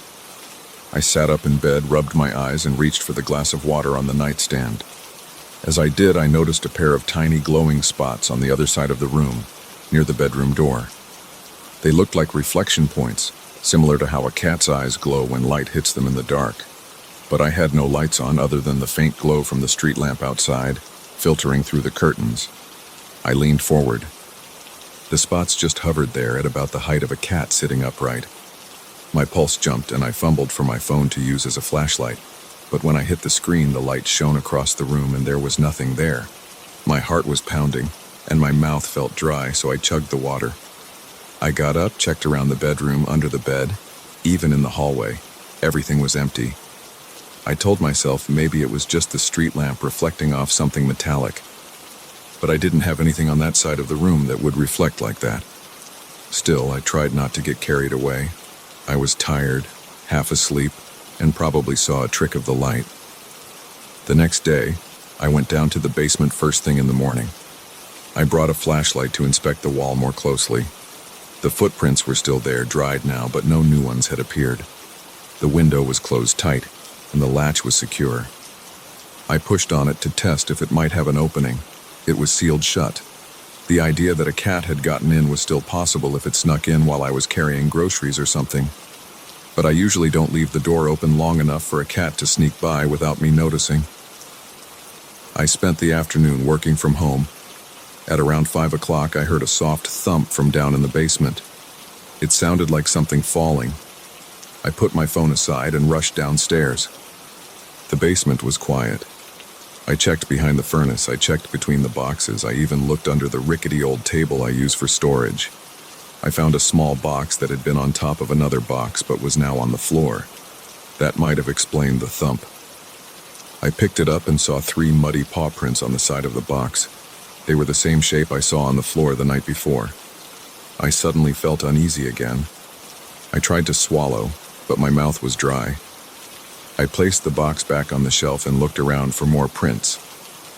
I sat up in bed, rubbed my eyes, and reached for the glass of water on the nightstand. As I did, I noticed a pair of tiny glowing spots on the other side of the room, near the bedroom door. They looked like reflection points, similar to how a cat's eyes glow when light hits them in the dark. But I had no lights on other than the faint glow from the street lamp outside, filtering through the curtains. I leaned forward. The spots just hovered there at about the height of a cat sitting upright. My pulse jumped and I fumbled for my phone to use as a flashlight. But when I hit the screen, the light shone across the room and there was nothing there. My heart was pounding and my mouth felt dry, so I chugged the water. I got up, checked around the bedroom, under the bed, even in the hallway. Everything was empty. I told myself maybe it was just the street lamp reflecting off something metallic. But I didn't have anything on that side of the room that would reflect like that. Still, I tried not to get carried away. I was tired, half asleep, and probably saw a trick of the light. The next day, I went down to the basement first thing in the morning. I brought a flashlight to inspect the wall more closely. The footprints were still there, dried now, but no new ones had appeared. The window was closed tight, and the latch was secure. I pushed on it to test if it might have an opening. It was sealed shut. The idea that a cat had gotten in was still possible if it snuck in while I was carrying groceries or something. but I usually don't leave the door open long enough for a cat to sneak by without me noticing. I spent the afternoon working from home. At around 5 o'clock, I heard a soft thump from down in the basement. It sounded like something falling. I put my phone aside and rushed downstairs. The basement was quiet. I checked behind the furnace, I checked between the boxes, I even looked under the rickety old table I use for storage. I found a small box that had been on top of another box but was now on the floor. That might have explained the thump. I picked it up and saw 3 muddy paw prints on the side of the box. They were the same shape I saw on the floor the night before. I suddenly felt uneasy again. I tried to swallow, but my mouth was dry. I placed the box back on the shelf and looked around for more prints.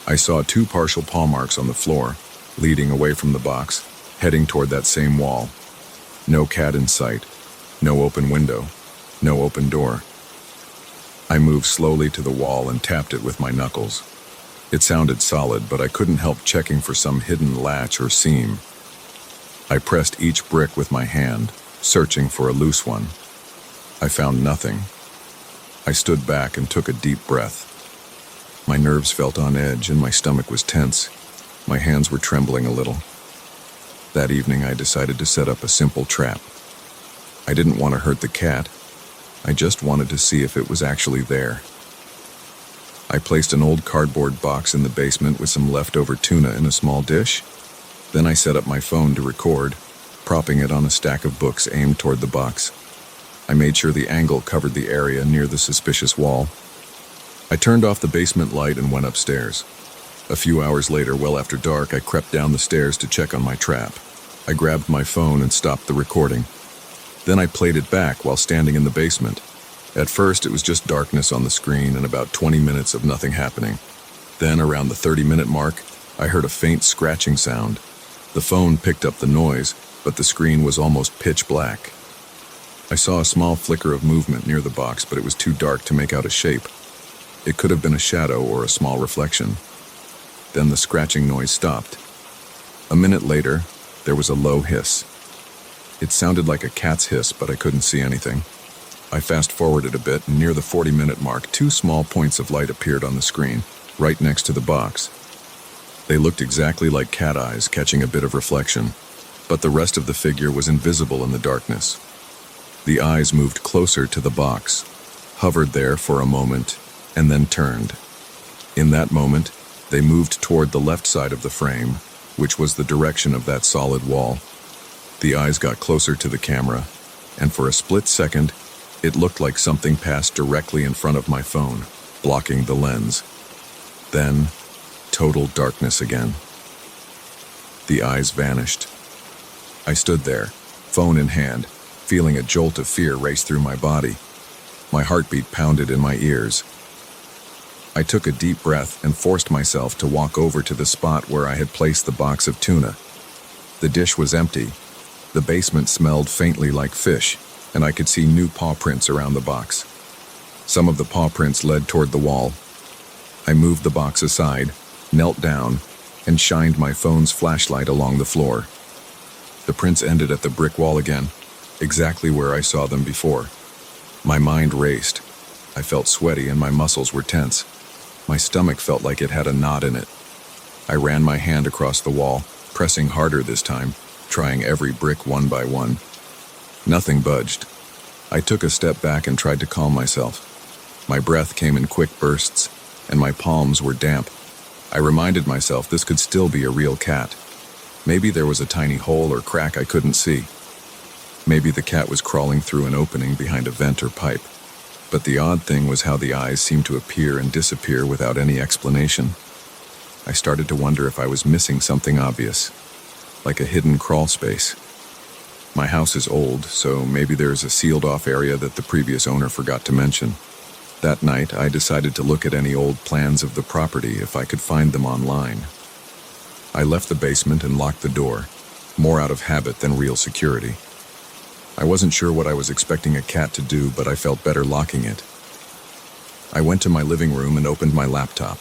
I saw 2 partial paw marks on the floor, leading away from the box, heading toward that same wall. No cat in sight, no open window, no open door. I moved slowly to the wall and tapped it with my knuckles. It sounded solid, but I couldn't help checking for some hidden latch or seam. I pressed each brick with my hand, searching for a loose one. I found nothing. I stood back and took a deep breath. My nerves felt on edge and my stomach was tense. My hands were trembling a little. That evening, I decided to set up a simple trap. I didn't want to hurt the cat. I just wanted to see if it was actually there. I placed an old cardboard box in the basement with some leftover tuna in a small dish. Then I set up my phone to record, propping it on a stack of books aimed toward the box. I made sure the angle covered the area near the suspicious wall. I turned off the basement light and went upstairs. A few hours later, well after dark, I crept down the stairs to check on my trap. I grabbed my phone and stopped the recording. Then I played it back while standing in the basement. At first, it was just darkness on the screen and about 20 minutes of nothing happening. Then, around the 30-minute mark, I heard a faint scratching sound. The phone picked up the noise, but the screen was almost pitch black. I saw a small flicker of movement near the box, but it was too dark to make out a shape. It could have been a shadow or a small reflection. Then the scratching noise stopped. A minute later, there was a low hiss. It sounded like a cat's hiss, but I couldn't see anything. I fast-forwarded a bit, and near the 40-minute mark, 2 small points of light appeared on the screen, right next to the box. They looked exactly like cat eyes catching a bit of reflection, but the rest of the figure was invisible in the darkness. The eyes moved closer to the box, hovered there for a moment, and then turned. In that moment, they moved toward the left side of the frame, which was the direction of that solid wall. The eyes got closer to the camera, and for a split second, it looked like something passed directly in front of my phone, blocking the lens. Then, total darkness again. The eyes vanished. I stood there, phone in hand, feeling a jolt of fear race through my body. My heartbeat pounded in my ears. I took a deep breath and forced myself to walk over to the spot where I had placed the box of tuna. The dish was empty. The basement smelled faintly like fish, and I could see new paw prints around the box. Some of the paw prints led toward the wall. I moved the box aside, knelt down, and shined my phone's flashlight along the floor. The prints ended at the brick wall again, exactly where I saw them before. My mind raced. I felt sweaty and my muscles were tense. My stomach felt like it had a knot in it. I ran my hand across the wall, pressing harder this time, trying every brick one by one. Nothing budged. I took a step back and tried to calm myself. My breath came in quick bursts, and my palms were damp. I reminded myself this could still be a real cat. Maybe there was a tiny hole or crack I couldn't see. Maybe the cat was crawling through an opening behind a vent or pipe. But the odd thing was how the eyes seemed to appear and disappear without any explanation. I started to wonder if I was missing something obvious, like a hidden crawl space. My house is old, so maybe there's a sealed-off area that the previous owner forgot to mention. That night, I decided to look at any old plans of the property if I could find them online. I left the basement and locked the door, more out of habit than real security. I wasn't sure what I was expecting a cat to do, but I felt better locking it. I went to my living room and opened my laptop.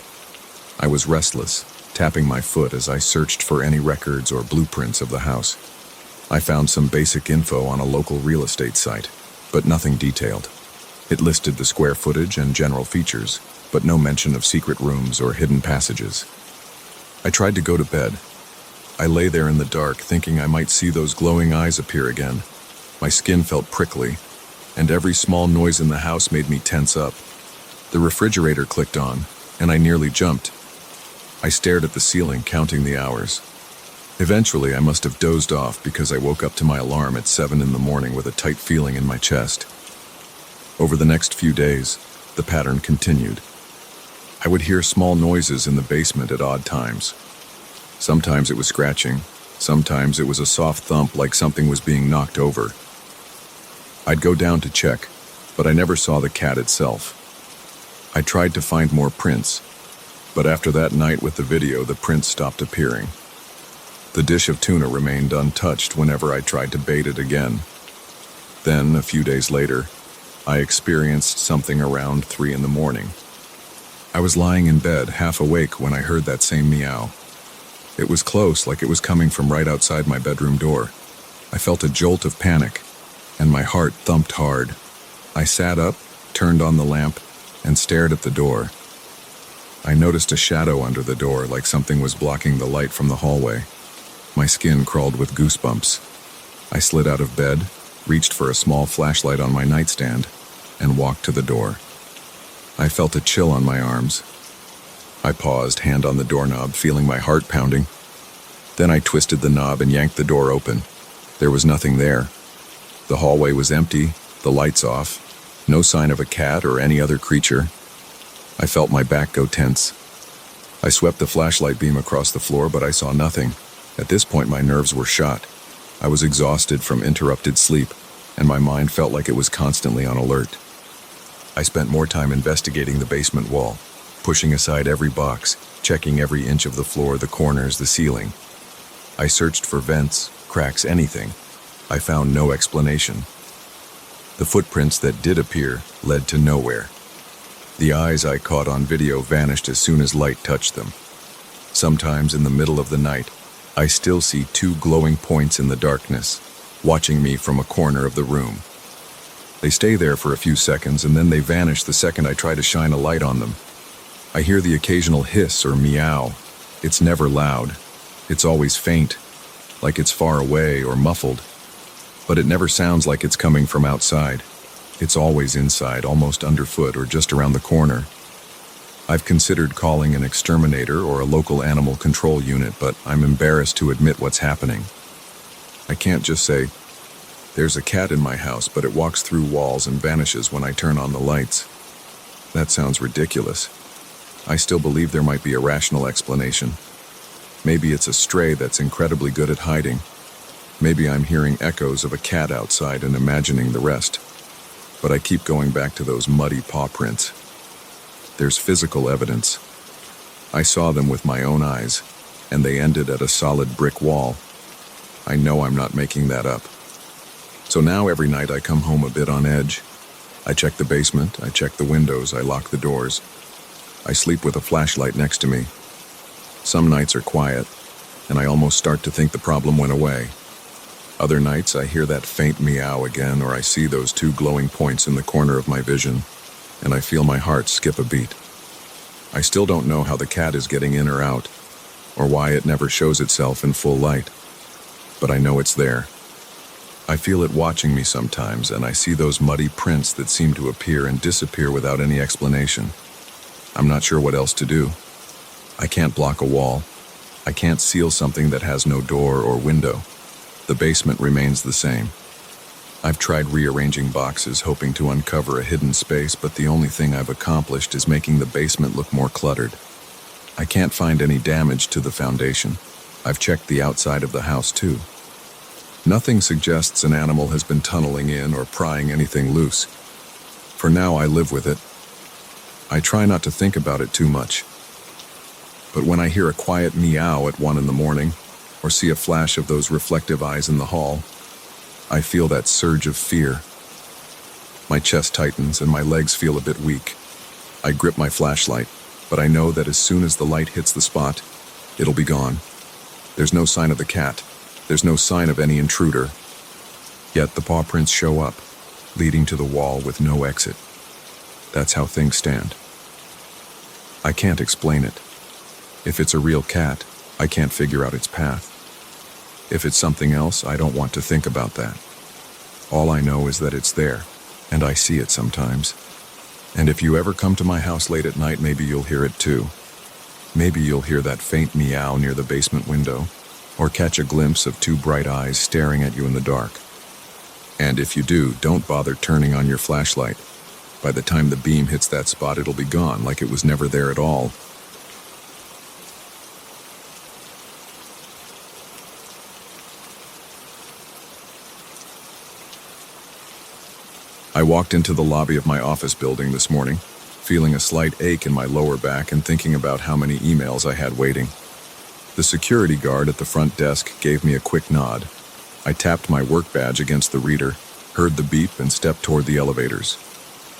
I was restless, tapping my foot as I searched for any records or blueprints of the house. I found some basic info on a local real estate site. but nothing detailed. It listed the square footage and general features, but no mention of secret rooms or hidden passages. I tried to go to bed. I lay there in the dark, thinking I might see those glowing eyes appear again. My skin felt prickly, and every small noise in the house made me tense up. The refrigerator clicked on, and I nearly jumped. I stared at the ceiling, counting the hours. Eventually, I must have dozed off because I woke up to my alarm at 7 in the morning with a tight feeling in my chest. Over the next few days, the pattern continued. I would hear small noises in the basement at odd times. Sometimes it was scratching, sometimes it was a soft thump like something was being knocked over. I'd go down to check, but I never saw the cat itself. I tried to find more prints, but after that night with the video, the prints stopped appearing. The dish of tuna remained untouched whenever I tried to bait it again. Then, a few days later, I experienced something around 3 in the morning. I was lying in bed, half awake, when I heard that same meow. It was close, like it was coming from right outside my bedroom door. I felt a jolt of panic, and my heart thumped hard. I sat up, turned on the lamp, and stared at the door. I noticed a shadow under the door, like something was blocking the light from the hallway. My skin crawled with goosebumps. I slid out of bed, reached for a small flashlight on my nightstand, and walked to the door. I felt a chill on my arms. I paused, hand on the doorknob, feeling my heart pounding. Then I twisted the knob and yanked the door open. There was nothing there. The hallway was empty, the lights off, no sign of a cat or any other creature. I felt my back go tense. I swept the flashlight beam across the floor, but I saw nothing. At this point, my nerves were shot. I was exhausted from interrupted sleep, and my mind felt like it was constantly on alert. I spent more time investigating the basement wall, pushing aside every box, checking every inch of the floor, the corners, the ceiling. I searched for vents, cracks, anything. I found no explanation. The footprints that did appear led to nowhere. The eyes I caught on video vanished as soon as light touched them. Sometimes in the middle of the night, I still see 2 glowing points in the darkness, watching me from a corner of the room. They stay there for a few seconds, and then they vanish the second I try to shine a light on them. I hear the occasional hiss or meow. It's never loud. It's always faint, like it's far away or muffled. But it never sounds like it's coming from outside. It's always inside, almost underfoot or just around the corner. I've considered calling an exterminator or a local animal control unit, but I'm embarrassed to admit what's happening. I can't just say, "There's a cat in my house, but it walks through walls and vanishes when I turn on the lights." That sounds ridiculous. I still believe there might be a rational explanation. Maybe it's a stray that's incredibly good at hiding. Maybe I'm hearing echoes of a cat outside and imagining the rest. But I keep going back to those muddy paw prints. There's physical evidence. I saw them with my own eyes, and they ended at a solid brick wall. I know I'm not making that up. So now every night I come home a bit on edge. I check the basement, I check the windows, I lock the doors. I sleep with a flashlight next to me. Some nights are quiet, and I almost start to think the problem went away. Other nights I hear that faint meow again, or I see those 2 glowing points in the corner of my vision, and I feel my heart skip a beat. I still don't know how the cat is getting in or out, or why it never shows itself in full light, but I know it's there. I feel it watching me sometimes, and I see those muddy prints that seem to appear and disappear without any explanation. I'm not sure what else to do. I can't block a wall. I can't seal something that has no door or window. The basement remains the same. I've tried rearranging boxes, hoping to uncover a hidden space, but the only thing I've accomplished is making the basement look more cluttered. I can't find any damage to the foundation. I've checked the outside of the house too. Nothing suggests an animal has been tunneling in or prying anything loose. For now, I live with it. I try not to think about it too much. But when I hear a quiet meow at 1 in the morning, or see a flash of those reflective eyes in the hall, I feel that surge of fear. My chest tightens and my legs feel a bit weak. I grip my flashlight, but I know that as soon as the light hits the spot, it'll be gone. There's no sign of the cat. There's no sign of any intruder. Yet the paw prints show up. leading to the wall with no exit. That's how things stand. I can't explain it. If it's a real cat, I can't figure out its path. If it's something else, I don't want to think about that. All I know is that it's there, and I see it sometimes. And if you ever come to my house late at night, maybe you'll hear it too. Maybe you'll hear that faint meow near the basement window, or catch a glimpse of two bright eyes staring at you in the dark. And if you do, don't bother turning on your flashlight. By the time the beam hits that spot, it'll be gone, like it was never there at all. I walked into the lobby of my office building this morning, feeling a slight ache in my lower back and thinking about how many emails I had waiting. The security guard at the front desk gave me a quick nod. I tapped my work badge against the reader, heard the beep, and stepped toward the elevators.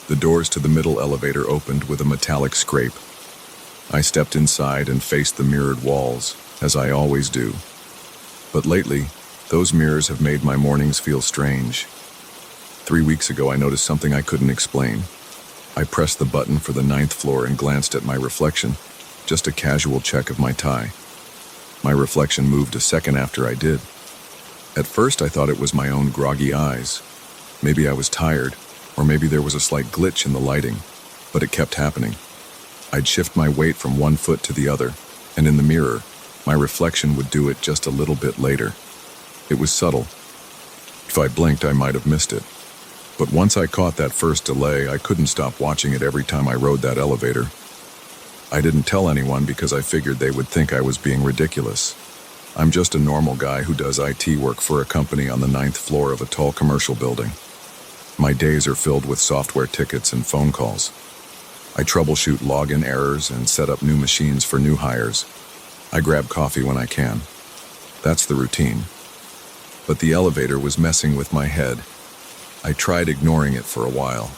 The doors to the middle elevator opened with a metallic scrape. I stepped inside and faced the mirrored walls, as I always do. But lately, those mirrors have made my mornings feel strange. 3 weeks ago, I noticed something I couldn't explain. I pressed the button for the 9th floor and glanced at my reflection, just a casual check of my tie. My reflection moved a second after I did. At first, I thought it was my own groggy eyes. Maybe I was tired, or maybe there was a slight glitch in the lighting, but it kept happening. I'd shift my weight from one foot to the other, and in the mirror, my reflection would do it just a little bit later. It was subtle. If I blinked, I might have missed it. But once I caught that first delay, I couldn't stop watching it every time I rode that elevator. I didn't tell anyone because I figured they would think I was being ridiculous. I'm just a normal guy who does IT work for a company on the 9th floor of a tall commercial building. My days are filled with software tickets and phone calls. I troubleshoot login errors and set up new machines for new hires. I grab coffee when I can. That's the routine. But the elevator was messing with my head. I tried ignoring it for a while.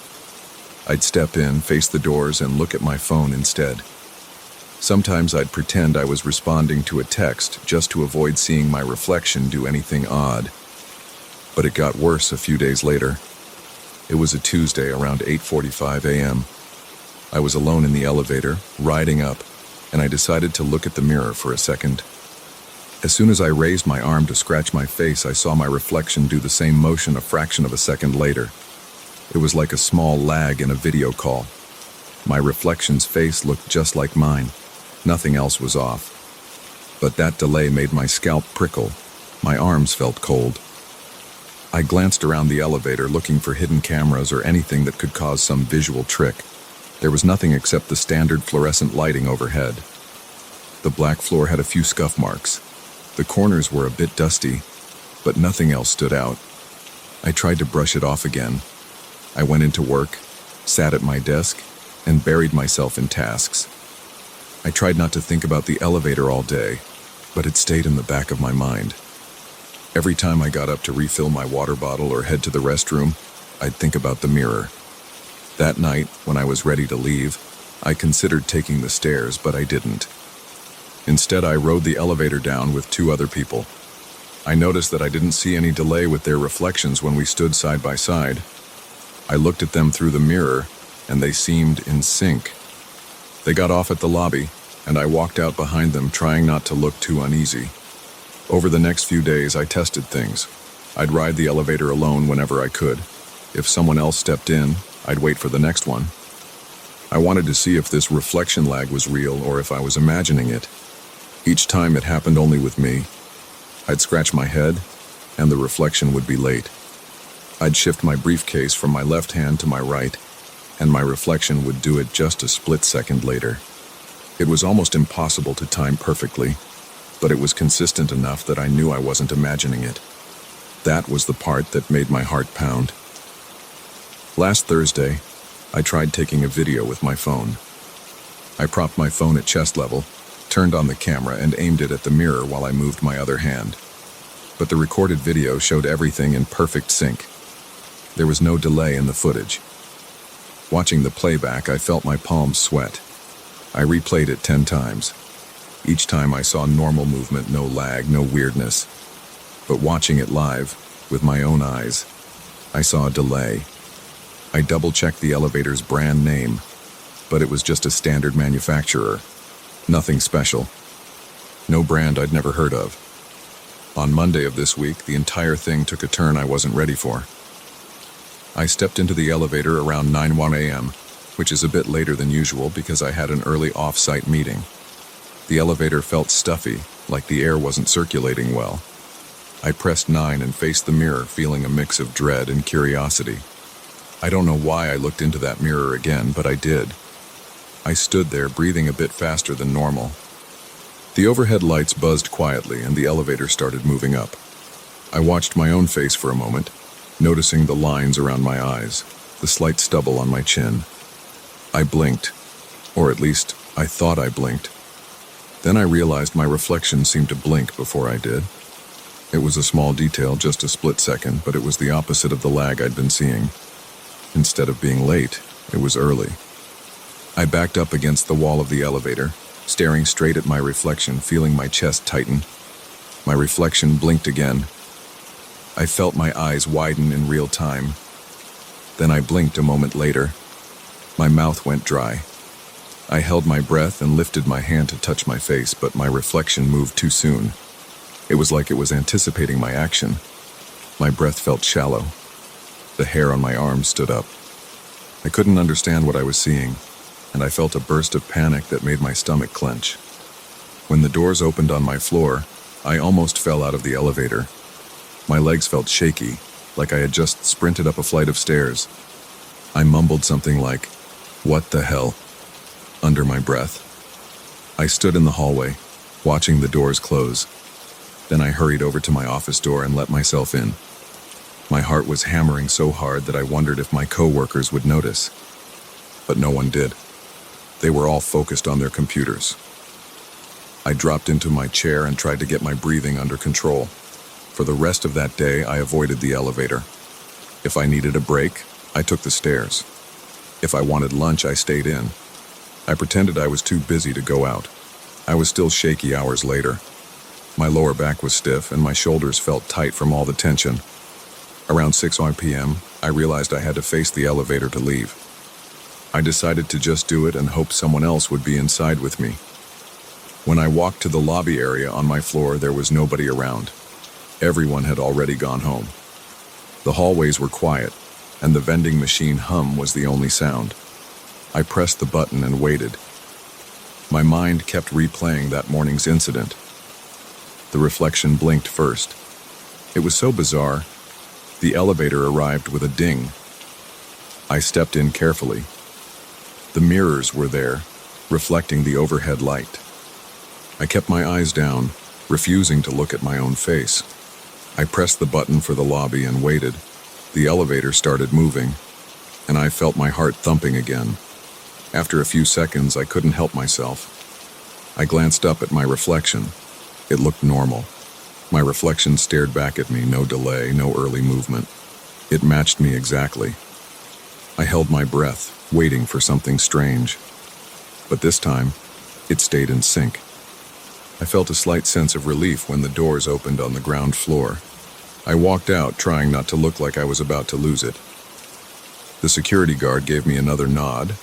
I'd step in, face the doors, and look at my phone instead. Sometimes I'd pretend I was responding to a text just to avoid seeing my reflection do anything odd. But it got worse a few days later. It was a Tuesday around 8:45 a.m. I was alone in the elevator, riding up, and I decided to look at the mirror for a second. As soon as I raised my arm to scratch my face, I saw my reflection do the same motion a fraction of a second later. It was like a small lag in a video call. My reflection's face looked just like mine. Nothing else was off. But that delay made my scalp prickle. My arms felt cold. I glanced around the elevator looking for hidden cameras or anything that could cause some visual trick. There was nothing except the standard fluorescent lighting overhead. The black floor had a few scuff marks. The corners were a bit dusty, but nothing else stood out. I tried to brush it off again. I went into work, sat at my desk, and buried myself in tasks. I tried not to think about the elevator all day, but it stayed in the back of my mind. Every time I got up to refill my water bottle or head to the restroom, I'd think about the mirror. That night, when I was ready to leave, I considered taking the stairs, but I didn't. Instead, I rode the elevator down with 2 other people. I noticed that I didn't see any delay with their reflections when we stood side by side. I looked at them through the mirror, and they seemed in sync. They got off at the lobby, and I walked out behind them, trying not to look too uneasy. Over the next few days, I tested things. I'd ride the elevator alone whenever I could. If someone else stepped in, I'd wait for the next one. I wanted to see if this reflection lag was real or if I was imagining it. Each time it happened only with me. I'd scratch my head, and the reflection would be late. I'd shift my briefcase from my left hand to my right, and my reflection would do it just a split second later. It was almost impossible to time perfectly, but it was consistent enough that I knew I wasn't imagining it. That was the part that made my heart pound. Last Thursday, I tried taking a video with my phone. I propped my phone at chest level, turned on the camera, and aimed it at the mirror while I moved my other hand. But the recorded video showed everything in perfect sync. There was no delay in the footage. Watching the playback, I felt my palms sweat. I replayed it 10 times. Each time I saw normal movement, no lag, no weirdness. But watching it live, with my own eyes, I saw a delay. I double-checked the elevator's brand name, but it was just a standard manufacturer. Nothing special. No brand I'd never heard of. On Monday of this week, the entire thing took a turn I wasn't ready for. I stepped into the elevator around 9:01 a.m., which is a bit later than usual because I had an early off-site meeting. The elevator felt stuffy, like the air wasn't circulating well. I pressed 9 and faced the mirror, feeling a mix of dread and curiosity. I don't know why I looked into that mirror again, but I did. I stood there, breathing a bit faster than normal. The overhead lights buzzed quietly and the elevator started moving up. I watched my own face for a moment, noticing the lines around my eyes, the slight stubble on my chin. I blinked, or at least I thought I blinked. Then I realized my reflection seemed to blink before I did. It was a small detail, just a split second, but it was the opposite of the lag I'd been seeing. Instead of being late, it was early. I backed up against the wall of the elevator, staring straight at my reflection, feeling my chest tighten. My reflection blinked again. I felt my eyes widen in real time. Then I blinked a moment later. My mouth went dry. I held my breath and lifted my hand to touch my face, but my reflection moved too soon. It was like it was anticipating my action. My breath felt shallow. The hair on my arms stood up. I couldn't understand what I was seeing, and I felt a burst of panic that made my stomach clench. When the doors opened on my floor, I almost fell out of the elevator. My legs felt shaky, like I had just sprinted up a flight of stairs. I mumbled something like, "What the hell?" under my breath. I stood in the hallway, watching the doors close. Then I hurried over to my office door and let myself in. My heart was hammering so hard that I wondered if my coworkers would notice. But no one did. They were all focused on their computers. I dropped into my chair and tried to get my breathing under control. For the rest of that day, I avoided the elevator. If I needed a break, I took the stairs. If I wanted lunch, I stayed in. I pretended I was too busy to go out. I was still shaky hours later. My lower back was stiff and my shoulders felt tight from all the tension. Around 6 p.m., I realized I had to face the elevator to leave. I decided to just do it and hope someone else would be inside with me. When I walked to the lobby area on my floor, there was nobody around. Everyone had already gone home. The hallways were quiet, and the vending machine hum was the only sound. I pressed the button and waited. My mind kept replaying that morning's incident. The reflection blinked first. It was so bizarre. The elevator arrived with a ding. I stepped in carefully. The mirrors were there, reflecting the overhead light. I kept my eyes down, refusing to look at my own face. I pressed the button for the lobby and waited. The elevator started moving, and I felt my heart thumping again. After a few seconds, I couldn't help myself. I glanced up at my reflection. It looked normal. My reflection stared back at me, no delay, no early movement. It matched me exactly. I held my breath, waiting for something strange. But this time, it stayed in sync. I felt a slight sense of relief when the doors opened on the ground floor. I walked out, trying not to look like I was about to lose it. The security guard gave me another nod,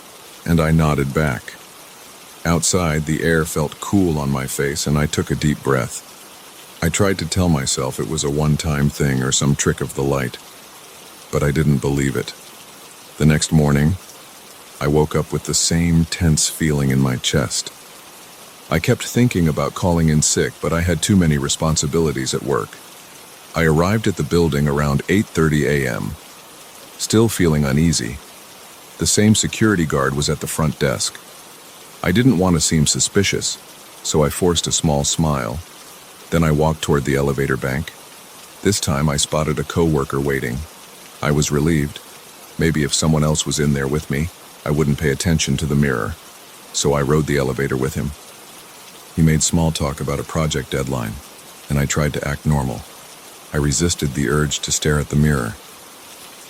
and I nodded back. Outside, the air felt cool on my face, and I took a deep breath. I tried to tell myself it was a one-time thing or some trick of the light, but I didn't believe it. The next morning, I woke up with the same tense feeling in my chest. I kept thinking about calling in sick, but I had too many responsibilities at work. I arrived at the building around 8:30 a.m., still feeling uneasy. The same security guard was at the front desk. I didn't want to seem suspicious, so I forced a small smile. Then I walked toward the elevator bank. This time I spotted a coworker waiting. I was relieved. Maybe if someone else was in there with me, I wouldn't pay attention to the mirror. So I rode the elevator with him. He made small talk about a project deadline, and I tried to act normal. I resisted the urge to stare at the mirror.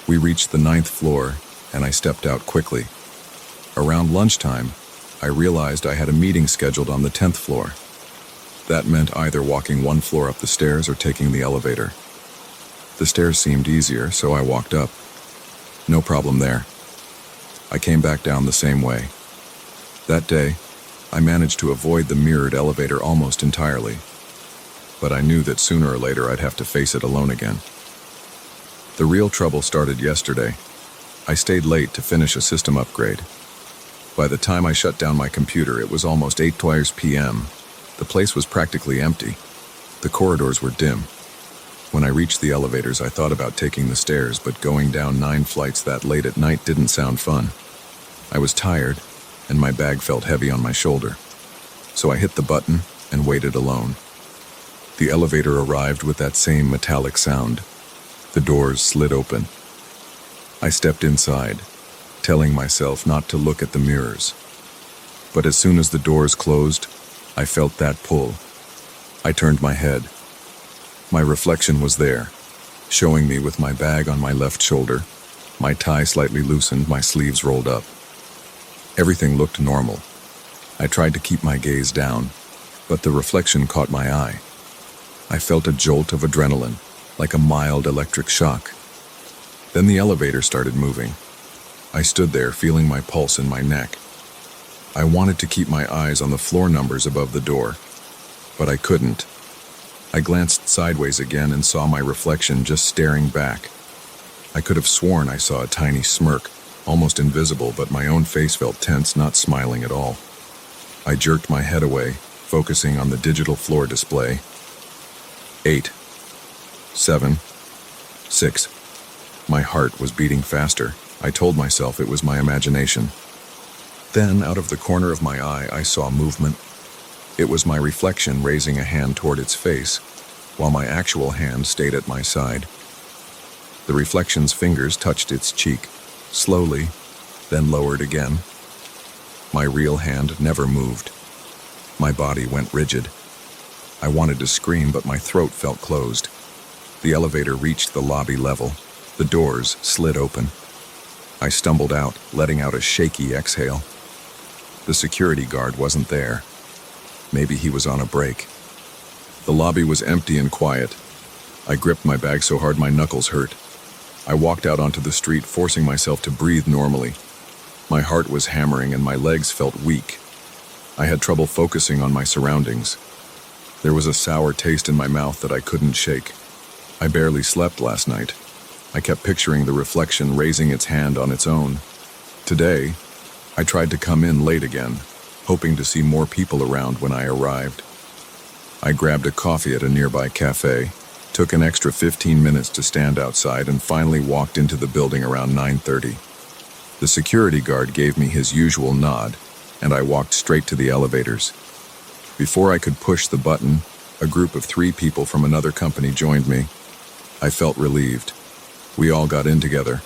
We reached the 9th floor, and I stepped out quickly. Around lunchtime, I realized I had a meeting scheduled on the 10th floor. That meant either walking one floor up the stairs or taking the elevator. The stairs seemed easier, so I walked up. No problem there. I came back down the same way. That day, I managed to avoid the mirrored elevator almost entirely, but I knew that sooner or later I'd have to face it alone again. The real trouble started yesterday. I stayed late to finish a system upgrade. By the time I shut down my computer, it was almost 8:20 p.m. The place was practically empty. The corridors were dim. When I reached the elevators, I thought about taking the stairs, but going down 9 flights that late at night didn't sound fun. I was tired, and my bag felt heavy on my shoulder. So I hit the button and waited alone. The elevator arrived with that same metallic sound. The doors slid open. I stepped inside, telling myself not to look at the mirrors. But as soon as the doors closed, I felt that pull. I turned my head. My reflection was there, showing me with my bag on my left shoulder, my tie slightly loosened, my sleeves rolled up. Everything looked normal. I tried to keep my gaze down, but the reflection caught my eye. I felt a jolt of adrenaline, like a mild electric shock. Then the elevator started moving. I stood there, feeling my pulse in my neck. I wanted to keep my eyes on the floor numbers above the door, but I couldn't. I glanced sideways again and saw my reflection just staring back. I could have sworn I saw a tiny smirk, almost invisible, but my own face felt tense, not smiling at all. I jerked my head away, focusing on the digital floor display. 8, 7, 6. My heart was beating faster. I told myself it was my imagination. Then, out of the corner of my eye, I saw movement. It was my reflection raising a hand toward its face, while my actual hand stayed at my side. The reflection's fingers touched its cheek, slowly, then lowered again. My real hand never moved. My body went rigid. I wanted to scream, but my throat felt closed. The elevator reached the lobby level. The doors slid open. I stumbled out, letting out a shaky exhale. The security guard wasn't there. Maybe he was on a break. The lobby was empty and quiet. I gripped my bag so hard my knuckles hurt. I walked out onto the street, forcing myself to breathe normally. My heart was hammering and my legs felt weak. I had trouble focusing on my surroundings. There was a sour taste in my mouth that I couldn't shake. I barely slept last night. I kept picturing the reflection raising its hand on its own. Today, I tried to come in late again, hoping to see more people around when I arrived. I grabbed a coffee at a nearby cafe, took an extra 15 minutes to stand outside, and finally walked into the building around 9:30. The security guard gave me his usual nod, and I walked straight to the elevators. Before I could push the button, a group of 3 people from another company joined me. I felt relieved. We all got in together.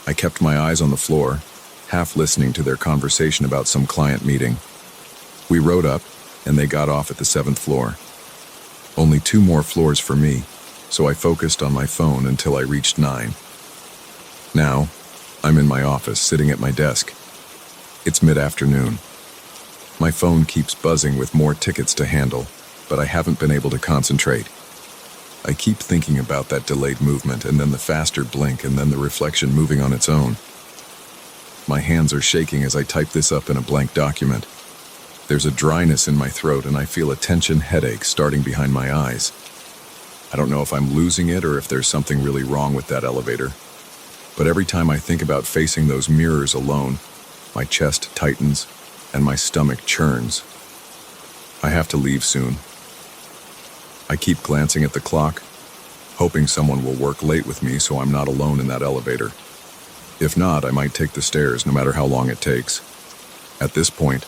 I kept my eyes on the floor, half listening to their conversation about some client meeting. We rode up, and they got off at the 7th floor. Only 2 more floors for me, so I focused on my phone until I reached 9. Now, I'm in my office, sitting at my desk. It's mid-afternoon. My phone keeps buzzing with more tickets to handle, but I haven't been able to concentrate. I keep thinking about that delayed movement, and then the faster blink, and then the reflection moving on its own. My hands are shaking as I type this up in a blank document. There's a dryness in my throat, and I feel a tension headache starting behind my eyes. I don't know if I'm losing it or if there's something really wrong with that elevator. But every time I think about facing those mirrors alone, my chest tightens and my stomach churns. I have to leave soon. I keep glancing at the clock, hoping someone will work late with me so I'm not alone in that elevator. If not, I might take the stairs no matter how long it takes. At this point,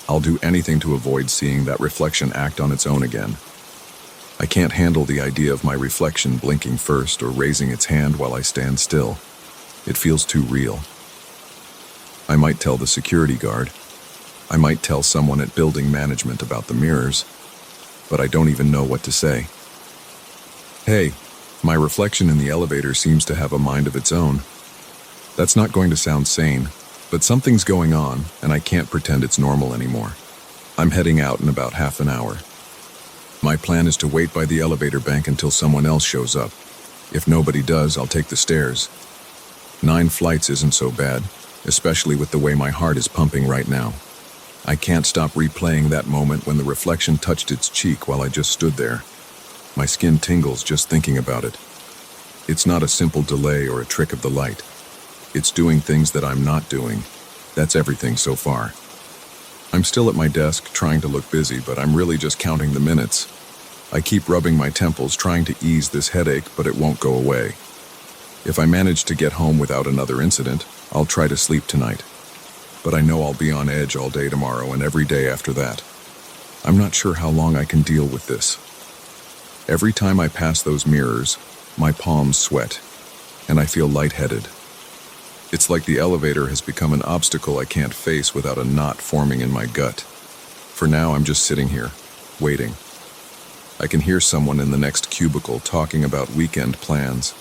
I'll do anything to avoid seeing that reflection act on its own again. I can't handle the idea of my reflection blinking first or raising its hand while I stand still. It feels too real. I might tell the security guard. I might tell someone at building management about the mirrors, but I don't even know what to say. Hey, my reflection in the elevator seems to have a mind of its own. That's not going to sound sane, but something's going on, and I can't pretend it's normal anymore. I'm heading out in about half an hour. My plan is to wait by the elevator bank until someone else shows up. If nobody does, I'll take the stairs. 9 flights isn't so bad, especially with the way my heart is pumping right now. I can't stop replaying that moment when the reflection touched its cheek while I just stood there. My skin tingles just thinking about it. It's not a simple delay or a trick of the light. It's doing things that I'm not doing. That's everything so far. I'm still at my desk trying to look busy, but I'm really just counting the minutes. I keep rubbing my temples trying to ease this headache, but it won't go away. If I manage to get home without another incident, I'll try to sleep tonight. But I know I'll be on edge all day tomorrow and every day after that. I'm not sure how long I can deal with this. Every time I pass those mirrors, my palms sweat, and I feel lightheaded. It's like the elevator has become an obstacle I can't face without a knot forming in my gut. For now, I'm just sitting here, waiting. I can hear someone in the next cubicle talking about weekend plans.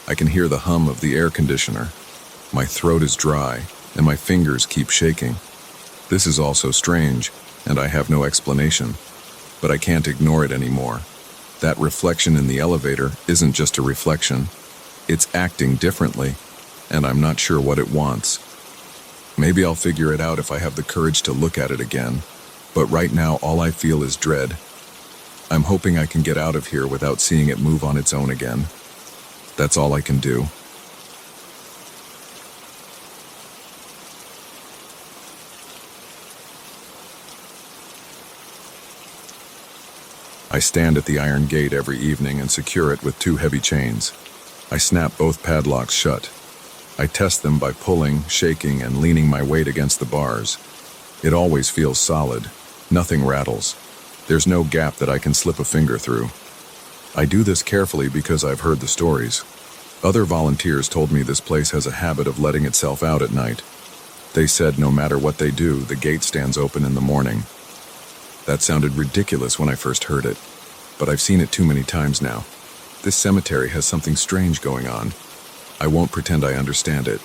I can hear the hum of the air conditioner. My throat is dry, and my fingers keep shaking. This is all so strange, and I have no explanation. But I can't ignore it anymore. That reflection in the elevator isn't just a reflection. It's acting differently, and I'm not sure what it wants. Maybe I'll figure it out if I have the courage to look at it again, but right now all I feel is dread. I'm hoping I can get out of here without seeing it move on its own again. That's all I can do. I stand at the iron gate every evening and secure it with 2 heavy chains. I snap both padlocks shut. I test them by pulling, shaking, and leaning my weight against the bars. It always feels solid. Nothing rattles. There's no gap that I can slip a finger through. I do this carefully because I've heard the stories. Other volunteers told me this place has a habit of letting itself out at night. They said no matter what they do, the gate stands open in the morning. That sounded ridiculous when I first heard it, but I've seen it too many times now. This cemetery has something strange going on. I won't pretend I understand it.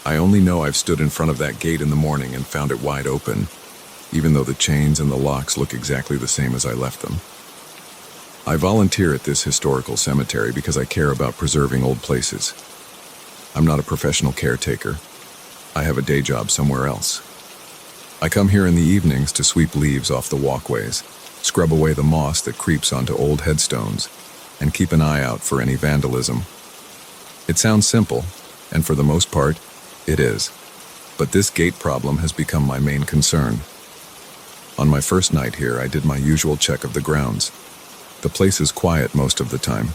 I only know I've stood in front of that gate in the morning and found it wide open, even though the chains and the locks look exactly the same as I left them. I volunteer at this historical cemetery because I care about preserving old places. I'm not a professional caretaker. I have a day job somewhere else. I come here in the evenings to sweep leaves off the walkways, scrub away the moss that creeps onto old headstones, and keep an eye out for any vandalism. It sounds simple, and for the most part, it is. But this gate problem has become my main concern. On my first night here, I did my usual check of the grounds. The place is quiet most of the time.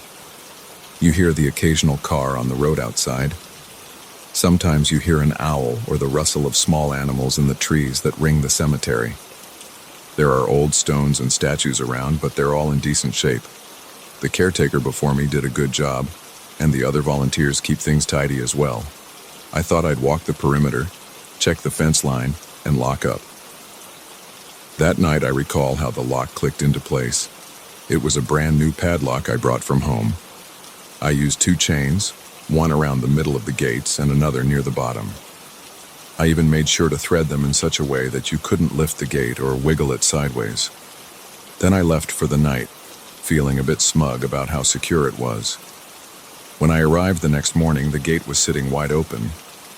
You hear the occasional car on the road outside. Sometimes you hear an owl or the rustle of small animals in the trees that ring the cemetery. There are old stones and statues around, but they're all in decent shape. The caretaker before me did a good job, and the other volunteers keep things tidy as well. I thought I'd walk the perimeter, check the fence line, and lock up. That night I recall how the lock clicked into place. It was a brand new padlock I brought from home. I used 2 chains, one around the middle of the gates and another near the bottom. I even made sure to thread them in such a way that you couldn't lift the gate or wiggle it sideways. Then I left for the night, feeling a bit smug about how secure it was. When I arrived the next morning, the gate was sitting wide open.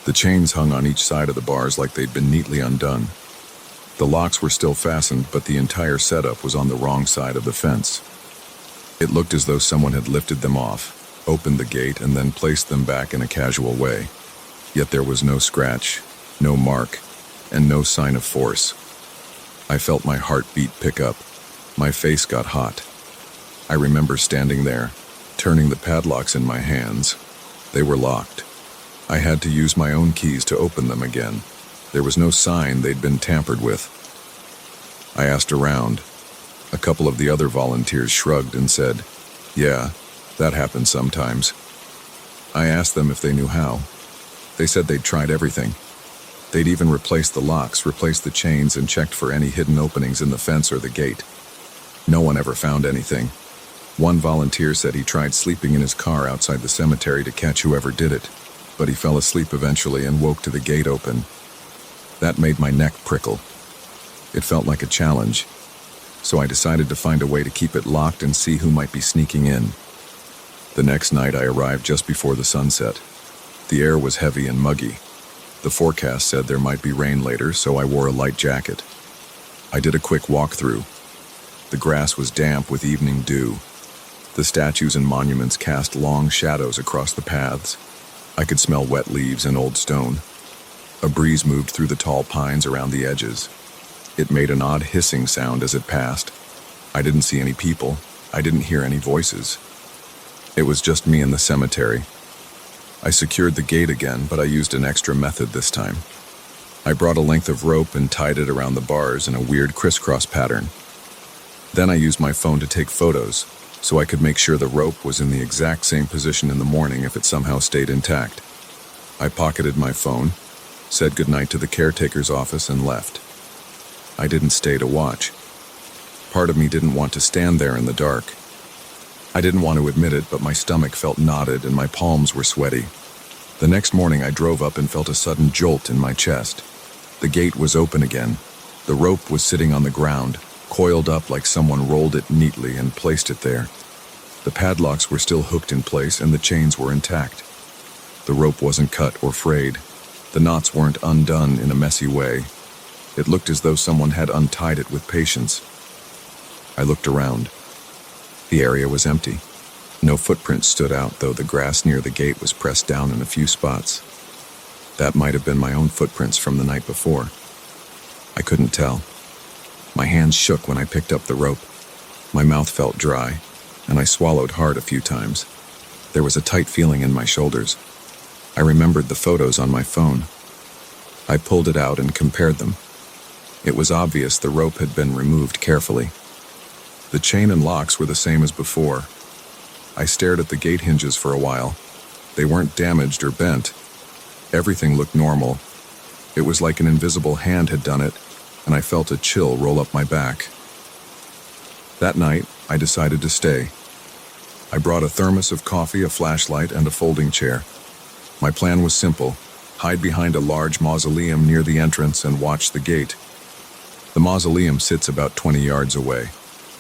The chains hung on each side of the bars like they'd been neatly undone. The locks were still fastened, but the entire setup was on the wrong side of the fence. It looked as though someone had lifted them off, opened the gate, and then placed them back in a casual way. Yet there was no scratch, no mark, and no sign of force. I felt my heartbeat pick up. My face got hot. I remember standing there, turning the padlocks in my hands. They were locked. I had to use my own keys to open them again. There was no sign they'd been tampered with. I asked around. A couple of the other volunteers shrugged and said, "Yeah, that happens sometimes." I asked them if they knew how. They said they'd tried everything. They'd even replaced the locks, replaced the chains, and checked for any hidden openings in the fence or the gate. No one ever found anything. One volunteer said he tried sleeping in his car outside the cemetery to catch whoever did it, but he fell asleep eventually and woke to the gate open. That made my neck prickle. It felt like a challenge, so I decided to find a way to keep it locked and see who might be sneaking in. The next night I arrived just before the sunset. The air was heavy and muggy. The forecast said there might be rain later, so I wore a light jacket. I did a quick walkthrough. The grass was damp with evening dew. The statues and monuments cast long shadows across the paths. I could smell wet leaves and old stone. A breeze moved through the tall pines around the edges. It made an odd hissing sound as it passed. I didn't see any people. I didn't hear any voices. It was just me in the cemetery. I secured the gate again, but I used an extra method this time. I brought a length of rope and tied it around the bars in a weird crisscross pattern. Then I used my phone to take photos, so I could make sure the rope was in the exact same position in the morning if it somehow stayed intact. I pocketed my phone, said goodnight to the caretaker's office, and left. I didn't stay to watch. Part of me didn't want to stand there in the dark. I didn't want to admit it, but my stomach felt knotted and my palms were sweaty. The next morning I drove up and felt a sudden jolt in my chest. The gate was open again. The rope was sitting on the ground, coiled up like someone rolled it neatly and placed it there. The padlocks were still hooked in place and the chains were intact. The rope wasn't cut or frayed. The knots weren't undone in a messy way. It looked as though someone had untied it with patience. I looked around. The area was empty. No footprints stood out, though the grass near the gate was pressed down in a few spots. That might have been my own footprints from the night before. I couldn't tell. My hands shook when I picked up the rope. My mouth felt dry, and I swallowed hard a few times. There was a tight feeling in my shoulders. I remembered the photos on my phone. I pulled it out and compared them. It was obvious the rope had been removed carefully. The chain and locks were the same as before. I stared at the gate hinges for a while. They weren't damaged or bent. Everything looked normal. It was like an invisible hand had done it, and I felt a chill roll up my back. That night, I decided to stay. I brought a thermos of coffee, a flashlight, and a folding chair. My plan was simple: hide behind a large mausoleum near the entrance and watch the gate. The mausoleum sits about 20 yards away,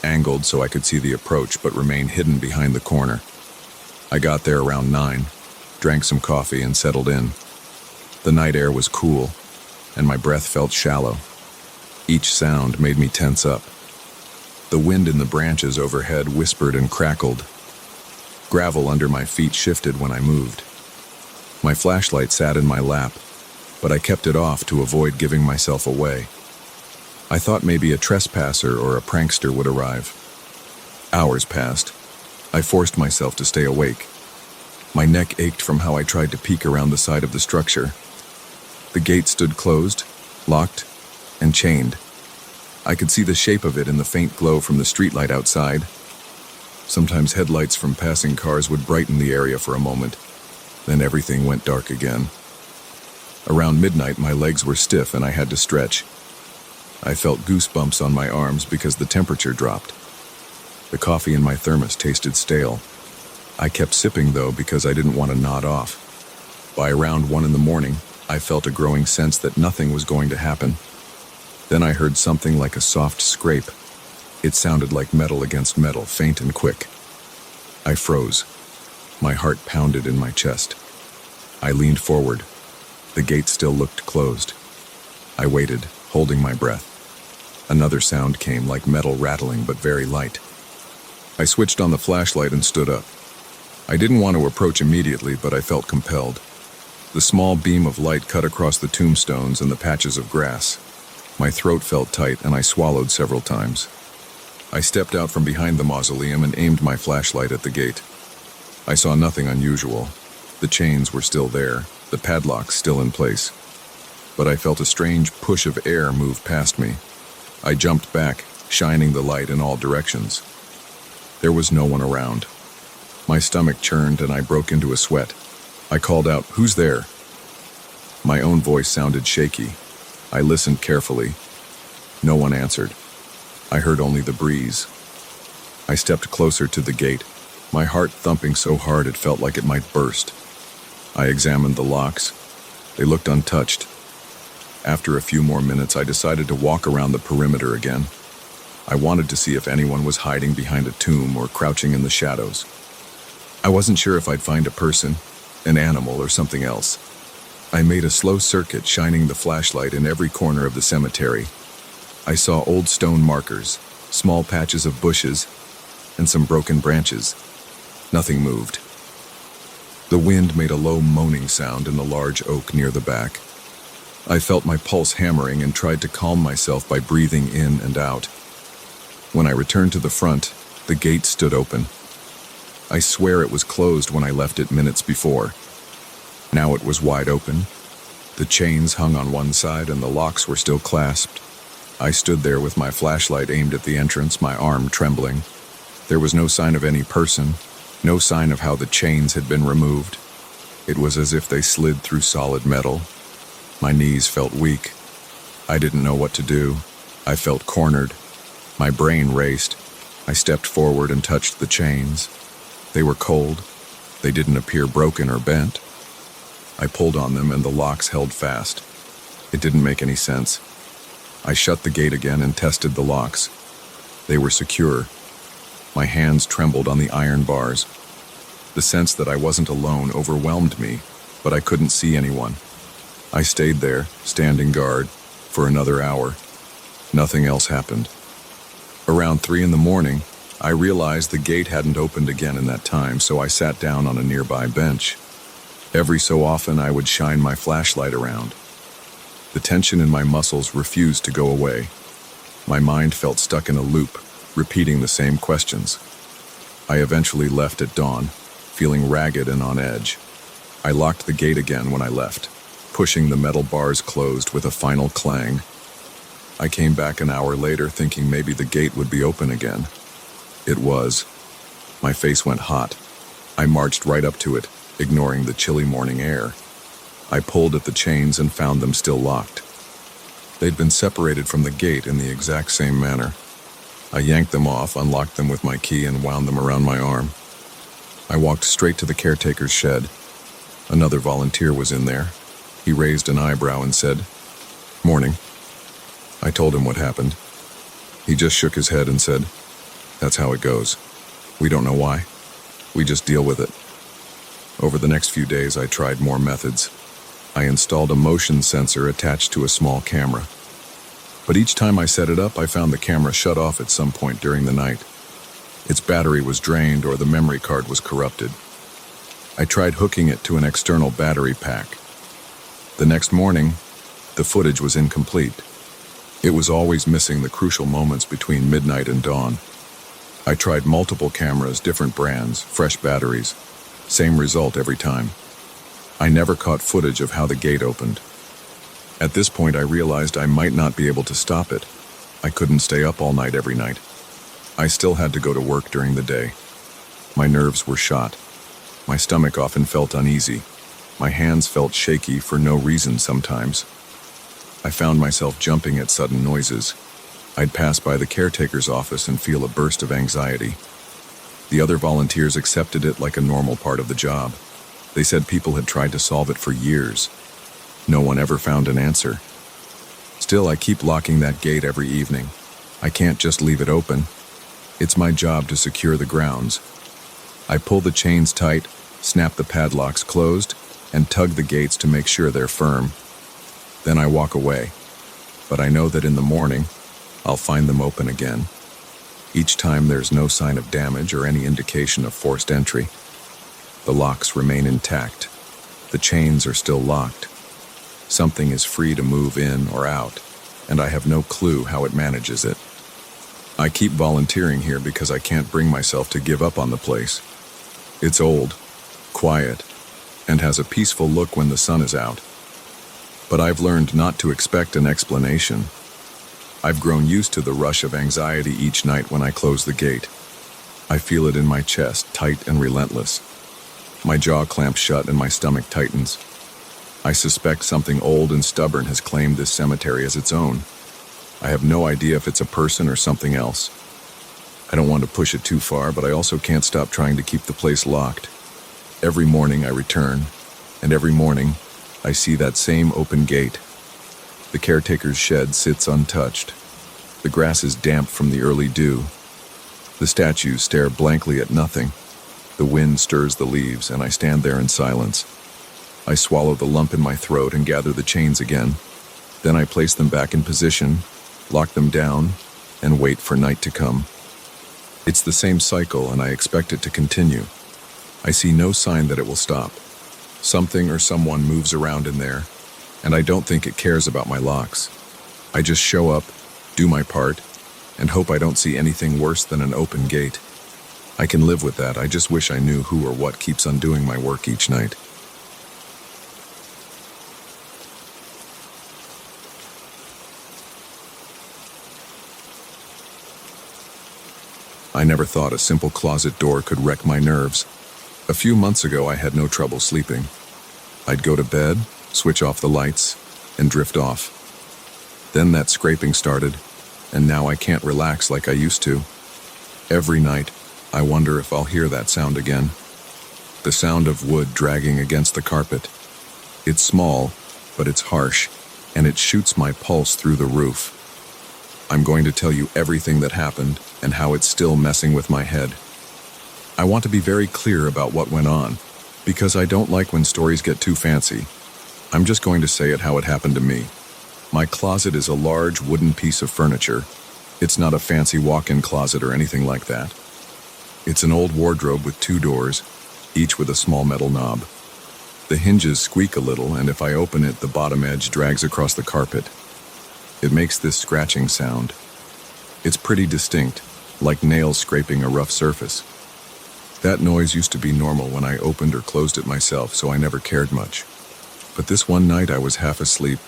angled so I could see the approach but remain hidden behind the corner. I got there around 9, drank some coffee, and settled in. The night air was cool, and my breath felt shallow. Each sound made me tense up. The wind in the branches overhead whispered and crackled. Gravel under my feet shifted when I moved. My flashlight sat in my lap, but I kept it off to avoid giving myself away. I thought maybe a trespasser or a prankster would arrive. Hours passed. I forced myself to stay awake. My neck ached from how I tried to peek around the side of the structure. The gate stood closed, locked, and chained. I could see the shape of it in the faint glow from the streetlight outside. Sometimes headlights from passing cars would brighten the area for a moment. Then everything went dark again. Around midnight, my legs were stiff and I had to stretch. I felt goosebumps on my arms because the temperature dropped. The coffee in my thermos tasted stale. I kept sipping, though, because I didn't want to nod off. By around 1 in the morning, I felt a growing sense that nothing was going to happen. Then I heard something like a soft scrape. It sounded like metal against metal, faint and quick. I froze. My heart pounded in my chest. I leaned forward. The gate still looked closed. I waited, holding my breath. Another sound came, like metal rattling, but very light. I switched on the flashlight and stood up. I didn't want to approach immediately, but I felt compelled. The small beam of light cut across the tombstones and the patches of grass. My throat felt tight and I swallowed several times. I stepped out from behind the mausoleum and aimed my flashlight at the gate. I saw nothing unusual. The chains were still there, the padlocks still in place. But I felt a strange push of air move past me. I jumped back, shining the light in all directions. There was no one around. My stomach churned and I broke into a sweat. I called out, "Who's there?" My own voice sounded shaky. I listened carefully. No one answered. I heard only the breeze. I stepped closer to the gate, my heart thumping so hard it felt like it might burst. I examined the locks. They looked untouched. After a few more minutes, I decided to walk around the perimeter again. I wanted to see if anyone was hiding behind a tomb or crouching in the shadows. I wasn't sure if I'd find a person, an animal, or something else. I made a slow circuit, shining the flashlight in every corner of the cemetery. I saw old stone markers, small patches of bushes, and some broken branches. Nothing moved. The wind made a low moaning sound in the large oak near the back. I felt my pulse hammering and tried to calm myself by breathing in and out. When I returned to the front, the gate stood open. I swear it was closed when I left it minutes before. Now it was wide open. The chains hung on one side and the locks were still clasped. I stood there with my flashlight aimed at the entrance, my arm trembling. There was no sign of any person, no sign of how the chains had been removed. It was as if they slid through solid metal. My knees felt weak. I didn't know what to do. I felt cornered. My brain raced. I stepped forward and touched the chains. They were cold. They didn't appear broken or bent. I pulled on them and the locks held fast. It didn't make any sense. I shut the gate again and tested the locks. They were secure. My hands trembled on the iron bars. The sense that I wasn't alone overwhelmed me, but I couldn't see anyone. I stayed there, standing guard, for another hour. Nothing else happened. Around 3 a.m, I realized the gate hadn't opened again in that time, so I sat down on a nearby bench. Every so often, I would shine my flashlight around. The tension in my muscles refused to go away. My mind felt stuck in a loop, repeating the same questions. I eventually left at dawn, feeling ragged and on edge. I locked the gate again when I left, pushing the metal bars closed with a final clang. I came back an hour later thinking maybe the gate would be open again. It was. My face went hot. I marched right up to it, ignoring the chilly morning air. I pulled at the chains and found them still locked. They'd been separated from the gate in the exact same manner. I yanked them off, unlocked them with my key, and wound them around my arm. I walked straight to the caretaker's shed. Another volunteer was in there. He raised an eyebrow and said, "Morning." I told him what happened. He just shook his head and said, "That's how it goes. We don't know why. We just deal with it." Over the next few days, I tried more methods. I installed a motion sensor attached to a small camera. But each time I set it up, I found the camera shut off at some point during the night. Its battery was drained or the memory card was corrupted. I tried hooking it to an external battery pack. The next morning, the footage was incomplete. It was always missing the crucial moments between midnight and dawn. I tried multiple cameras, different brands, fresh batteries. Same result every time. I never caught footage of how the gate opened. At this point, I realized I might not be able to stop it. I couldn't stay up all night every night. I still had to go to work during the day. My nerves were shot. My stomach often felt uneasy. My hands felt shaky for no reason sometimes. I found myself jumping at sudden noises. I'd pass by the caretaker's office and feel a burst of anxiety. The other volunteers accepted it like a normal part of the job. They said people had tried to solve it for years. No one ever found an answer. Still, I keep locking that gate every evening. I can't just leave it open. It's my job to secure the grounds. I pull the chains tight, snap the padlocks closed, and tug the gates to make sure they're firm. Then I walk away. But I know that in the morning, I'll find them open again. Each time there's no sign of damage or any indication of forced entry. The locks remain intact. The chains are still locked. Something is free to move in or out, and I have no clue how it manages it. I keep volunteering here because I can't bring myself to give up on the place. It's old, quiet, and has a peaceful look when the sun is out. But I've learned not to expect an explanation. I've grown used to the rush of anxiety each night when I close the gate. I feel it in my chest, tight and relentless. My jaw clamps shut and my stomach tightens. I suspect something old and stubborn has claimed this cemetery as its own. I have no idea if it's a person or something else. I don't want to push it too far, but I also can't stop trying to keep the place locked. Every morning I return, and every morning I see that same open gate. The caretaker's shed sits untouched. The grass is damp from the early dew. The statues stare blankly at nothing. The wind stirs the leaves, and I stand there in silence. I swallow the lump in my throat and gather the chains again. Then I place them back in position, lock them down, and wait for night to come. It's the same cycle, and I expect it to continue. I see no sign that it will stop. Something or someone moves around in there, and I don't think it cares about my locks. I just show up, do my part, and hope I don't see anything worse than an open gate. I can live with that. I just wish I knew who or what keeps undoing my work each night. I never thought a simple closet door could wreck my nerves. A few months ago, I had no trouble sleeping. I'd go to bed, switch off the lights, and drift off. Then that scraping started, and now I can't relax like I used to. Every night, I wonder if I'll hear that sound again. The sound of wood dragging against the carpet. It's small, but it's harsh, and it shoots my pulse through the roof. I'm going to tell you everything that happened and how it's still messing with my head. I want to be very clear about what went on, because I don't like when stories get too fancy. I'm just going to say it how it happened to me. My closet is a large wooden piece of furniture. It's not a fancy walk-in closet or anything like that. It's an old wardrobe with 2 doors, each with a small metal knob. The hinges squeak a little, and if I open it, the bottom edge drags across the carpet. It makes this scratching sound. It's pretty distinct, like nails scraping a rough surface. That noise used to be normal when I opened or closed it myself, so I never cared much. But this one night I was half asleep,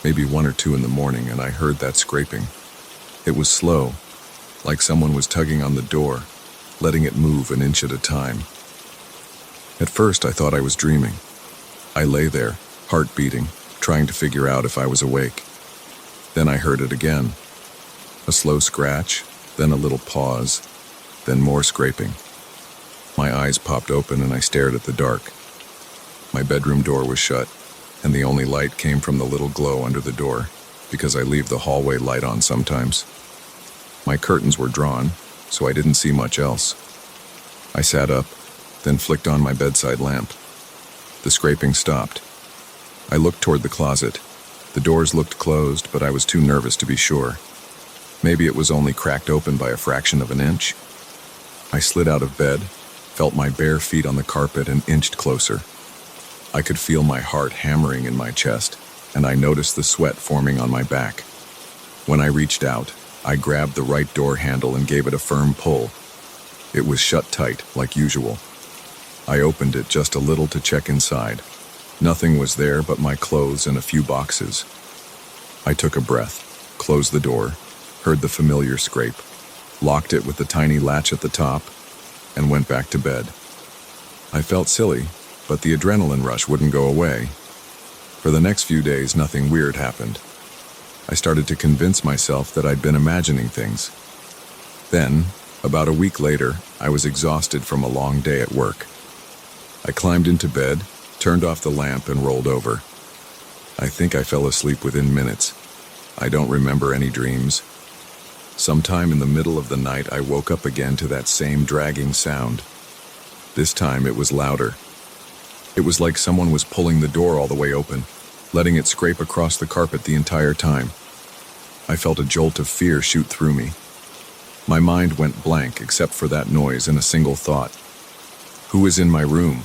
maybe 1 or 2 in the morning, and I heard that scraping. It was slow, like someone was tugging on the door, letting it move an inch at a time. At first I thought I was dreaming. I lay there, heart beating, trying to figure out if I was awake. Then I heard it again. A slow scratch, then a little pause, then more scraping. My eyes popped open and I stared at the dark. My bedroom door was shut, and the only light came from the little glow under the door, because I leave the hallway light on sometimes. My curtains were drawn, so I didn't see much else. I sat up, then flicked on my bedside lamp. The scraping stopped. I looked toward the closet. The doors looked closed, but I was too nervous to be sure. Maybe it was only cracked open by a fraction of an inch. I slid out of bed, felt my bare feet on the carpet, and inched closer. I could feel my heart hammering in my chest, and I noticed the sweat forming on my back. When I reached out, I grabbed the right door handle and gave it a firm pull. It was shut tight, like usual. I opened it just a little to check inside. Nothing was there but my clothes and a few boxes. I took a breath, closed the door, heard the familiar scrape, locked it with the tiny latch at the top, and went back to bed. I felt silly, but the adrenaline rush wouldn't go away. For the next few days, nothing weird happened. I started to convince myself that I'd been imagining things. Then, about a week later, I was exhausted from a long day at work. I climbed into bed, turned off the lamp, and rolled over. I think I fell asleep within minutes. I don't remember any dreams. Sometime in the middle of the night, I woke up again to that same dragging sound. This time it was louder. It was like someone was pulling the door all the way open, letting it scrape across the carpet the entire time. I felt a jolt of fear shoot through me. My mind went blank except for that noise and a single thought. Who is in my room?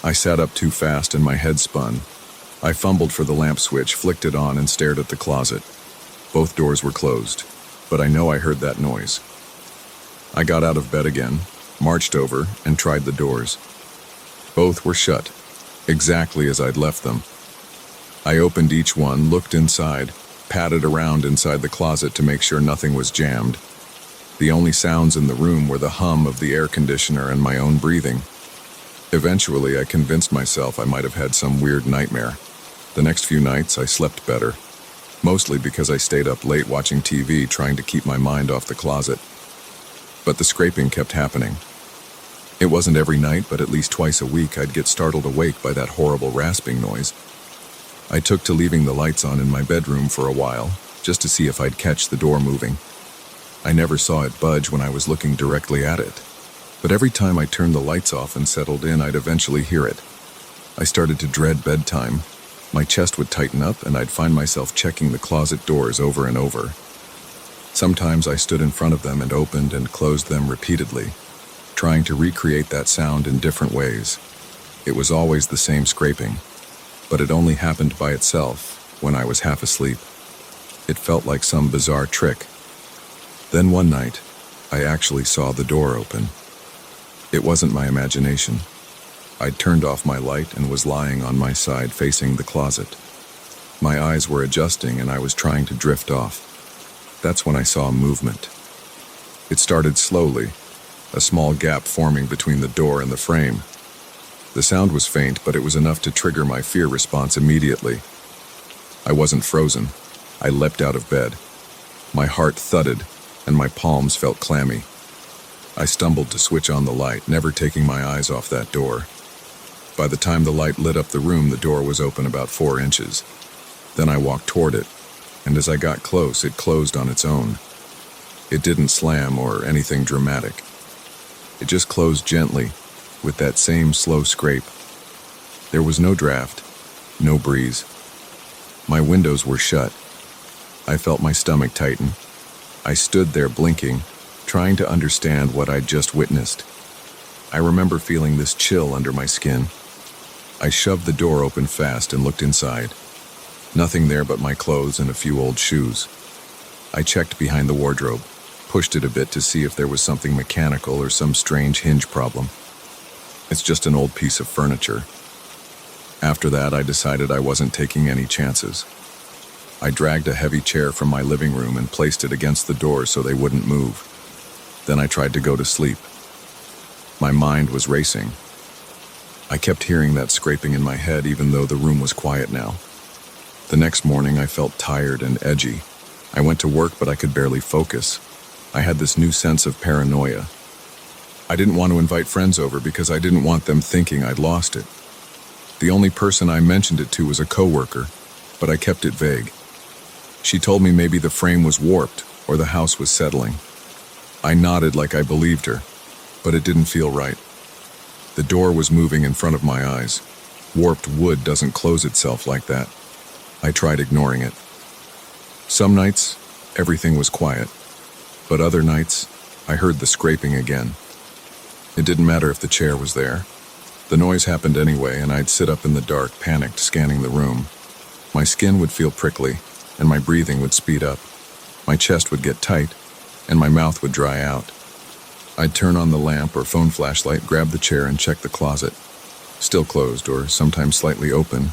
I sat up too fast and my head spun. I fumbled for the lamp switch, flicked it on, and stared at the closet. Both doors were closed, but I know I heard that noise. I got out of bed again, marched over, and tried the doors. Both were shut, exactly as I'd left them. I opened each one, looked inside, patted around inside the closet to make sure nothing was jammed. The only sounds in the room were the hum of the air conditioner and my own breathing. Eventually, I convinced myself I might have had some weird nightmare. The next few nights, I slept better, mostly because I stayed up late watching TV trying to keep my mind off the closet. But the scraping kept happening. It wasn't every night, but at least twice a week I'd get startled awake by that horrible rasping noise. I took to leaving the lights on in my bedroom for a while, just to see if I'd catch the door moving. I never saw it budge when I was looking directly at it. But every time I turned the lights off and settled in, I'd eventually hear it. I started to dread bedtime. My chest would tighten up, and I'd find myself checking the closet doors over and over. Sometimes I stood in front of them and opened and closed them repeatedly, trying to recreate that sound in different ways. It was always the same scraping, but it only happened by itself when I was half asleep. It felt like some bizarre trick. Then one night, I actually saw the door open. It wasn't my imagination. I'd turned off my light and was lying on my side facing the closet. My eyes were adjusting and I was trying to drift off. That's when I saw movement. It started slowly, a small gap forming between the door and the frame. The sound was faint, but it was enough to trigger my fear response immediately. I wasn't frozen. I leapt out of bed. My heart thudded and my palms felt clammy. I stumbled to switch on the light, never taking my eyes off that door. By the time the light lit up the room, the door was open about 4 inches. Then I walked toward it, and as I got close, it closed on its own. It didn't slam or anything dramatic. It just closed gently, with that same slow scrape. There was no draft, no breeze. My windows were shut. I felt my stomach tighten. I stood there blinking, trying to understand what I'd just witnessed. I remember feeling this chill under my skin. I shoved the door open fast and looked inside. Nothing there but my clothes and a few old shoes. I checked behind the wardrobe, pushed it a bit to see if there was something mechanical or some strange hinge problem. It's just an old piece of furniture. After that, I decided I wasn't taking any chances. I dragged a heavy chair from my living room and placed it against the door so they wouldn't move. Then I tried to go to sleep. My mind was racing. I kept hearing that scraping in my head even though the room was quiet now. The next morning I felt tired and edgy. I went to work but I could barely focus. I had this new sense of paranoia. I didn't want to invite friends over because I didn't want them thinking I'd lost it. The only person I mentioned it to was a coworker, but I kept it vague. She told me maybe the frame was warped or the house was settling. I nodded like I believed her, but it didn't feel right. The door was moving in front of my eyes. Warped wood doesn't close itself like that. I tried ignoring it. Some nights, everything was quiet, but other nights, I heard the scraping again. It didn't matter if the chair was there. The noise happened anyway, and I'd sit up in the dark, panicked, scanning the room. My skin would feel prickly, and my breathing would speed up. My chest would get tight, and my mouth would dry out. I'd turn on the lamp or phone flashlight, grab the chair, and check the closet. Still closed, or sometimes slightly open.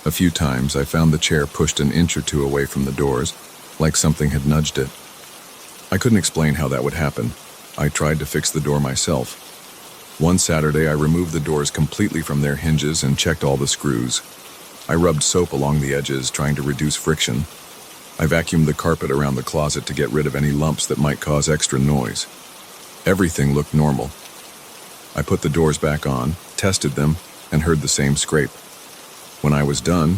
A few times, I found the chair pushed an inch or two away from the doors, like something had nudged it. I couldn't explain how that would happen. I tried to fix the door myself. One Saturday, I removed the doors completely from their hinges and checked all the screws. I rubbed soap along the edges, trying to reduce friction. I vacuumed the carpet around the closet to get rid of any lumps that might cause extra noise. Everything looked normal. I put the doors back on, tested them, and heard the same scrape. When I was done,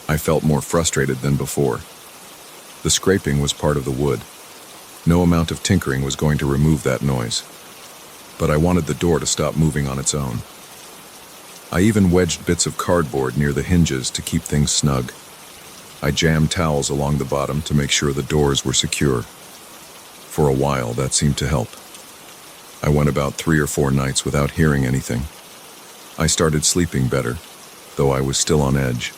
I felt more frustrated than before. The scraping was part of the wood. No amount of tinkering was going to remove that noise. But I wanted the door to stop moving on its own. I even wedged bits of cardboard near the hinges to keep things snug. I jammed towels along the bottom to make sure the doors were secure. For a while, that seemed to help. I went about 3 or 4 nights without hearing anything. I started sleeping better, though I was still on edge.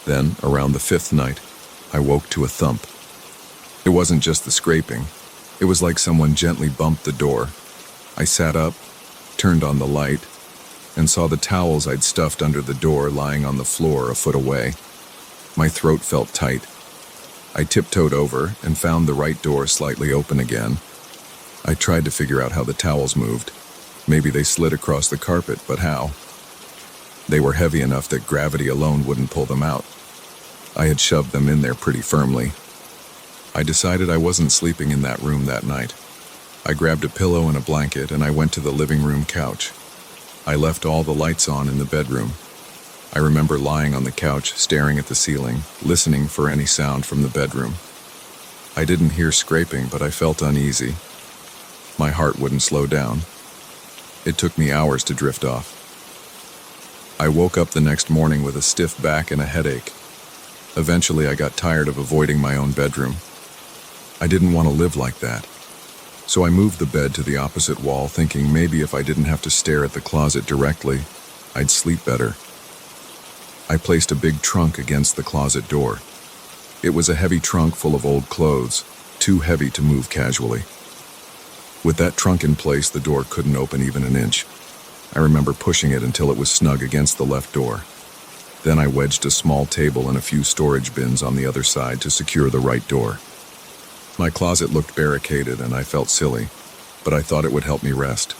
Then, around the 5th night, I woke to a thump. It wasn't just the scraping. It was like someone gently bumped the door. I sat up, turned on the light, and saw the towels I'd stuffed under the door lying on the floor a foot away. My throat felt tight. I tiptoed over and found the right door slightly open again. I tried to figure out how the towels moved. Maybe they slid across the carpet, but how? They were heavy enough that gravity alone wouldn't pull them out. I had shoved them in there pretty firmly. I decided I wasn't sleeping in that room that night. I grabbed a pillow and a blanket and I went to the living room couch. I left all the lights on in the bedroom. I remember lying on the couch, staring at the ceiling, listening for any sound from the bedroom. I didn't hear scraping, but I felt uneasy. My heart wouldn't slow down. It took me hours to drift off. I woke up the next morning with a stiff back and a headache. Eventually, I got tired of avoiding my own bedroom. I didn't want to live like that. So I moved the bed to the opposite wall, thinking maybe if I didn't have to stare at the closet directly, I'd sleep better. I placed a big trunk against the closet door. It was a heavy trunk full of old clothes, too heavy to move casually. With that trunk in place, the door couldn't open even an inch. I remember pushing it until it was snug against the left door. Then I wedged a small table and a few storage bins on the other side to secure the right door. My closet looked barricaded and I felt silly, but I thought it would help me rest.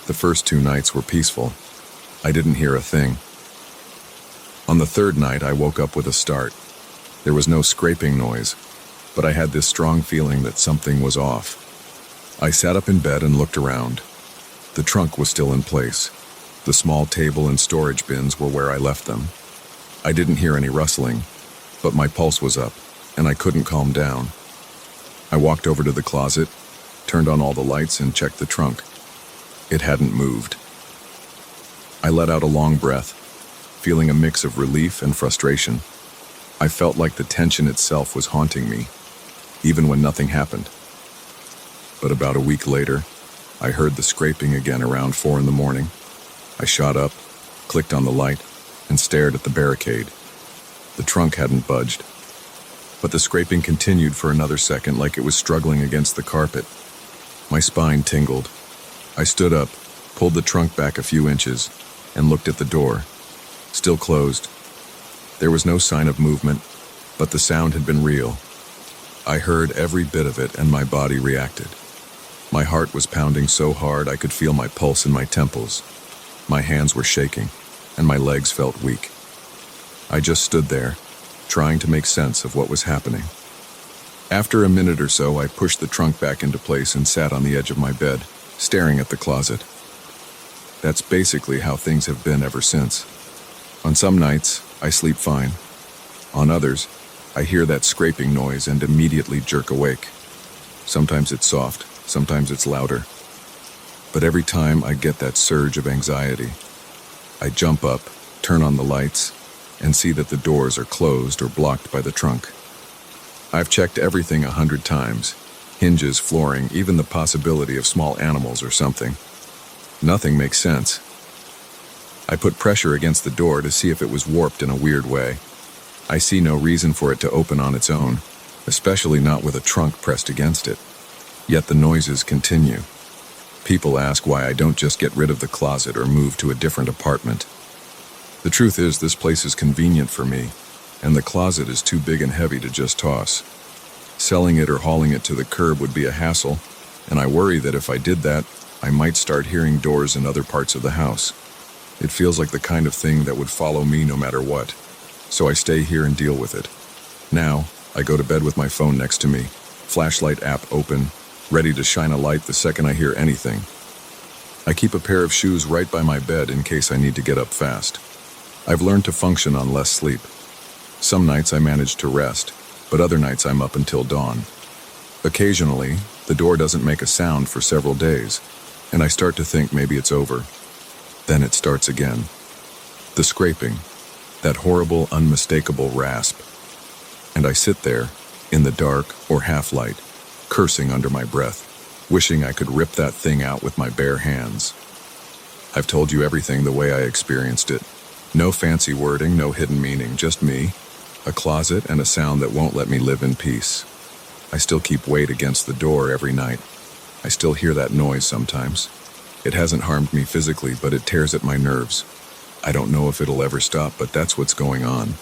The first 2 nights were peaceful. I didn't hear a thing. On the 3rd night, I woke up with a start. There was no scraping noise, but I had this strong feeling that something was off. I sat up in bed and looked around. The trunk was still in place. The small table and storage bins were where I left them. I didn't hear any rustling, but my pulse was up, and I couldn't calm down. I walked over to the closet, turned on all the lights, and checked the trunk. It hadn't moved. I let out a long breath, feeling a mix of relief and frustration. I felt like the tension itself was haunting me, even when nothing happened. But about a week later, I heard the scraping again around 4 in the morning. I shot up, clicked on the light, and stared at the barricade. The trunk hadn't budged, but the scraping continued for another second like it was struggling against the carpet. My spine tingled. I stood up, pulled the trunk back a few inches, and looked at the door. Still closed. There was no sign of movement, but the sound had been real. I heard every bit of it and my body reacted. My heart was pounding so hard I could feel my pulse in my temples. My hands were shaking, and my legs felt weak. I just stood there, trying to make sense of what was happening. After a minute or so, I pushed the trunk back into place and sat on the edge of my bed, staring at the closet. That's basically how things have been ever since. On some nights, I sleep fine. On others, I hear that scraping noise and immediately jerk awake. Sometimes it's soft, sometimes it's louder. But every time I get that surge of anxiety, I jump up, turn on the lights, and see that the doors are closed or blocked by the trunk. I've checked everything 100 times, hinges, flooring, even the possibility of small animals or something. Nothing makes sense. I put pressure against the door to see if it was warped in a weird way. I see no reason for it to open on its own, especially not with a trunk pressed against it. Yet the noises continue. People ask why I don't just get rid of the closet or move to a different apartment. The truth is, this place is convenient for me, and the closet is too big and heavy to just toss. Selling it or hauling it to the curb would be a hassle, and I worry that if I did that, I might start hearing doors in other parts of the house. It feels like the kind of thing that would follow me no matter what, so I stay here and deal with it. Now, I go to bed with my phone next to me, flashlight app open, ready to shine a light the second I hear anything. I keep a pair of shoes right by my bed in case I need to get up fast. I've learned to function on less sleep. Some nights I manage to rest, but other nights I'm up until dawn. Occasionally, the door doesn't make a sound for several days, and I start to think maybe it's over. Then it starts again. The scraping, that horrible, unmistakable rasp. And I sit there, in the dark or half-light, cursing under my breath, wishing I could rip that thing out with my bare hands. I've told you everything the way I experienced it. No fancy wording, no hidden meaning, just me, a closet, and a sound that won't let me live in peace. I still keep weight against the door every night. I still hear that noise sometimes. It hasn't harmed me physically, but it tears at my nerves. I don't know if it'll ever stop, but that's what's going on.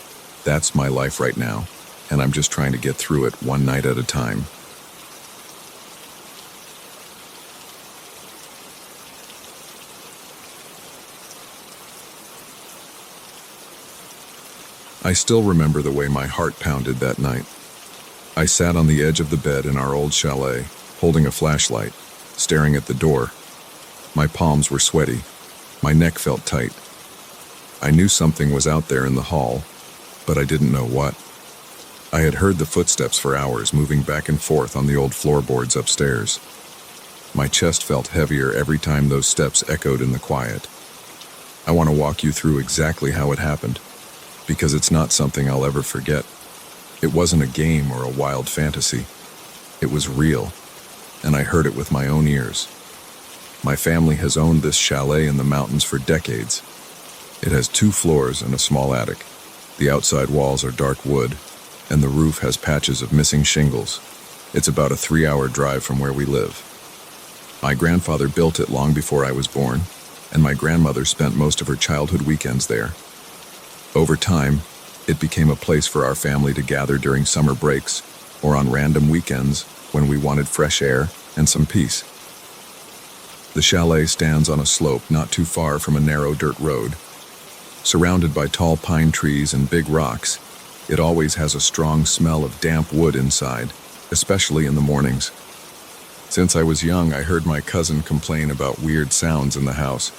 That's my life right now, and I'm just trying to get through it one night at a time. I still remember the way my heart pounded that night. I sat on the edge of the bed in our old chalet, holding a flashlight, staring at the door. My palms were sweaty. My neck felt tight. I knew something was out there in the hall, but I didn't know what. I had heard the footsteps for hours moving back and forth on the old floorboards upstairs. My chest felt heavier every time those steps echoed in the quiet. I want to walk you through exactly how it happened, because it's not something I'll ever forget. It wasn't a game or a wild fantasy. It was real, and I heard it with my own ears. My family has owned this chalet in the mountains for decades. It has 2 floors and a small attic. The outside walls are dark wood, and the roof has patches of missing shingles. It's about a 3-hour drive from where we live. My grandfather built it long before I was born, and my grandmother spent most of her childhood weekends there. Over time, it became a place for our family to gather during summer breaks or on random weekends when we wanted fresh air and some peace. The chalet stands on a slope not too far from a narrow dirt road. Surrounded by tall pine trees and big rocks, it always has a strong smell of damp wood inside, especially in the mornings. Since I was young, I heard my cousin complain about weird sounds in the house,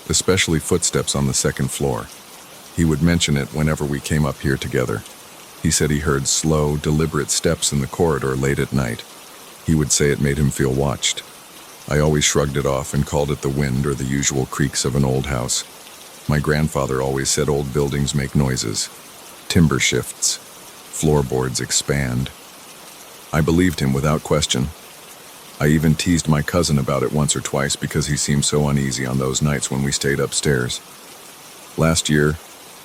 especially footsteps on the second floor. He would mention it whenever we came up here together. He said he heard slow, deliberate steps in the corridor late at night. He would say it made him feel watched. I always shrugged it off and called it the wind or the usual creaks of an old house. My grandfather always said old buildings make noises. Timber shifts. Floorboards expand. I believed him without question. I even teased my cousin about it once or twice because he seemed so uneasy on those nights when we stayed upstairs. Last year,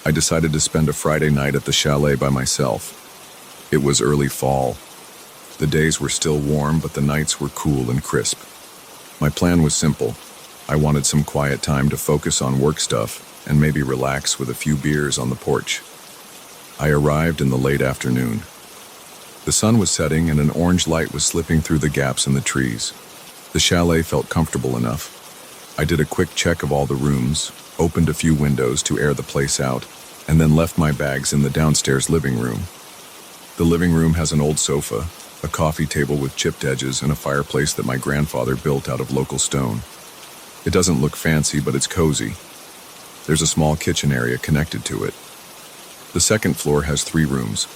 I decided to spend a Friday night at the chalet by myself. It was early fall. The days were still warm, but the nights were cool and crisp. My plan was simple. I wanted some quiet time to focus on work stuff and maybe relax with a few beers on the porch. I arrived in the late afternoon. The sun was setting and an orange light was slipping through the gaps in the trees. The chalet felt comfortable enough. I did a quick check of all the rooms, opened a few windows to air the place out, and then left my bags in the downstairs living room. The living room has an old sofa, a coffee table with chipped edges, and a fireplace that my grandfather built out of local stone. It doesn't look fancy, but it's cozy. There's a small kitchen area connected to it. The second floor has 3 rooms,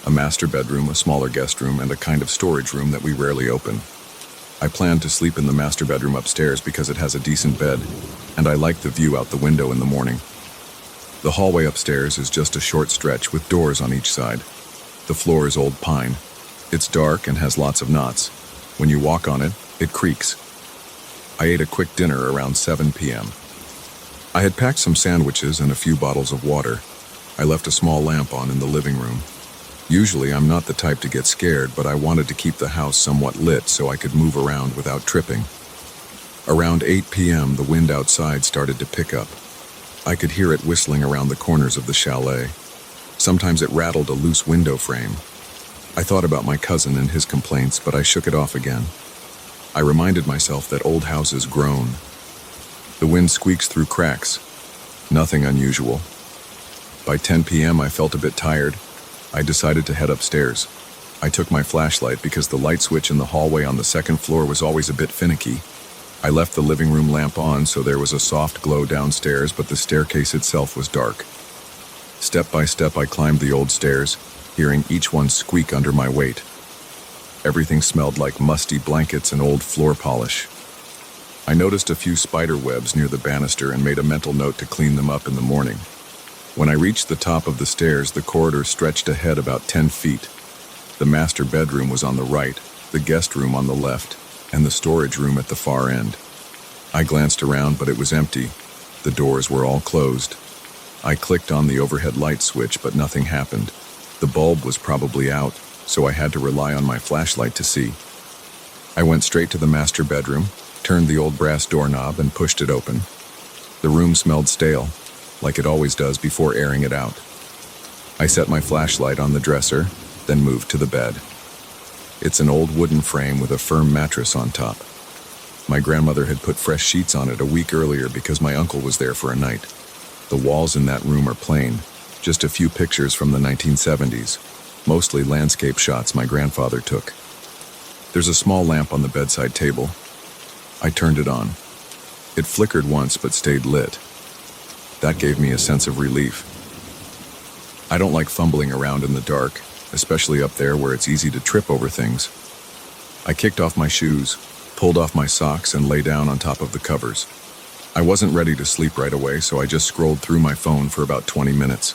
a master bedroom, a smaller guest room, and a kind of storage room that we rarely open. I planned to sleep in the master bedroom upstairs because it has a decent bed, and I like the view out the window in the morning. The hallway upstairs is just a short stretch with doors on each side. The floor is old pine. It's dark and has lots of knots. When you walk on it, it creaks. I ate a quick dinner around 7 p.m. I had packed some sandwiches and a few bottles of water. I left a small lamp on in the living room. Usually I'm not the type to get scared, but I wanted to keep the house somewhat lit so I could move around without tripping. Around 8 p.m., the wind outside started to pick up. I could hear it whistling around the corners of the chalet. Sometimes it rattled a loose window frame. I thought about my cousin and his complaints, but I shook it off again. I reminded myself that old houses groan. The wind squeaks through cracks. Nothing unusual. By 10 p.m., I felt a bit tired. I decided to head upstairs. I took my flashlight because the light switch in the hallway on the second floor was always a bit finicky. I left the living room lamp on so there was a soft glow downstairs, but the staircase itself was dark. Step by step, I climbed the old stairs, hearing each one squeak under my weight. Everything smelled like musty blankets and old floor polish. I noticed a few spider webs near the banister and made a mental note to clean them up in the morning. When I reached the top of the stairs, the corridor stretched ahead about 10 feet. The master bedroom was on the right, the guest room on the left, and the storage room at the far end. I glanced around, but it was empty. The doors were all closed. I clicked on the overhead light switch, but nothing happened. The bulb was probably out, so I had to rely on my flashlight to see. I went straight to the master bedroom, turned the old brass doorknob, and pushed it open. The room smelled stale, like it always does before airing it out. I set my flashlight on the dresser, then moved to the bed. It's an old wooden frame with a firm mattress on top. My grandmother had put fresh sheets on it a week earlier because my uncle was there for a night. The walls in that room are plain, just a few pictures from the 1970s, mostly landscape shots my grandfather took. There's a small lamp on the bedside table. I turned it on. It flickered once but stayed lit. That gave me a sense of relief. I don't like fumbling around in the dark, especially up there where it's easy to trip over things. I kicked off my shoes, pulled off my socks, and lay down on top of the covers. I wasn't ready to sleep right away, so I just scrolled through my phone for about 20 minutes.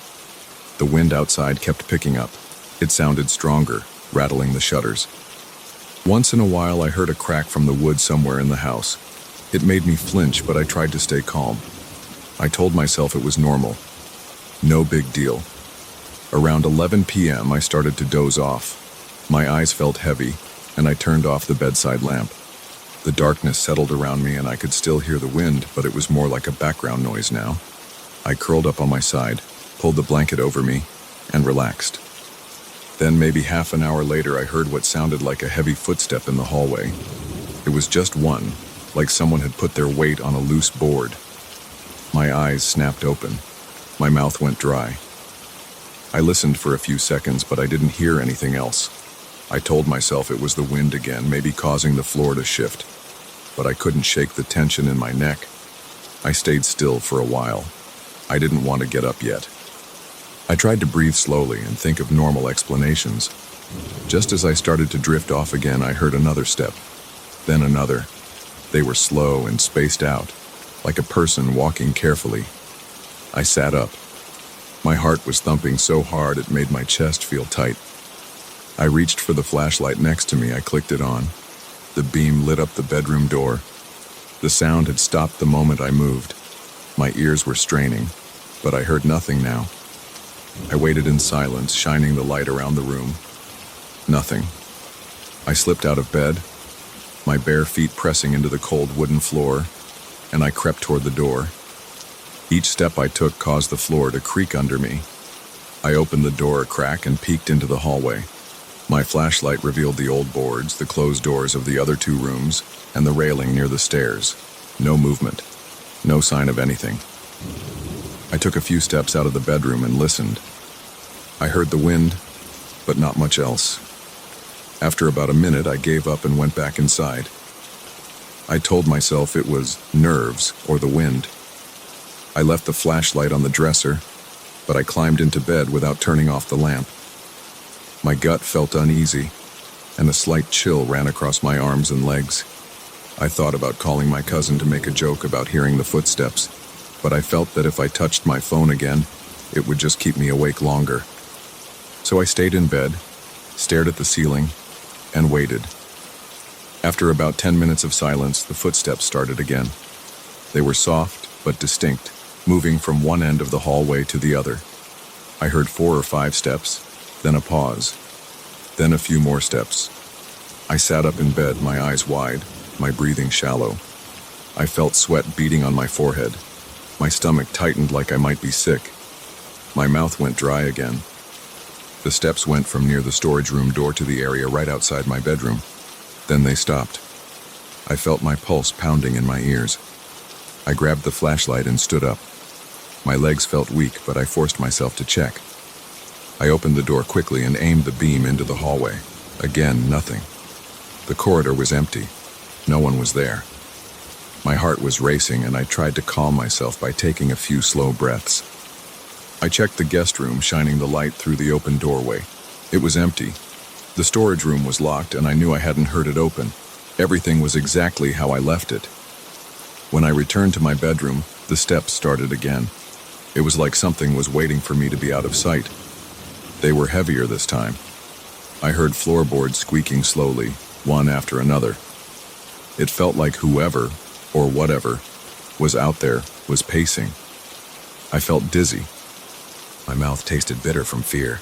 The wind outside kept picking up. It sounded stronger, rattling the shutters. Once in a while, I heard a crack from the wood somewhere in the house. It made me flinch, but I tried to stay calm. I told myself it was normal. No big deal. Around 11 p.m., I started to doze off. My eyes felt heavy, and I turned off the bedside lamp. The darkness settled around me, and I could still hear the wind, but it was more like a background noise now. I curled up on my side, pulled the blanket over me, and relaxed. Then maybe half an hour later, I heard what sounded like a heavy footstep in the hallway. It was just one, like someone had put their weight on a loose board. My eyes snapped open. My mouth went dry. I listened for a few seconds, but I didn't hear anything else. I told myself it was the wind again, maybe causing the floor to shift. But I couldn't shake the tension in my neck. I stayed still for a while. I didn't want to get up yet. I tried to breathe slowly and think of normal explanations. Just as I started to drift off again, I heard another step, then another. They were slow and spaced out, like a person walking carefully. I sat up. My heart was thumping so hard it made my chest feel tight. I reached for the flashlight next to me. I clicked it on. The beam lit up the bedroom door. The sound had stopped the moment I moved. My ears were straining, but I heard nothing now. I waited in silence, shining the light around the room. Nothing. I slipped out of bed, my bare feet pressing into the cold wooden floor, and I crept toward the door. Each step I took caused the floor to creak under me. I opened the door a crack and peeked into the hallway. My flashlight revealed the old boards, the closed doors of the other two rooms, and the railing near the stairs. No movement. No sign of anything. I took a few steps out of the bedroom and listened. I heard the wind, but not much else. After about a minute, I gave up and went back inside. I told myself it was nerves or the wind. I left the flashlight on the dresser, but I climbed into bed without turning off the lamp. My gut felt uneasy, and a slight chill ran across my arms and legs. I thought about calling my cousin to make a joke about hearing the footsteps, but I felt that if I touched my phone again, it would just keep me awake longer. So I stayed in bed, stared at the ceiling, and waited. After about 10 minutes of silence, the footsteps started again. They were soft but distinct, moving from one end of the hallway to the other. I heard 4 or 5 steps, then a pause, then a few more steps. I sat up in bed, my eyes wide, my breathing shallow. I felt sweat beading on my forehead. My stomach tightened like I might be sick. My mouth went dry again. The steps went from near the storage room door to the area right outside my bedroom. Then they stopped. I felt my pulse pounding in my ears. I grabbed the flashlight and stood up. My legs felt weak, but I forced myself to check. I opened the door quickly and aimed the beam into the hallway. Again, nothing. The corridor was empty. No one was there. My heart was racing, and I tried to calm myself by taking a few slow breaths. I checked the guest room, shining the light through the open doorway. It was empty. The storage room was locked, and I knew I hadn't heard it open. Everything was exactly how I left it. When I returned to my bedroom, the steps started again. It was like something was waiting for me to be out of sight. They were heavier this time. I heard floorboards squeaking slowly, one after another. It felt like whoever, or whatever, was out there, was pacing. I felt dizzy. My mouth tasted bitter from fear.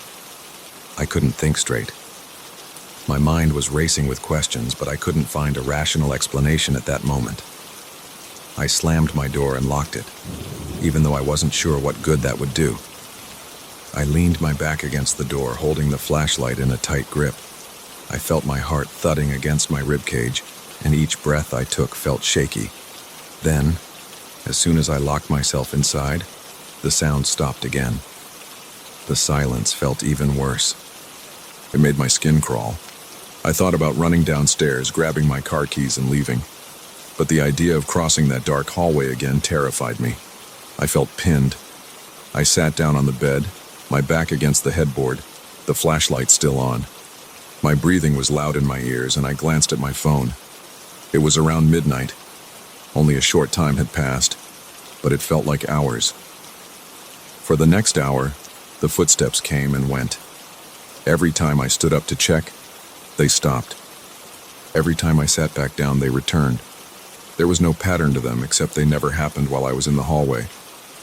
I couldn't think straight. My mind was racing with questions, but I couldn't find a rational explanation at that moment. I slammed my door and locked it, even though I wasn't sure what good that would do. I leaned my back against the door, holding the flashlight in a tight grip. I felt my heart thudding against my ribcage, and each breath I took felt shaky. Then, as soon as I locked myself inside, the sound stopped again. The silence felt even worse. It made my skin crawl. I thought about running downstairs, grabbing my car keys and leaving. But the idea of crossing that dark hallway again terrified me. I felt pinned. I sat down on the bed, my back against the headboard, the flashlight still on. My breathing was loud in my ears, and I glanced at my phone. It was around midnight. Only a short time had passed, but it felt like hours. For the next hour, the footsteps came and went. Every time I stood up to check, they stopped. Every time I sat back down, they returned. There was no pattern to them, except they never happened while I was in the hallway.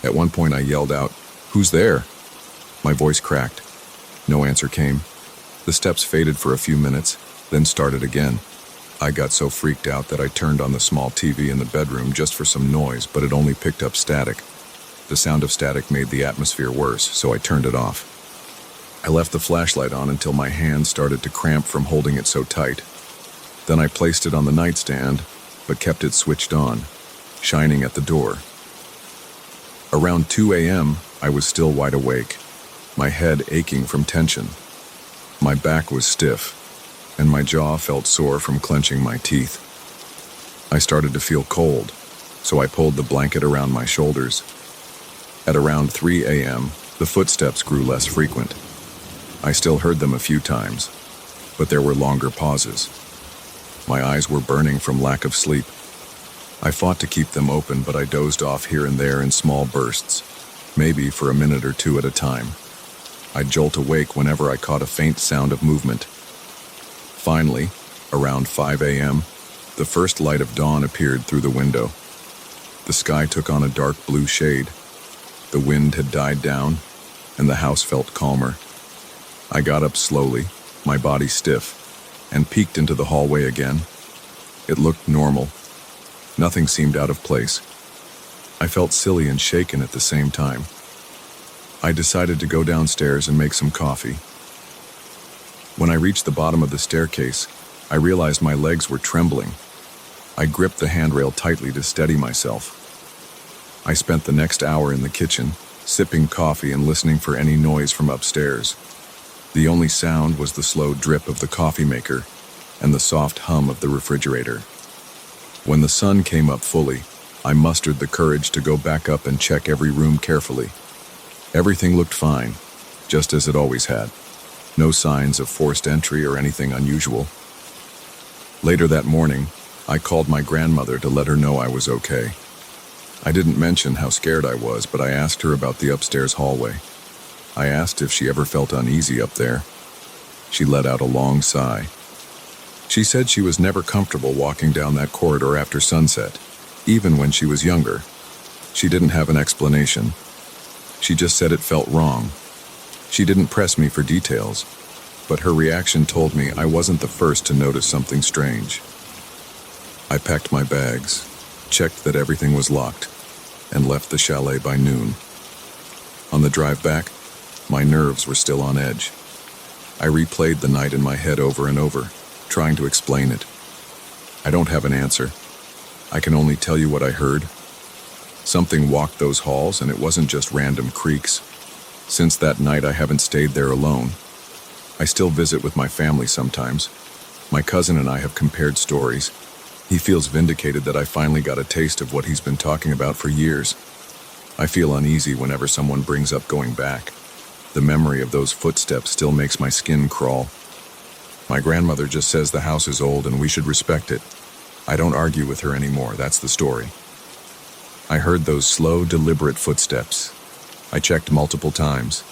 At one point I yelled out, "Who's there?" My voice cracked. No answer came. The steps faded for a few minutes, then started again. I got so freaked out that I turned on the small TV in the bedroom just for some noise, but it only picked up static. The sound of static made the atmosphere worse, so I turned it off. I left the flashlight on until my hand started to cramp from holding it so tight. Then I placed it on the nightstand, but kept it switched on, shining at the door. Around 2 a.m., I was still wide awake, my head aching from tension. My back was stiff, and my jaw felt sore from clenching my teeth. I started to feel cold, so I pulled the blanket around my shoulders. At around 3 a.m., the footsteps grew less frequent. I still heard them a few times, but there were longer pauses. My eyes were burning from lack of sleep. I fought to keep them open, but I dozed off here and there in small bursts, maybe for a minute or two at a time. I'd jolt awake whenever I caught a faint sound of movement. Finally, around 5 a.m., the first light of dawn appeared through the window. The sky took on a dark blue shade. The wind had died down, and the house felt calmer. I got up slowly, my body stiff, and peeked into the hallway again. It looked normal. Nothing seemed out of place. I felt silly and shaken at the same time. I decided to go downstairs and make some coffee. When I reached the bottom of the staircase, I realized my legs were trembling. I gripped the handrail tightly to steady myself. I spent the next hour in the kitchen, sipping coffee and listening for any noise from upstairs. The only sound was the slow drip of the coffee maker and the soft hum of the refrigerator. When the sun came up fully, I mustered the courage to go back up and check every room carefully. Everything looked fine, just as it always had. No signs of forced entry or anything unusual. Later that morning, I called my grandmother to let her know I was okay. I didn't mention how scared I was, but I asked her about the upstairs hallway. I asked if she ever felt uneasy up there. She let out a long sigh. She said she was never comfortable walking down that corridor after sunset, even when she was younger. She didn't have an explanation. She just said it felt wrong. She didn't press me for details, but her reaction told me I wasn't the first to notice something strange. I packed my bags, checked that everything was locked, and left the chalet by noon. On the drive back, my nerves were still on edge. I replayed the night in my head over and over, trying to explain it. I don't have an answer. I can only tell you what I heard. Something walked those halls, and it wasn't just random creaks. Since that night, I haven't stayed there alone. I still visit with my family sometimes. My cousin and I have compared stories. He feels vindicated that I finally got a taste of what he's been talking about for years. I feel uneasy whenever someone brings up going back. The memory of those footsteps still makes my skin crawl. My grandmother just says the house is old and we should respect it. I don't argue with her anymore, that's the story. I heard those slow, deliberate footsteps. I checked multiple times.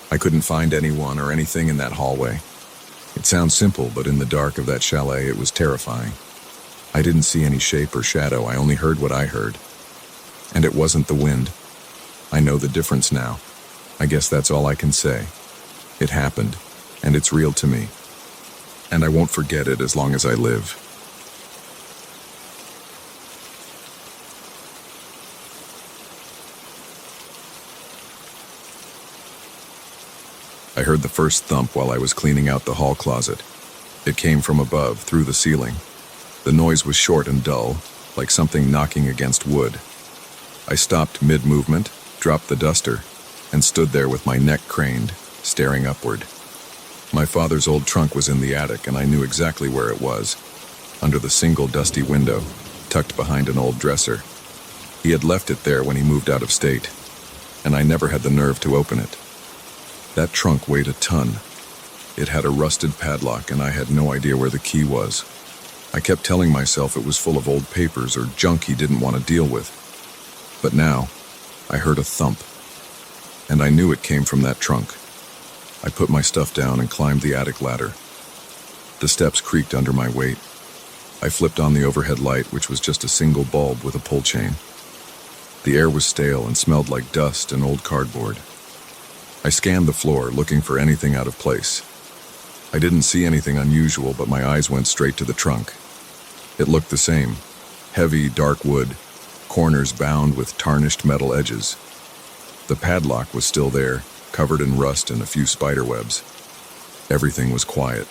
I couldn't find anyone or anything in that hallway. It sounds simple, but in the dark of that chalet, it was terrifying. I didn't see any shape or shadow, I only heard what I heard. And it wasn't the wind. I know the difference now. I guess that's all I can say. It happened, and it's real to me. And I won't forget it as long as I live. I heard the first thump while I was cleaning out the hall closet. It came from above, through the ceiling. The noise was short and dull, like something knocking against wood. I stopped mid-movement, dropped the duster, and stood there with my neck craned, staring upward. My father's old trunk was in the attic, and I knew exactly where it was, under the single dusty window, tucked behind an old dresser. He had left it there when he moved out of state, and I never had the nerve to open it. That trunk weighed a ton. It had a rusted padlock, and I had no idea where the key was. I kept telling myself it was full of old papers or junk he didn't want to deal with. But now, I heard a thump, and I knew it came from that trunk. I put my stuff down and climbed the attic ladder. The steps creaked under my weight. I flipped on the overhead light, which was just a single bulb with a pull chain. The air was stale and smelled like dust and old cardboard. I scanned the floor, looking for anything out of place. I didn't see anything unusual, but my eyes went straight to the trunk. It looked the same. Heavy, dark wood, corners bound with tarnished metal edges. The padlock was still there, covered in rust and a few spider webs. Everything was quiet.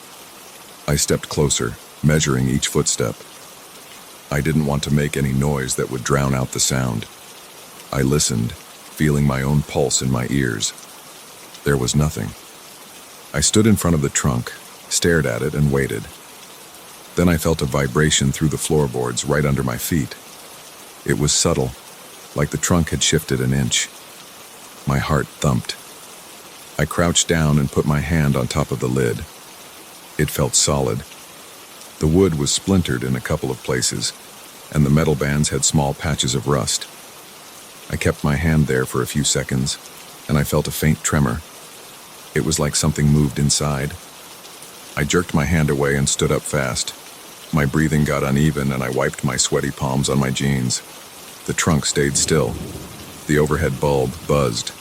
I stepped closer, measuring each footstep. I didn't want to make any noise that would drown out the sound. I listened, feeling my own pulse in my ears. There was nothing. I stood in front of the trunk, stared at it, and waited. Then I felt a vibration through the floorboards right under my feet. It was subtle, like the trunk had shifted an inch. My heart thumped. I crouched down and put my hand on top of the lid. It felt solid. The wood was splintered in a couple of places, and the metal bands had small patches of rust. I kept my hand there for a few seconds, and I felt a faint tremor. It was like something moved inside. I jerked my hand away and stood up fast. My breathing got uneven, and I wiped my sweaty palms on my jeans. The trunk stayed still. The overhead bulb buzzed.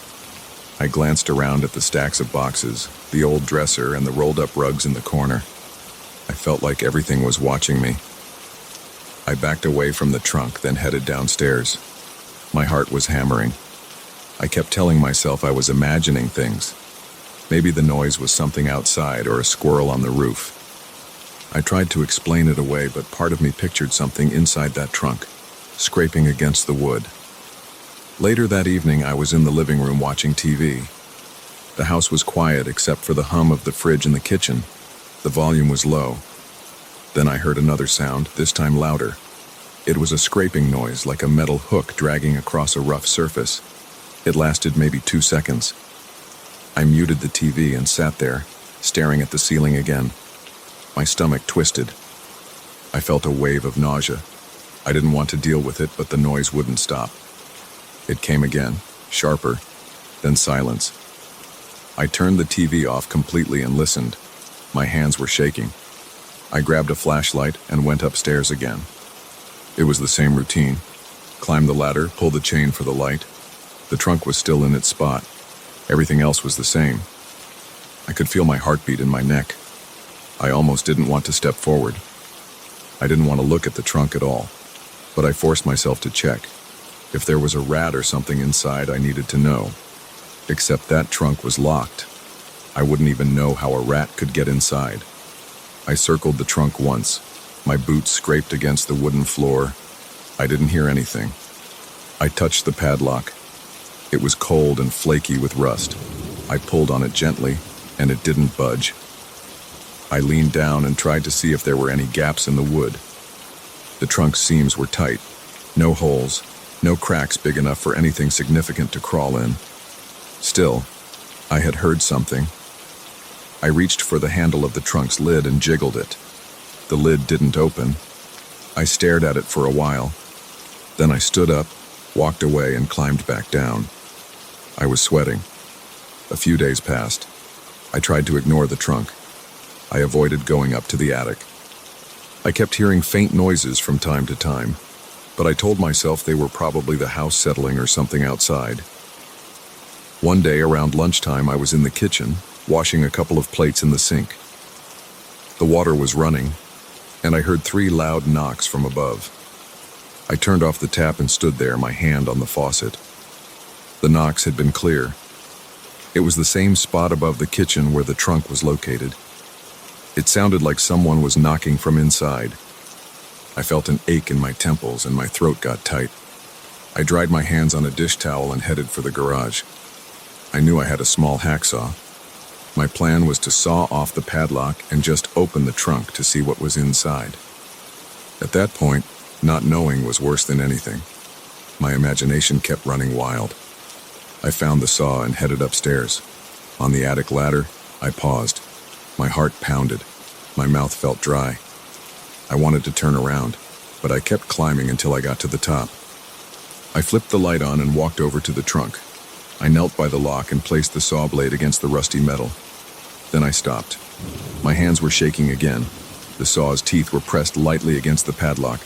I glanced around at the stacks of boxes, the old dresser, and the rolled-up rugs in the corner. I felt like everything was watching me. I backed away from the trunk, then headed downstairs. My heart was hammering. I kept telling myself I was imagining things. Maybe the noise was something outside or a squirrel on the roof. I tried to explain it away, but part of me pictured something inside that trunk, scraping against the wood. Later that evening, I was in the living room watching TV. The house was quiet except for the hum of the fridge in the kitchen. The volume was low. Then I heard another sound, this time louder. It was a scraping noise, like a metal hook dragging across a rough surface. It lasted maybe 2 seconds. I muted the TV and sat there, staring at the ceiling again. My stomach twisted. I felt a wave of nausea. I didn't want to deal with it, but the noise wouldn't stop. It came again, sharper, then silence. I turned the TV off completely and listened. My hands were shaking. I grabbed a flashlight and went upstairs again. It was the same routine. Climb the ladder, pull the chain for the light. The trunk was still in its spot. Everything else was the same. I could feel my heartbeat in my neck. I almost didn't want to step forward. I didn't want to look at the trunk at all, but I forced myself to check. If there was a rat or something inside, I needed to know. Except that trunk was locked. I wouldn't even know how a rat could get inside. I circled the trunk once. My boots scraped against the wooden floor. I didn't hear anything. I touched the padlock. It was cold and flaky with rust. I pulled on it gently, and it didn't budge. I leaned down and tried to see if there were any gaps in the wood. The trunk's seams were tight. No holes. No cracks big enough for anything significant to crawl in. Still, I had heard something. I reached for the handle of the trunk's lid and jiggled it. The lid didn't open. I stared at it for a while. Then I stood up, walked away, and climbed back down. I was sweating. A few days passed. I tried to ignore the trunk. I avoided going up to the attic. I kept hearing faint noises from time to time, but I told myself they were probably the house settling or something outside. One day around lunchtime, I was in the kitchen, washing a couple of plates in the sink. The water was running, and I heard 3 loud knocks from above. I turned off the tap and stood there, my hand on the faucet. The knocks had been clear. It was the same spot above the kitchen where the trunk was located. It sounded like someone was knocking from inside. I felt an ache in my temples and my throat got tight. I dried my hands on a dish towel and headed for the garage. I knew I had a small hacksaw. My plan was to saw off the padlock and just open the trunk to see what was inside. At that point, not knowing was worse than anything. My imagination kept running wild. I found the saw and headed upstairs. On the attic ladder, I paused. My heart pounded. My mouth felt dry. I wanted to turn around, but I kept climbing until I got to the top. I flipped the light on and walked over to the trunk. I knelt by the lock and placed the saw blade against the rusty metal. Then I stopped. My hands were shaking again. The saw's teeth were pressed lightly against the padlock,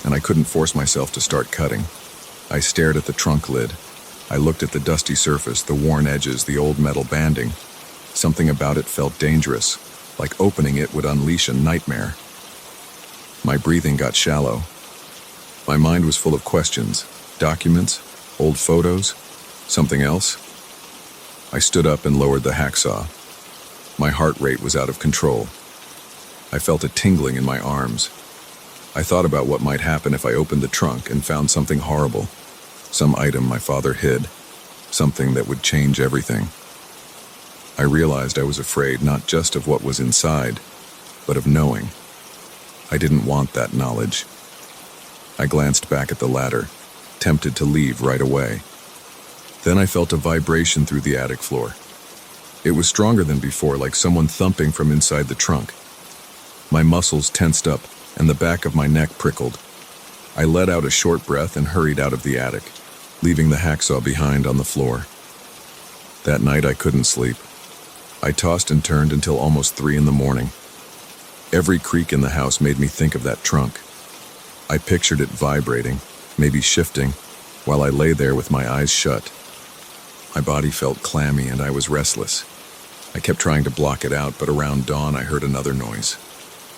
and I couldn't force myself to start cutting. I stared at the trunk lid. I looked at the dusty surface, the worn edges, the old metal banding. Something about it felt dangerous, like opening it would unleash a nightmare. My breathing got shallow. My mind was full of questions, documents, old photos, something else. I stood up and lowered the hacksaw. My heart rate was out of control. I felt a tingling in my arms. I thought about what might happen if I opened the trunk and found something horrible, some item my father hid, something that would change everything. I realized I was afraid not just of what was inside, but of knowing. I didn't want that knowledge. I glanced back at the ladder, tempted to leave right away. Then I felt a vibration through the attic floor. It was stronger than before, like someone thumping from inside the trunk. My muscles tensed up, and the back of my neck prickled. I let out a short breath and hurried out of the attic, leaving the hacksaw behind on the floor. That night I couldn't sleep. I tossed and turned until almost 3 a.m. Every creak in the house made me think of that trunk. I pictured it vibrating, maybe shifting, while I lay there with my eyes shut. My body felt clammy and I was restless. I kept trying to block it out, but around dawn I heard another noise.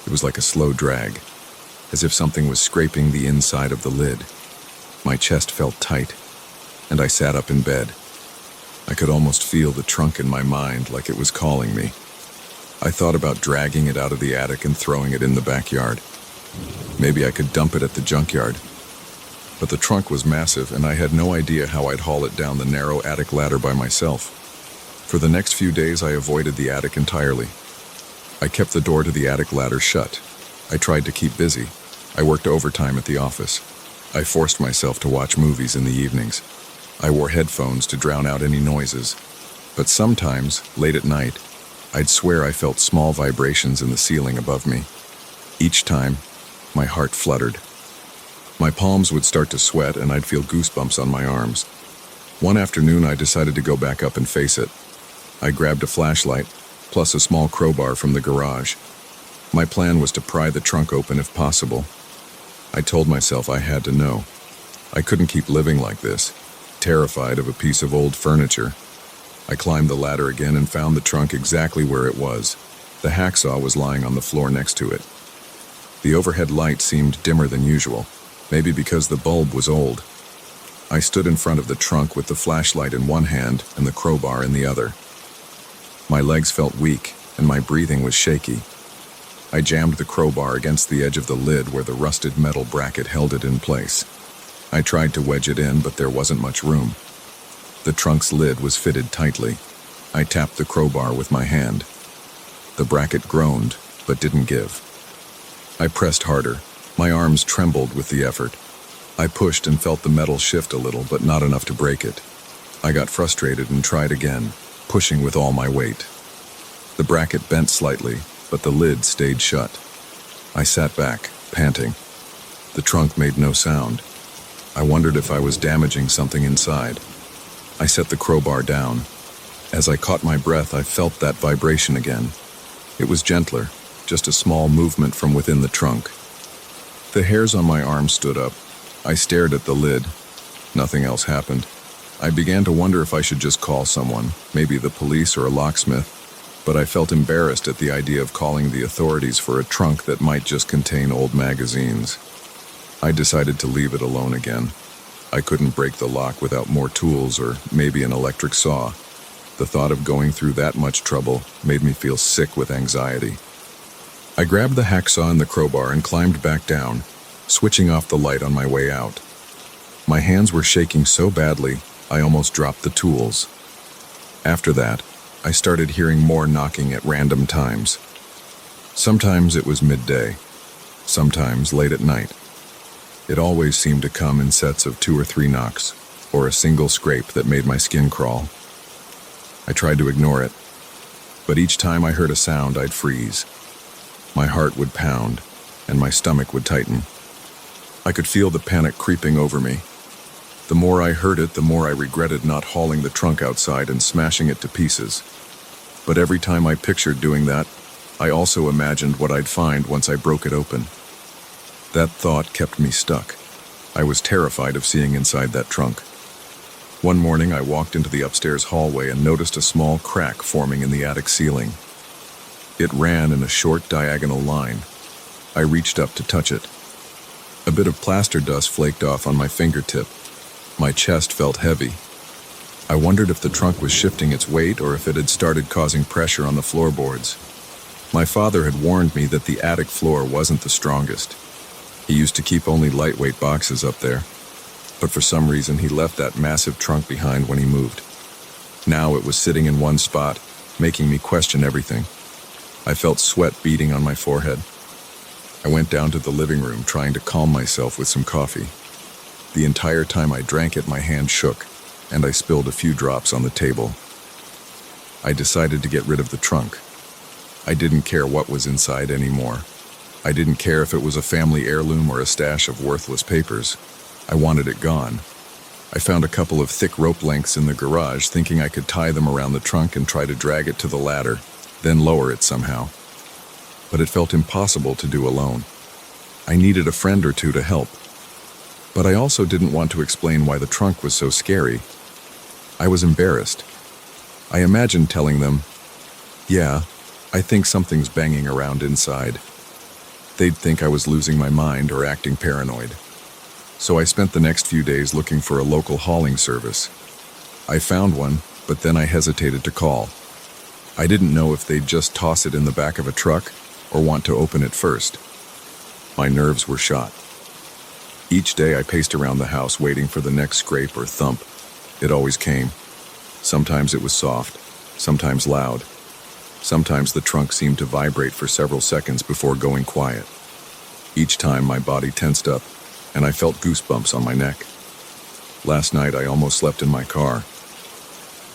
It was like a slow drag, as if something was scraping the inside of the lid. My chest felt tight, and I sat up in bed. I could almost feel the trunk in my mind, like it was calling me. I thought about dragging it out of the attic and throwing it in the backyard. Maybe I could dump it at the junkyard. But the trunk was massive, and I had no idea how I'd haul it down the narrow attic ladder by myself. For the next few days, I avoided the attic entirely. I kept the door to the attic ladder shut. I tried to keep busy. I worked overtime at the office. I forced myself to watch movies in the evenings. I wore headphones to drown out any noises. But sometimes, late at night, I'd swear I felt small vibrations in the ceiling above me. Each time, my heart fluttered. My palms would start to sweat and I'd feel goosebumps on my arms. One afternoon, I decided to go back up and face it. I grabbed a flashlight, plus a small crowbar from the garage. My plan was to pry the trunk open if possible. I told myself I had to know. I couldn't keep living like this, terrified of a piece of old furniture. I climbed the ladder again and found the trunk exactly where it was. The hacksaw was lying on the floor next to it. The overhead light seemed dimmer than usual, maybe because the bulb was old. I stood in front of the trunk with the flashlight in one hand and the crowbar in the other. My legs felt weak, and my breathing was shaky. I jammed the crowbar against the edge of the lid where the rusted metal bracket held it in place. I tried to wedge it in, but there wasn't much room. The trunk's lid was fitted tightly. I tapped the crowbar with my hand. The bracket groaned, but didn't give. I pressed harder. My arms trembled with the effort. I pushed and felt the metal shift a little, but not enough to break it. I got frustrated and tried again, pushing with all my weight. The bracket bent slightly, but the lid stayed shut. I sat back, panting. The trunk made no sound. I wondered if I was damaging something inside. I set the crowbar down. As I caught my breath, I felt that vibration again. It was gentler, just a small movement from within the trunk. The hairs on my arm stood up. I stared at the lid. Nothing else happened. I began to wonder if I should just call someone, maybe the police or a locksmith, but I felt embarrassed at the idea of calling the authorities for a trunk that might just contain old magazines. I decided to leave it alone again. I couldn't break the lock without more tools or maybe an electric saw. The thought of going through that much trouble made me feel sick with anxiety. I grabbed the hacksaw and the crowbar and climbed back down, switching off the light on my way out. My hands were shaking so badly, I almost dropped the tools. After that, I started hearing more knocking at random times. Sometimes it was midday, sometimes late at night. It always seemed to come in sets of 2 or 3 knocks, or a single scrape that made my skin crawl. I tried to ignore it, but each time I heard a sound, I'd freeze. My heart would pound. and my stomach would tighten. I could feel the panic creeping over me. The more I heard it, the more I regretted not hauling the trunk outside and smashing it to pieces. But every time I pictured doing that, I also imagined what I'd find once I broke it open. That thought kept me stuck. I was terrified of seeing inside that trunk. One morning, I walked into the upstairs hallway and noticed a small crack forming in the attic ceiling. It ran in a short diagonal line. I reached up to touch it. A bit of plaster dust flaked off on my fingertip. My chest felt heavy. I wondered if the trunk was shifting its weight or if it had started causing pressure on the floorboards. My father had warned me that the attic floor wasn't the strongest. He used to keep only lightweight boxes up there, but for some reason he left that massive trunk behind when he moved. Now it was sitting in one spot, making me question everything. I felt sweat beading on my forehead. I went down to the living room, trying to calm myself with some coffee. The entire time I drank it, my hand shook, and I spilled a few drops on the table. I decided to get rid of the trunk. I didn't care what was inside anymore. I didn't care if it was a family heirloom or a stash of worthless papers. I wanted it gone. I found a couple of thick rope lengths in the garage, thinking I could tie them around the trunk and try to drag it to the ladder, then lower it somehow. But it felt impossible to do alone. I needed a friend or two to help. But I also didn't want to explain why the trunk was so scary. I was embarrassed. I imagined telling them, "Yeah, I think something's banging around inside." They'd think I was losing my mind or acting paranoid. So I spent the next few days looking for a local hauling service. I found one, but then I hesitated to call. I didn't know if they'd just toss it in the back of a truck or want to open it first. My nerves were shot. Each day I paced around the house waiting for the next scrape or thump. It always came. Sometimes it was soft, sometimes loud. Sometimes the trunk seemed to vibrate for several seconds before going quiet. Each time my body tensed up, and I felt goosebumps on my neck. Last night I almost slept in my car.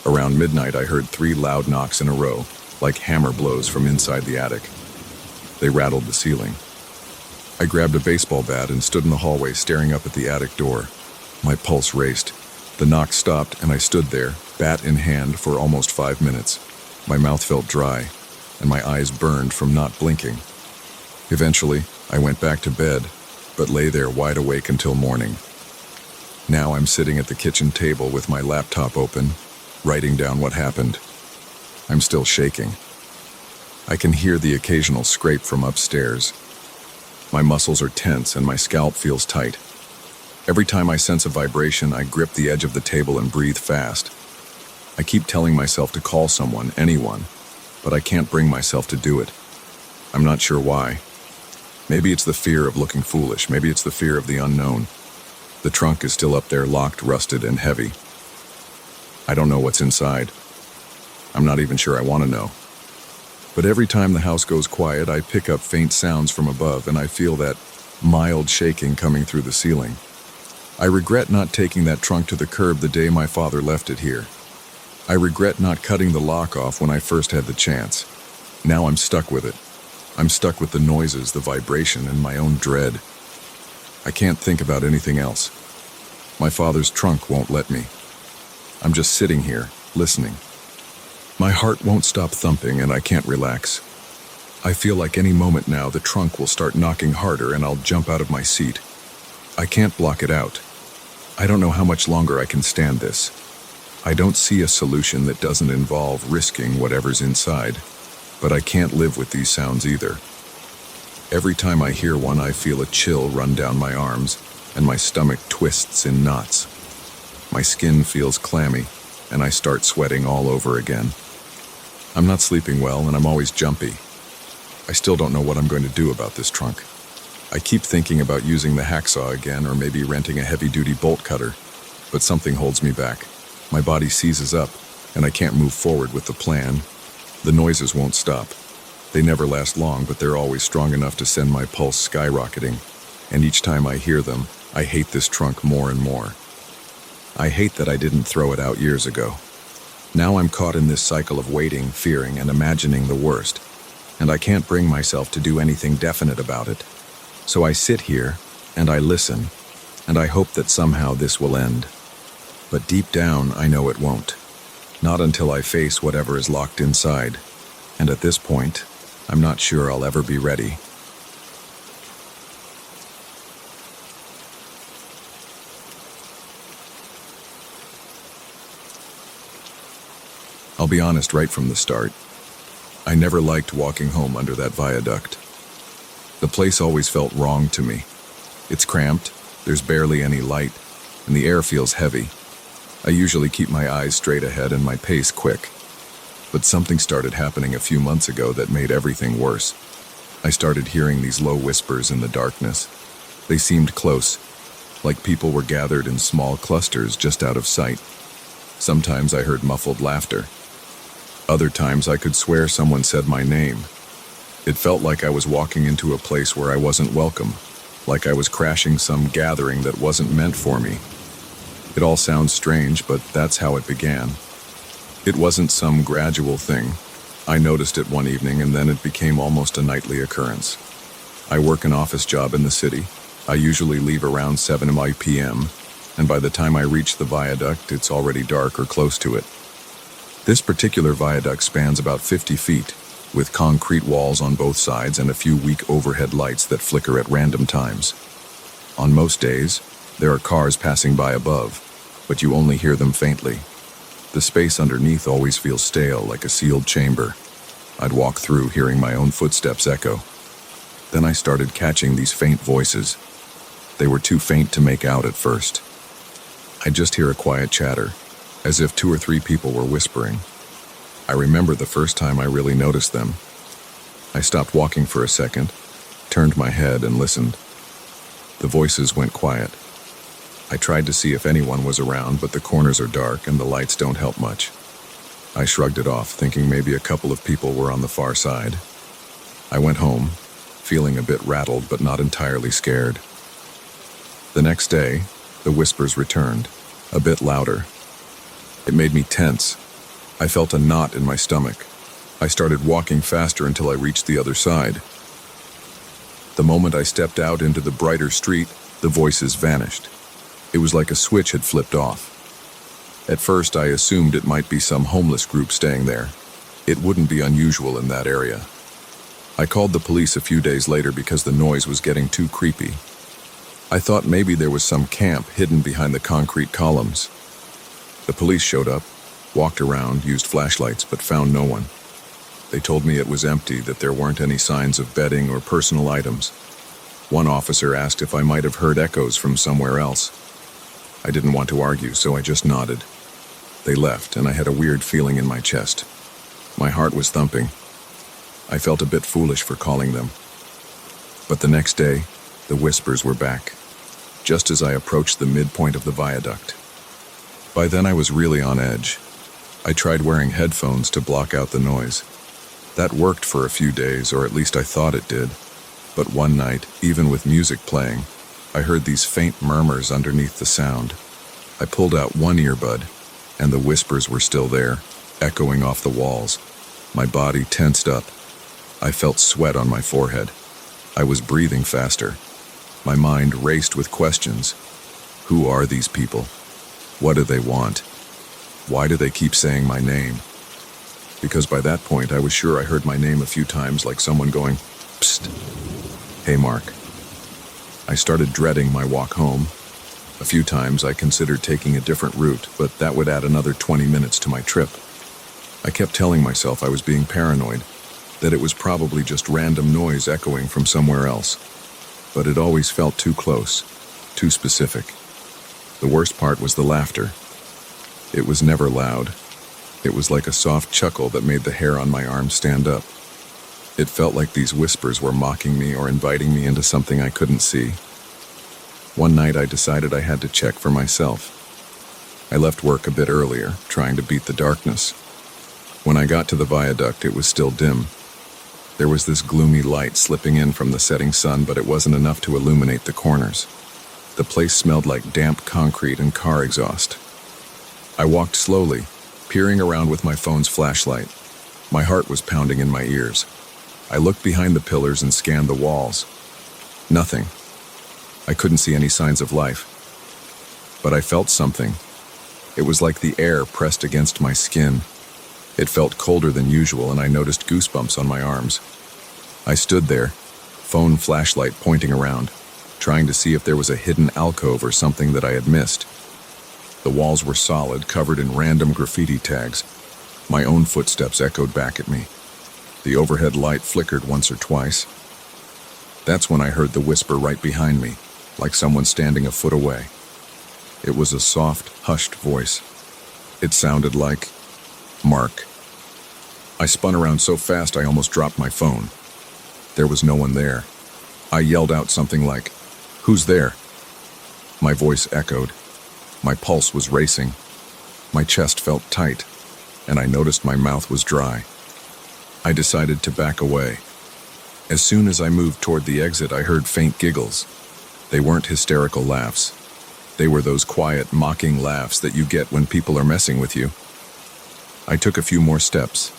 Around midnight I heard 3 loud knocks in a row, like hammer blows from inside the attic. They rattled the ceiling. I grabbed a baseball bat and stood in the hallway staring up at the attic door. My pulse raced. The knocks stopped and I stood there, bat in hand, for almost 5 minutes. My mouth felt dry, and my eyes burned from not blinking. Eventually, I went back to bed, but lay there wide awake until morning. Now I'm sitting at the kitchen table with my laptop open, writing down what happened. I'm still shaking. I can hear the occasional scrape from upstairs. My muscles are tense and my scalp feels tight. Every time I sense a vibration, I grip the edge of the table and breathe fast. I keep telling myself to call someone, anyone, but I can't bring myself to do it. I'm not sure why. Maybe it's the fear of looking foolish. Maybe it's the fear of the unknown. The trunk is still up there, locked, rusted, and heavy. I don't know what's inside. I'm not even sure I want to know. But every time the house goes quiet, I pick up faint sounds from above, and I feel that mild shaking coming through the ceiling. I regret not taking that trunk to the curb the day my father left it here. I regret not cutting the lock off when I first had the chance. Now I'm stuck with it. I'm stuck with the noises, the vibration, and my own dread. I can't think about anything else. My father's trunk won't let me. I'm just sitting here, listening. My heart won't stop thumping and I can't relax. I feel like any moment now the trunk will start knocking harder and I'll jump out of my seat. I can't block it out. I don't know how much longer I can stand this. I don't see a solution that doesn't involve risking whatever's inside, but I can't live with these sounds either. Every time I hear one, I feel a chill run down my arms and my stomach twists in knots. My skin feels clammy and I start sweating all over again. I'm not sleeping well and I'm always jumpy. I still don't know what I'm going to do about this trunk. I keep thinking about using the hacksaw again or maybe renting a heavy-duty bolt cutter, but something holds me back. My body seizes up and I can't move forward with the plan. The noises won't stop. They never last long, but they're always strong enough to send my pulse skyrocketing. And each time I hear them, I hate this trunk more and more. I hate that I didn't throw it out years ago. Now I'm caught in this cycle of waiting, fearing, and imagining the worst, and I can't bring myself to do anything definite about it. So I sit here, and I listen, and I hope that somehow this will end. But deep down, I know it won't. Not until I face whatever is locked inside. And at this point, I'm not sure I'll ever be ready. I'll be honest right from the start. I never liked walking home under that viaduct. The place always felt wrong to me. It's cramped, there's barely any light, and the air feels heavy. I usually keep my eyes straight ahead and my pace quick. But something started happening a few months ago that made everything worse. I started hearing these low whispers in the darkness. They seemed close, like people were gathered in small clusters just out of sight. Sometimes I heard muffled laughter. Other times I could swear someone said my name. It felt like I was walking into a place where I wasn't welcome, like I was crashing some gathering that wasn't meant for me. It all sounds strange, but that's how it began. It wasn't some gradual thing. I noticed it one evening and then it became almost a nightly occurrence. I work an office job in the city. I usually leave around 7 p.m., and by the time I reach the viaduct, it's already dark or close to it. This particular viaduct spans about 50 feet, with concrete walls on both sides and a few weak overhead lights that flicker at random times. On most days, there are cars passing by above, but you only hear them faintly. The space underneath always feels stale, like a sealed chamber. I'd walk through, hearing my own footsteps echo. Then I started catching these faint voices. They were too faint to make out at first. I'd just hear a quiet chatter, as if 2 or 3 people were whispering. I remember the first time I really noticed them. I stopped walking for a second, turned my head and listened. The voices went quiet. I tried to see if anyone was around, but the corners are dark and the lights don't help much. I shrugged it off, thinking maybe a couple of people were on the far side. I went home, feeling a bit rattled but not entirely scared. The next day, the whispers returned, a bit louder. It made me tense. I felt a knot in my stomach. I started walking faster until I reached the other side. The moment I stepped out into the brighter street, the voices vanished. It was like a switch had flipped off. At first, I assumed it might be some homeless group staying there. It wouldn't be unusual in that area. I called the police a few days later because the noise was getting too creepy. I thought maybe there was some camp hidden behind the concrete columns. The police showed up, walked around, used flashlights, but found no one. They told me it was empty, that there weren't any signs of bedding or personal items. One officer asked if I might have heard echoes from somewhere else. I didn't want to argue, so I just nodded. They left, and I had a weird feeling in my chest. My heart was thumping. I felt a bit foolish for calling them. But the next day, the whispers were back, just as I approached the midpoint of the viaduct. By then I was really on edge. I tried wearing headphones to block out the noise. That worked for a few days, or at least I thought it did. But one night, even with music playing, I heard these faint murmurs underneath the sound. I pulled out one earbud, and the whispers were still there, echoing off the walls. My body tensed up. I felt sweat on my forehead. I was breathing faster. My mind raced with questions. Who are these people? What do they want? Why do they keep saying my name? Because by that point, I was sure I heard my name a few times, like someone going, "Psst. Hey, Mark." I started dreading my walk home. A few times I considered taking a different route, but that would add another 20 minutes to my trip. I kept telling myself I was being paranoid, that it was probably just random noise echoing from somewhere else. But it always felt too close, too specific. The worst part was the laughter. It was never loud. It was like a soft chuckle that made the hair on my arm stand up. It felt like these whispers were mocking me or inviting me into something I couldn't see. One night I decided I had to check for myself. I left work a bit earlier, trying to beat the darkness. When I got to the viaduct, it was still dim. There was this gloomy light slipping in from the setting sun, but it wasn't enough to illuminate the corners. The place smelled like damp concrete and car exhaust. I walked slowly, peering around with my phone's flashlight. My heart was pounding in my ears. I looked behind the pillars and scanned the walls. Nothing. I couldn't see any signs of life. But I felt something. It was like the air pressed against my skin. It felt colder than usual, and I noticed goosebumps on my arms. I stood there, phone flashlight pointing around, trying to see if there was a hidden alcove or something that I had missed. The walls were solid, covered in random graffiti tags. My own footsteps echoed back at me. The overhead light flickered once or twice. That's when I heard the whisper right behind me, like someone standing a foot away. It was a soft, hushed voice. It sounded like Mark. I spun around so fast I almost dropped my phone. There was no one there. I yelled out something like, "Who's there?" My voice echoed. My pulse was racing. My chest felt tight, and I noticed my mouth was dry. I decided to back away. As soon as I moved toward the exit, I heard faint giggles. They weren't hysterical laughs. They were those quiet, mocking laughs that you get when people are messing with you. I took a few more steps,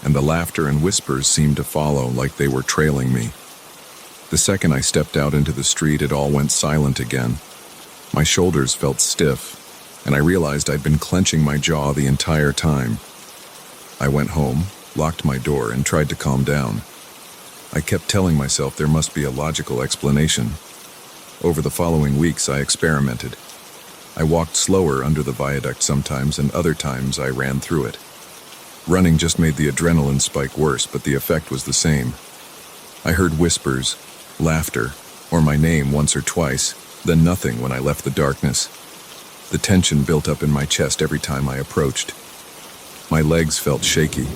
and the laughter and whispers seemed to follow like they were trailing me. The second I stepped out into the street, it all went silent again. My shoulders felt stiff, and I realized I'd been clenching my jaw the entire time. I went home, locked my door, and tried to calm down. I kept telling myself there must be a logical explanation. Over the following weeks, I experimented. I walked slower under the viaduct sometimes, and other times I ran through it. Running just made the adrenaline spike worse, but the effect was the same. I heard whispers, laughter, or my name once or twice, then nothing when I left the darkness. The tension built up in my chest every time I approached. My legs felt shaky.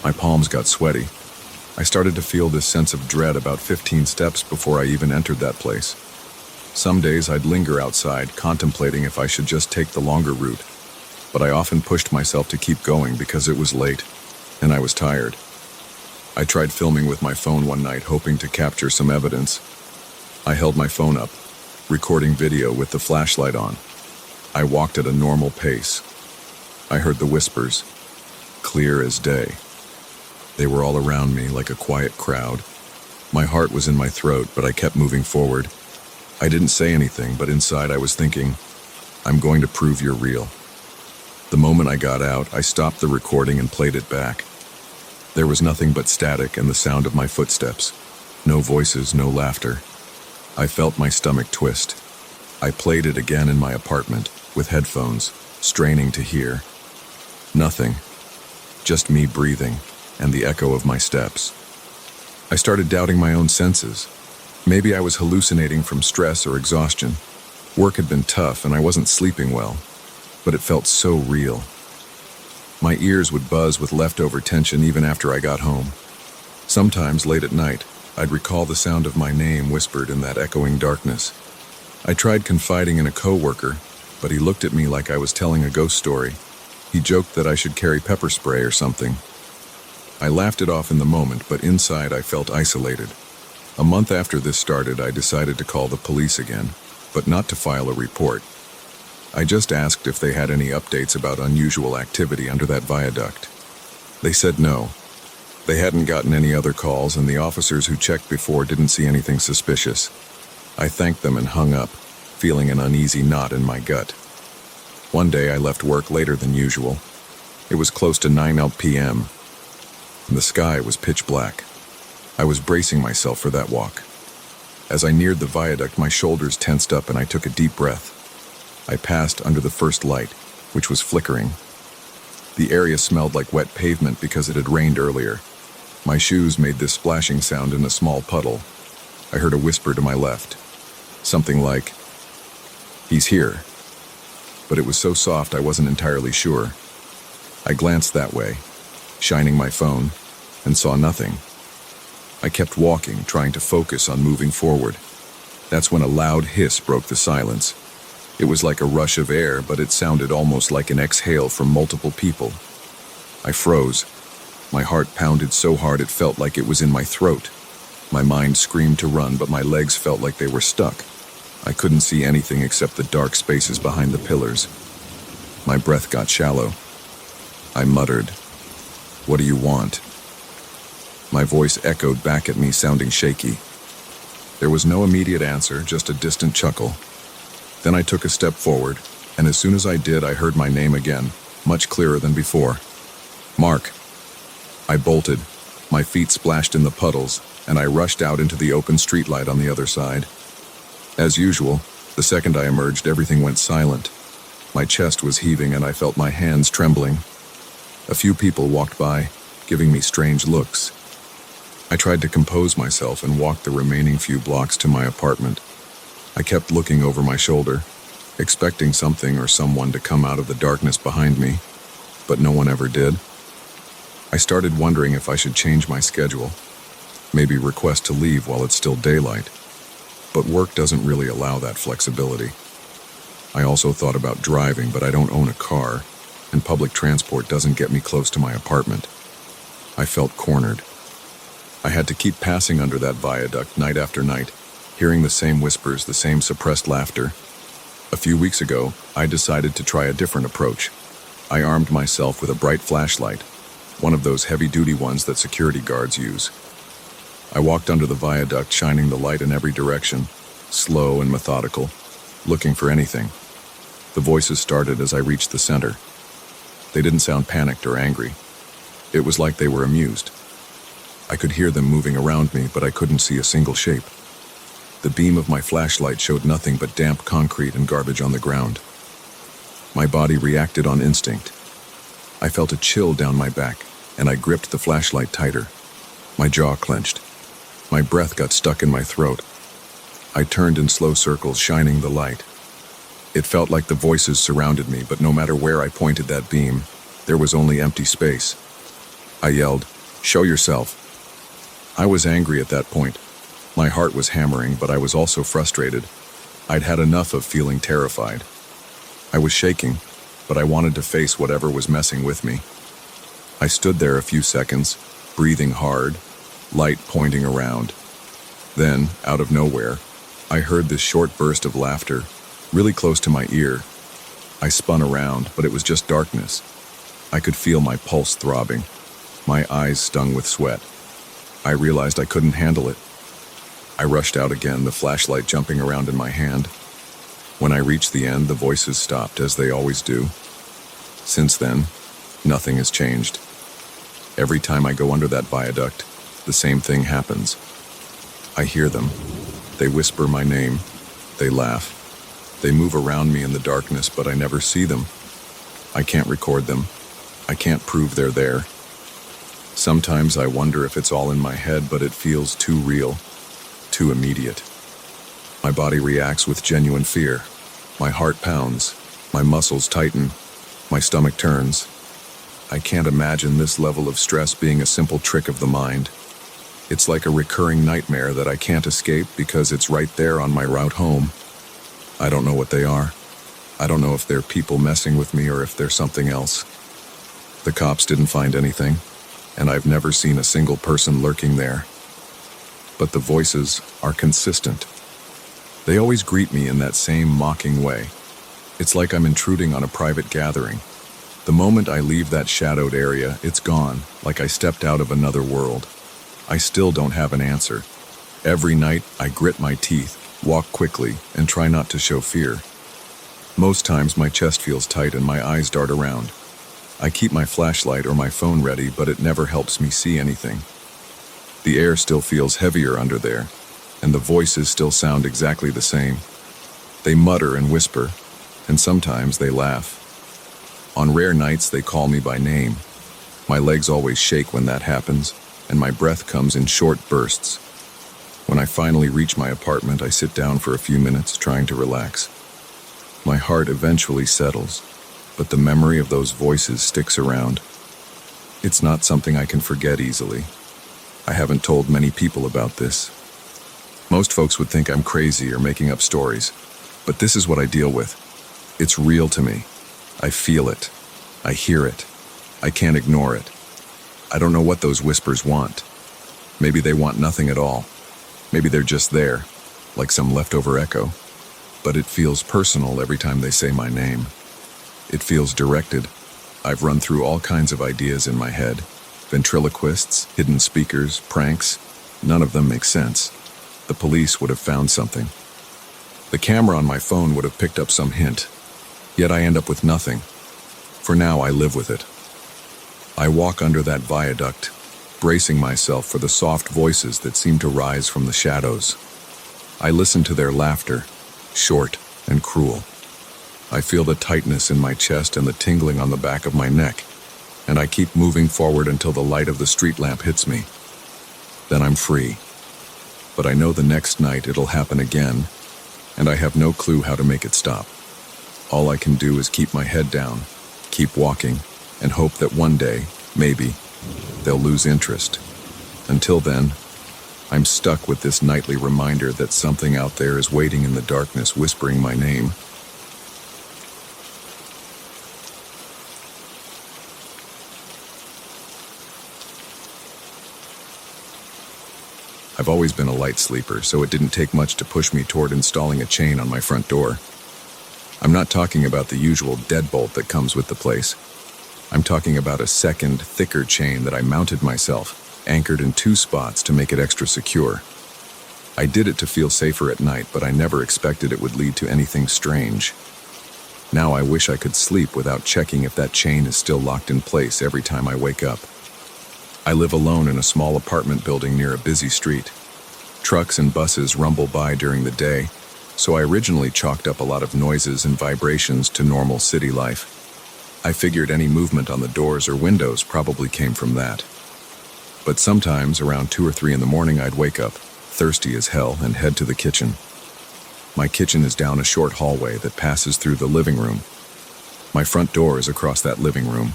My palms got sweaty. I started to feel this sense of dread about 15 steps before I even entered that place. Some days I'd linger outside, contemplating if I should just take the longer route, but I often pushed myself to keep going because it was late, and I was tired. I tried filming with my phone one night, hoping to capture some evidence. I held my phone up, recording video with the flashlight on. I walked at a normal pace. I heard the whispers, clear as day. They were all around me like a quiet crowd. My heart was in my throat, but I kept moving forward. I didn't say anything, but inside I was thinking, I'm going to prove you're real. The moment I got out, I stopped the recording and played it back. There was nothing but static and the sound of my footsteps. No voices, no laughter. I felt my stomach twist. I played it again in my apartment, with headphones, straining to hear. Nothing. Just me breathing, and the echo of my steps. I started doubting my own senses. Maybe I was hallucinating from stress or exhaustion. Work had been tough and I wasn't sleeping well, but it felt so real. My ears would buzz with leftover tension even after I got home. Sometimes late at night, I'd recall the sound of my name whispered in that echoing darkness. I tried confiding in a coworker, but he looked at me like I was telling a ghost story. He joked that I should carry pepper spray or something. I laughed it off in the moment, but inside I felt isolated. A month after this started, I decided to call the police again, but not to file a report. I just asked if they had any updates about unusual activity under that viaduct. They said no. They hadn't gotten any other calls, and the officers who checked before didn't see anything suspicious. I thanked them and hung up, feeling an uneasy knot in my gut. One day I left work later than usual. It was close to 9 p.m., and the sky was pitch black. I was bracing myself for that walk. As I neared the viaduct, my shoulders tensed up and I took a deep breath. I passed under the first light, which was flickering. The area smelled like wet pavement because it had rained earlier. My shoes made this splashing sound in a small puddle. I heard a whisper to my left. Something like, "He's here." But it was so soft I wasn't entirely sure. I glanced that way, shining my phone, and saw nothing. I kept walking, trying to focus on moving forward. That's when a loud hiss broke the silence. It was like a rush of air, but it sounded almost like an exhale from multiple people. I froze. My heart pounded so hard it felt like it was in my throat. My mind screamed to run, but my legs felt like they were stuck. I couldn't see anything except the dark spaces behind the pillars. My breath got shallow. I muttered, "What do you want?" My voice echoed back at me, sounding shaky. There was no immediate answer, just a distant chuckle. Then I took a step forward, and as soon as I did, I heard my name again, much clearer than before. Mark. I bolted. My feet splashed in the puddles, and I rushed out into the open streetlight on the other side. As usual, the second I emerged, everything went silent. My chest was heaving, and I felt my hands trembling. A few people walked by, giving me strange looks. I tried to compose myself and walked the remaining few blocks to my apartment. I kept looking over my shoulder, expecting something or someone to come out of the darkness behind me, but no one ever did. I started wondering if I should change my schedule, maybe request to leave while it's still daylight, but work doesn't really allow that flexibility. I also thought about driving, but I don't own a car, and public transport doesn't get me close to my apartment. I felt cornered. I had to keep passing under that viaduct night after night, hearing the same whispers, the same suppressed laughter. A few weeks ago, I decided to try a different approach. I armed myself with a bright flashlight, one of those heavy-duty ones that security guards use. I walked under the viaduct, shining the light in every direction, slow and methodical, looking for anything. The voices started as I reached the center. They didn't sound panicked or angry. It was like they were amused. I could hear them moving around me, but I couldn't see a single shape. The beam of my flashlight showed nothing but damp concrete and garbage on the ground. My body reacted on instinct. I felt a chill down my back, and I gripped the flashlight tighter. My jaw clenched. My breath got stuck in my throat. I turned in slow circles, shining the light. It felt like the voices surrounded me, but no matter where I pointed that beam, there was only empty space. I yelled, "Show yourself." I was angry at that point. My heart was hammering, but I was also frustrated. I'd had enough of feeling terrified. I was shaking, but I wanted to face whatever was messing with me. I stood there a few seconds, breathing hard, light pointing around. Then, out of nowhere, I heard this short burst of laughter, really close to my ear. I spun around, but it was just darkness. I could feel my pulse throbbing. My eyes stung with sweat. I realized I couldn't handle it. I rushed out again, the flashlight jumping around in my hand. When I reached the end, the voices stopped, as they always do. Since then, nothing has changed. Every time I go under that viaduct, the same thing happens. I hear them. They whisper my name. They laugh. They move around me in the darkness, but I never see them. I can't record them. I can't prove they're there. Sometimes I wonder if it's all in my head, but it feels too real, too immediate. My body reacts with genuine fear. My heart pounds. My muscles tighten. My stomach turns. I can't imagine this level of stress being a simple trick of the mind. It's like a recurring nightmare that I can't escape because it's right there on my route home. I don't know what they are. I don't know if they're people messing with me or if they're something else. The cops didn't find anything, and I've never seen a single person lurking there. But the voices are consistent. They always greet me in that same mocking way. It's like I'm intruding on a private gathering. The moment I leave that shadowed area, it's gone, like I stepped out of another world. I still don't have an answer. Every night, I grit my teeth, walk quickly, and try not to show fear. Most times, my chest feels tight and my eyes dart around. I keep my flashlight or my phone ready, but it never helps me see anything. The air still feels heavier under there, and the voices still sound exactly the same. They mutter and whisper, and sometimes they laugh. On rare nights, they call me by name. My legs always shake when that happens, and my breath comes in short bursts. When I finally reach my apartment, I sit down for a few minutes, trying to relax. My heart eventually settles, but the memory of those voices sticks around. It's not something I can forget easily. I haven't told many people about this. Most folks would think I'm crazy or making up stories, but this is what I deal with. It's real to me. I feel it. I hear it. I can't ignore it. I don't know what those whispers want. Maybe they want nothing at all. Maybe they're just there, like some leftover echo. But it feels personal every time they say my name. It feels directed. I've run through all kinds of ideas in my head. Ventriloquists, hidden speakers, pranks. None of them make sense. The police would have found something. The camera on my phone would have picked up some hint. Yet I end up with nothing. For now, I live with it. I walk under that viaduct, bracing myself for the soft voices that seem to rise from the shadows. I listen to their laughter, short and cruel. I feel the tightness in my chest and the tingling on the back of my neck, and I keep moving forward until the light of the street lamp hits me. Then I'm free. But I know the next night it'll happen again, and I have no clue how to make it stop. All I can do is keep my head down, keep walking, and hope that one day, maybe, they'll lose interest. Until then, I'm stuck with this nightly reminder that something out there is waiting in the darkness, whispering my name. I've always been a light sleeper, so it didn't take much to push me toward installing a chain on my front door. I'm not talking about the usual deadbolt that comes with the place. I'm talking about a second, thicker chain that I mounted myself, anchored in 2 spots to make it extra secure. I did it to feel safer at night, but I never expected it would lead to anything strange. Now I wish I could sleep without checking if that chain is still locked in place every time I wake up. I live alone in a small apartment building near a busy street. Trucks and buses rumble by during the day, so I originally chalked up a lot of noises and vibrations to normal city life. I figured any movement on the doors or windows probably came from that. But sometimes, around 2 or 3 in the morning, I'd wake up, thirsty as hell, and head to the kitchen. My kitchen is down a short hallway that passes through the living room. My front door is across that living room.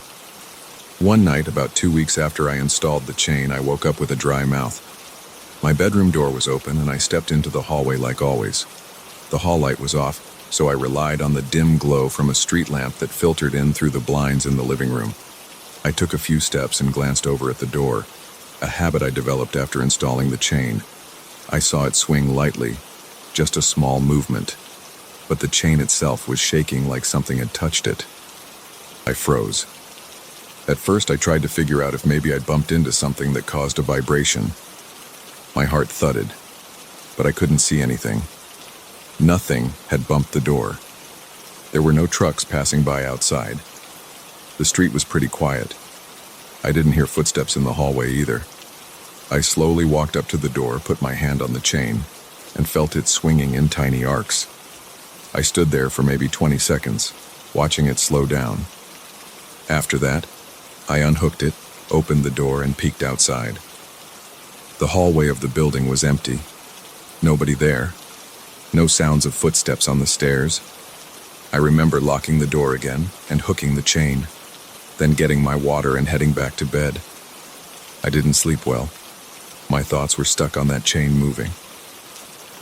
One night, about 2 weeks after I installed the chain, I woke up with a dry mouth. My bedroom door was open, and I stepped into the hallway like always. The hall light was off, so I relied on the dim glow from a street lamp that filtered in through the blinds in the living room. I took a few steps and glanced over at the door, a habit I developed after installing the chain. I saw it swing lightly, just a small movement, but the chain itself was shaking like something had touched it. I froze. At first, I tried to figure out if maybe I'd bumped into something that caused a vibration. My heart thudded, but I couldn't see anything. Nothing had bumped the door. There were no trucks passing by outside. The street was pretty quiet. I didn't hear footsteps in the hallway either. I slowly walked up to the door, put my hand on the chain, and felt it swinging in tiny arcs. I stood there for maybe 20 seconds, watching it slow down. After that, I unhooked it, opened the door, and peeked outside. The hallway of the building was empty. Nobody there. No sounds of footsteps on the stairs. I remember locking the door again and hooking the chain, then getting my water and heading back to bed. I didn't sleep well. My thoughts were stuck on that chain moving.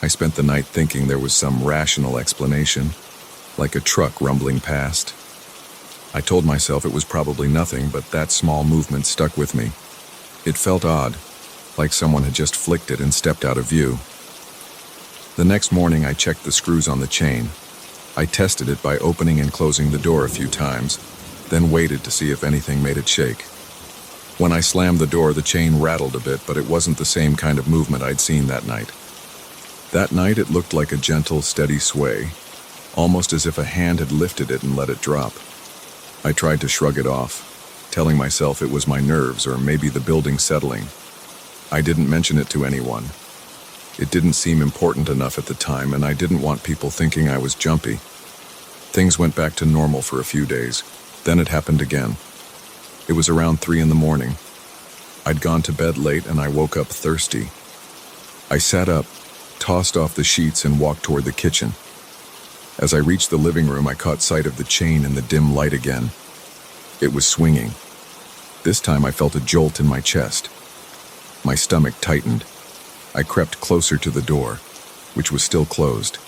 I spent the night thinking there was some rational explanation, like a truck rumbling past. I told myself it was probably nothing, but that small movement stuck with me. It felt odd, like someone had just flicked it and stepped out of view. The next morning, I checked the screws on the chain. I tested it by opening and closing the door a few times, then waited to see if anything made it shake. When I slammed the door, the chain rattled a bit, but it wasn't the same kind of movement I'd seen that night. That night, it looked like a gentle, steady sway, almost as if a hand had lifted it and let it drop. I tried to shrug it off, telling myself it was my nerves or maybe the building settling. I didn't mention it to anyone. It didn't seem important enough at the time, and I didn't want people thinking I was jumpy. Things went back to normal for a few days. Then it happened again. It was around 3 in the morning. I'd gone to bed late and I woke up thirsty. I sat up, tossed off the sheets, and walked toward the kitchen. As I reached the living room, I caught sight of the chain in the dim light again. It was swinging. This time I felt a jolt in my chest. My stomach tightened. I crept closer to the door, which was still closed.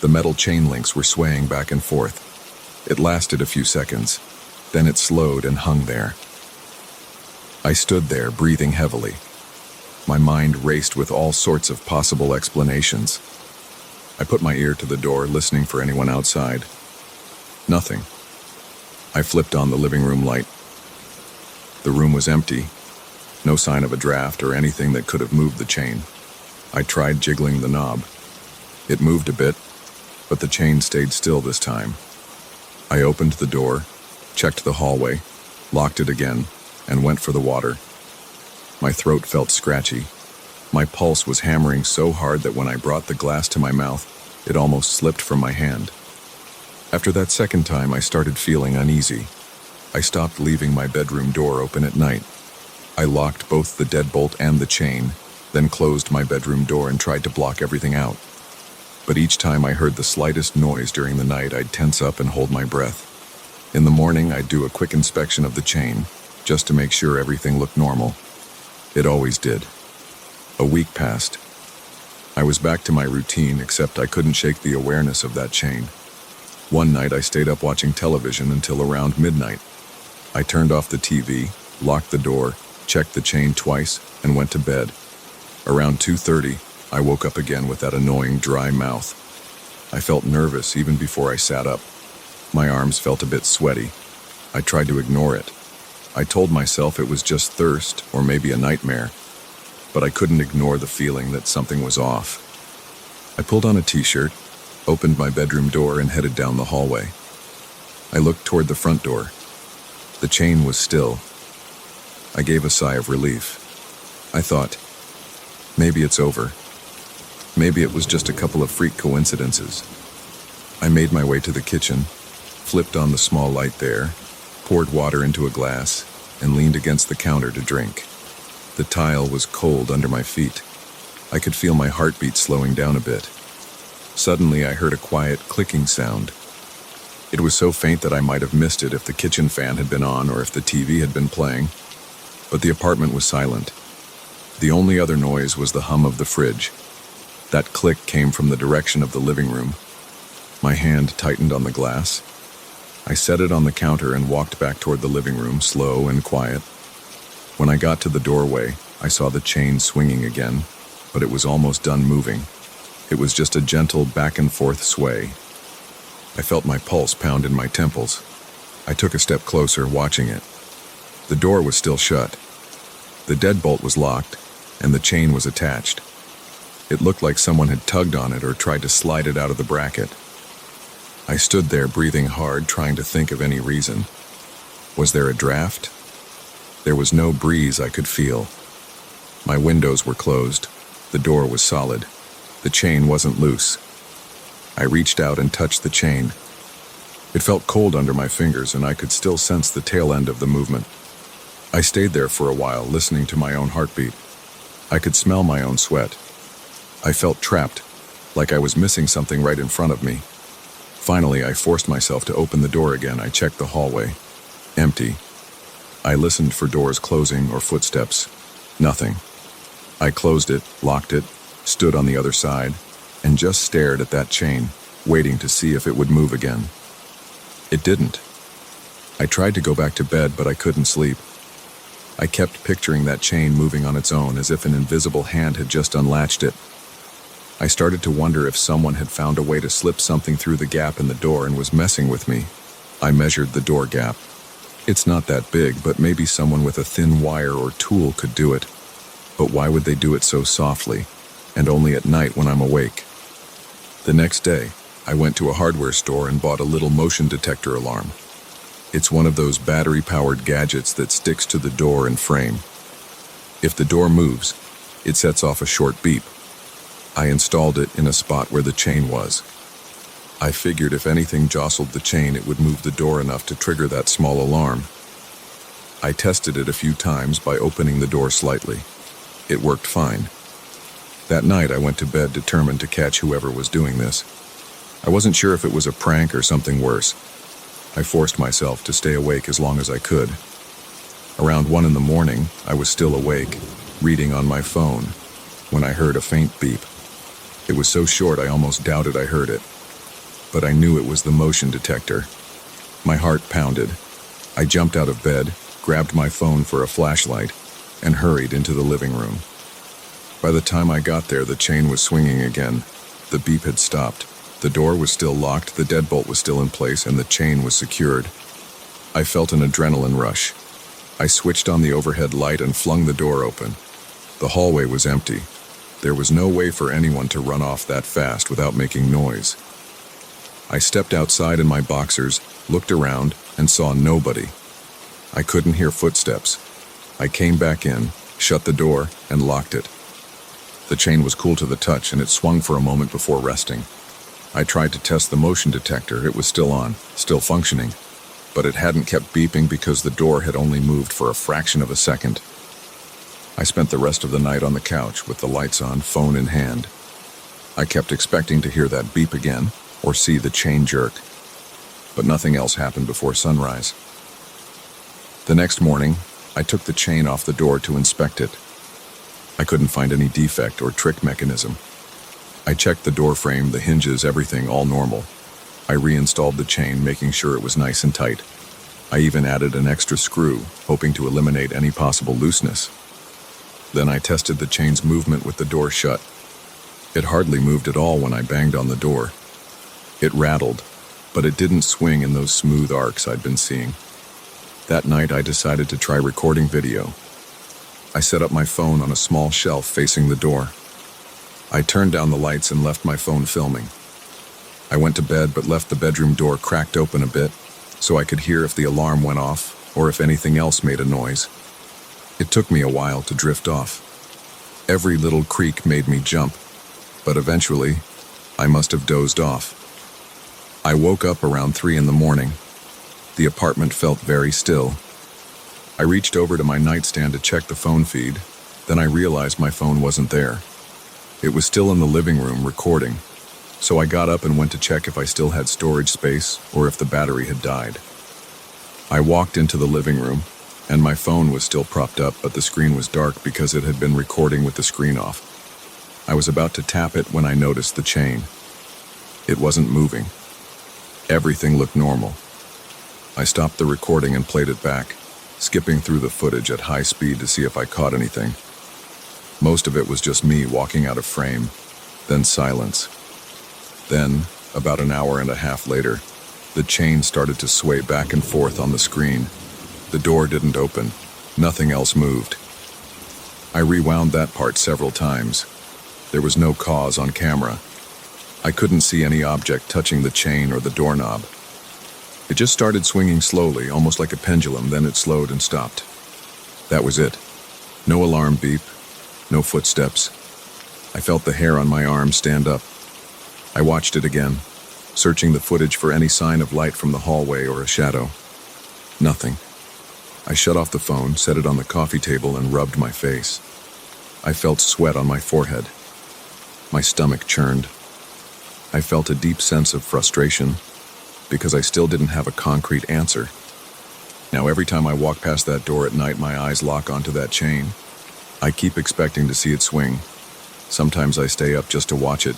The metal chain links were swaying back and forth. It lasted a few seconds. Then it slowed and hung there. I stood there, breathing heavily. My mind raced with all sorts of possible explanations. I put my ear to the door, listening for anyone outside. Nothing. I flipped on the living room light. The room was empty. No sign of a draft or anything that could have moved the chain. I tried jiggling the knob. It moved a bit, but the chain stayed still this time. I opened the door, checked the hallway, locked it again, and went for the water. My throat felt scratchy. My pulse was hammering so hard that when I brought the glass to my mouth, it almost slipped from my hand. After that second time, I started feeling uneasy. I stopped leaving my bedroom door open at night. I locked both the deadbolt and the chain, then closed my bedroom door and tried to block everything out. But each time I heard the slightest noise during the night, I'd tense up and hold my breath. In the morning, I'd do a quick inspection of the chain, just to make sure everything looked normal. It always did. A week passed. I was back to my routine, except I couldn't shake the awareness of that chain. One night, I stayed up watching television until around midnight. I turned off the TV, locked the door, checked the chain twice, and went to bed. Around 2:30, I woke up again with that annoying dry mouth. I felt nervous even before I sat up. My arms felt a bit sweaty. I tried to ignore it. I told myself it was just thirst or maybe a nightmare, but I couldn't ignore the feeling that something was off. I pulled on a t-shirt, opened my bedroom door, and headed down the hallway. I looked toward the front door. The chain was still. I gave a sigh of relief. I thought, maybe it's over. Maybe it was just a couple of freak coincidences. I made my way to the kitchen, flipped on the small light there, poured water into a glass, and leaned against the counter to drink. The tile was cold under my feet. I could feel my heartbeat slowing down a bit. Suddenly, I heard a quiet clicking sound. It was so faint that I might have missed it if the kitchen fan had been on or if the TV had been playing. But the apartment was silent. The only other noise was the hum of the fridge. That click came from the direction of the living room. My hand tightened on the glass. I set it on the counter and walked back toward the living room, slow and quiet. When I got to the doorway, I saw the chain swinging again, but it was almost done moving. It was just a gentle back and forth sway. I felt my pulse pound in my temples. I took a step closer, watching it. The door was still shut. The deadbolt was locked, and the chain was attached. It looked like someone had tugged on it or tried to slide it out of the bracket. I stood there, breathing hard, trying to think of any reason. Was there a draft? There was no breeze I could feel. My windows were closed. The door was solid. The chain wasn't loose. I reached out and touched the chain. It felt cold under my fingers, and I could still sense the tail end of the movement. I stayed there for a while, listening to my own heartbeat. I could smell my own sweat. I felt trapped, like I was missing something right in front of me. Finally, I forced myself to open the door again. I checked the hallway. Empty. I listened for doors closing or footsteps. Nothing. I closed it, locked it, stood on the other side, and just stared at that chain, waiting to see if it would move again. It didn't. I tried to go back to bed, but I couldn't sleep. I kept picturing that chain moving on its own, as if an invisible hand had just unlatched it. I started to wonder if someone had found a way to slip something through the gap in the door and was messing with me. I measured the door gap. It's not that big, but maybe someone with a thin wire or tool could do it. But why would they do it so softly, and only at night when I'm awake? The next day, I went to a hardware store and bought a little motion detector alarm. It's one of those battery-powered gadgets that sticks to the door and frame. If the door moves, it sets off a short beep. I installed it in a spot where the chain was. I figured if anything jostled the chain, it would move the door enough to trigger that small alarm. I tested it a few times by opening the door slightly. It worked fine. That night, I went to bed determined to catch whoever was doing this. I wasn't sure if it was a prank or something worse. I forced myself to stay awake as long as I could. Around 1 a.m, I was still awake, reading on my phone, when I heard a faint beep. It was so short I almost doubted I heard it. But I knew it was the motion detector. My heart pounded. I jumped out of bed, grabbed my phone for a flashlight, and hurried into the living room. By the time I got there, the chain was swinging again. The beep had stopped. The door was still locked, the deadbolt was still in place, and the chain was secured. I felt an adrenaline rush. I switched on the overhead light and flung the door open. The hallway was empty. There was no way for anyone to run off that fast without making noise. I stepped outside in my boxers, looked around, and saw nobody. I couldn't hear footsteps. I came back in, shut the door, and locked it. The chain was cool to the touch, and it swung for a moment before resting. I tried to test the motion detector. It was still on, still functioning, but it hadn't kept beeping because the door had only moved for a fraction of a second. I spent the rest of the night on the couch with the lights on, phone in hand. I kept expecting to hear that beep again or see the chain jerk, but nothing else happened before sunrise. The next morning, I took the chain off the door to inspect it. I couldn't find any defect or trick mechanism. I checked the door frame, the hinges, everything, all normal. I reinstalled the chain, making sure it was nice and tight. I even added an extra screw, hoping to eliminate any possible looseness. Then I tested the chain's movement with the door shut. It hardly moved at all when I banged on the door. It rattled, but it didn't swing in those smooth arcs I'd been seeing. That night I decided to try recording video. I set up my phone on a small shelf facing the door. I turned down the lights and left my phone filming. I went to bed but left the bedroom door cracked open a bit so I could hear if the alarm went off or if anything else made a noise. It took me a while to drift off. Every little creak made me jump, but eventually, I must have dozed off. I woke up around 3 in the morning. The apartment felt very still. I reached over to my nightstand to check the phone feed, then I realized my phone wasn't there. It was still in the living room recording, so I got up and went to check if I still had storage space or if the battery had died. I walked into the living room, and my phone was still propped up, but the screen was dark because it had been recording with the screen off. I was about to tap it when I noticed the chain. It wasn't moving. Everything looked normal. I stopped the recording and played it back, skipping through the footage at high speed to see if I caught anything. Most of it was just me walking out of frame, then silence. Then, about an hour and a half later, the chain started to sway back and forth on the screen. The door didn't open. Nothing else moved. I rewound that part several times. There was no cause on camera. I couldn't see any object touching the chain or the doorknob. It just started swinging slowly, almost like a pendulum, then it slowed and stopped. That was it. No alarm beep, no footsteps. I felt the hair on my arm stand up. I watched it again, searching the footage for any sign of light from the hallway or a shadow. Nothing. I shut off the phone, set it on the coffee table, and rubbed my face. I felt sweat on my forehead. My stomach churned. I felt a deep sense of frustration because I still didn't have a concrete answer. Now every time I walk past that door at night, my eyes lock onto that chain. I keep expecting to see it swing. Sometimes I stay up just to watch it.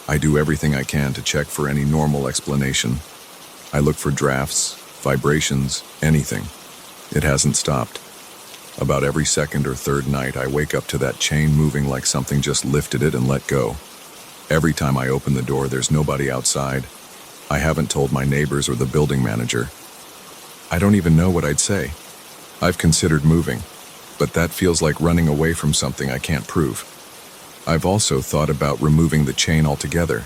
I do everything I can to check for any normal explanation. I look for drafts, vibrations, anything. It hasn't stopped. About every second or third night, I wake up to that chain moving like something just lifted it and let go. Every time I open the door, there's nobody outside. I haven't told my neighbors or the building manager. I don't even know what I'd say. I've considered moving, but that feels like running away from something I can't prove. I've also thought about removing the chain altogether,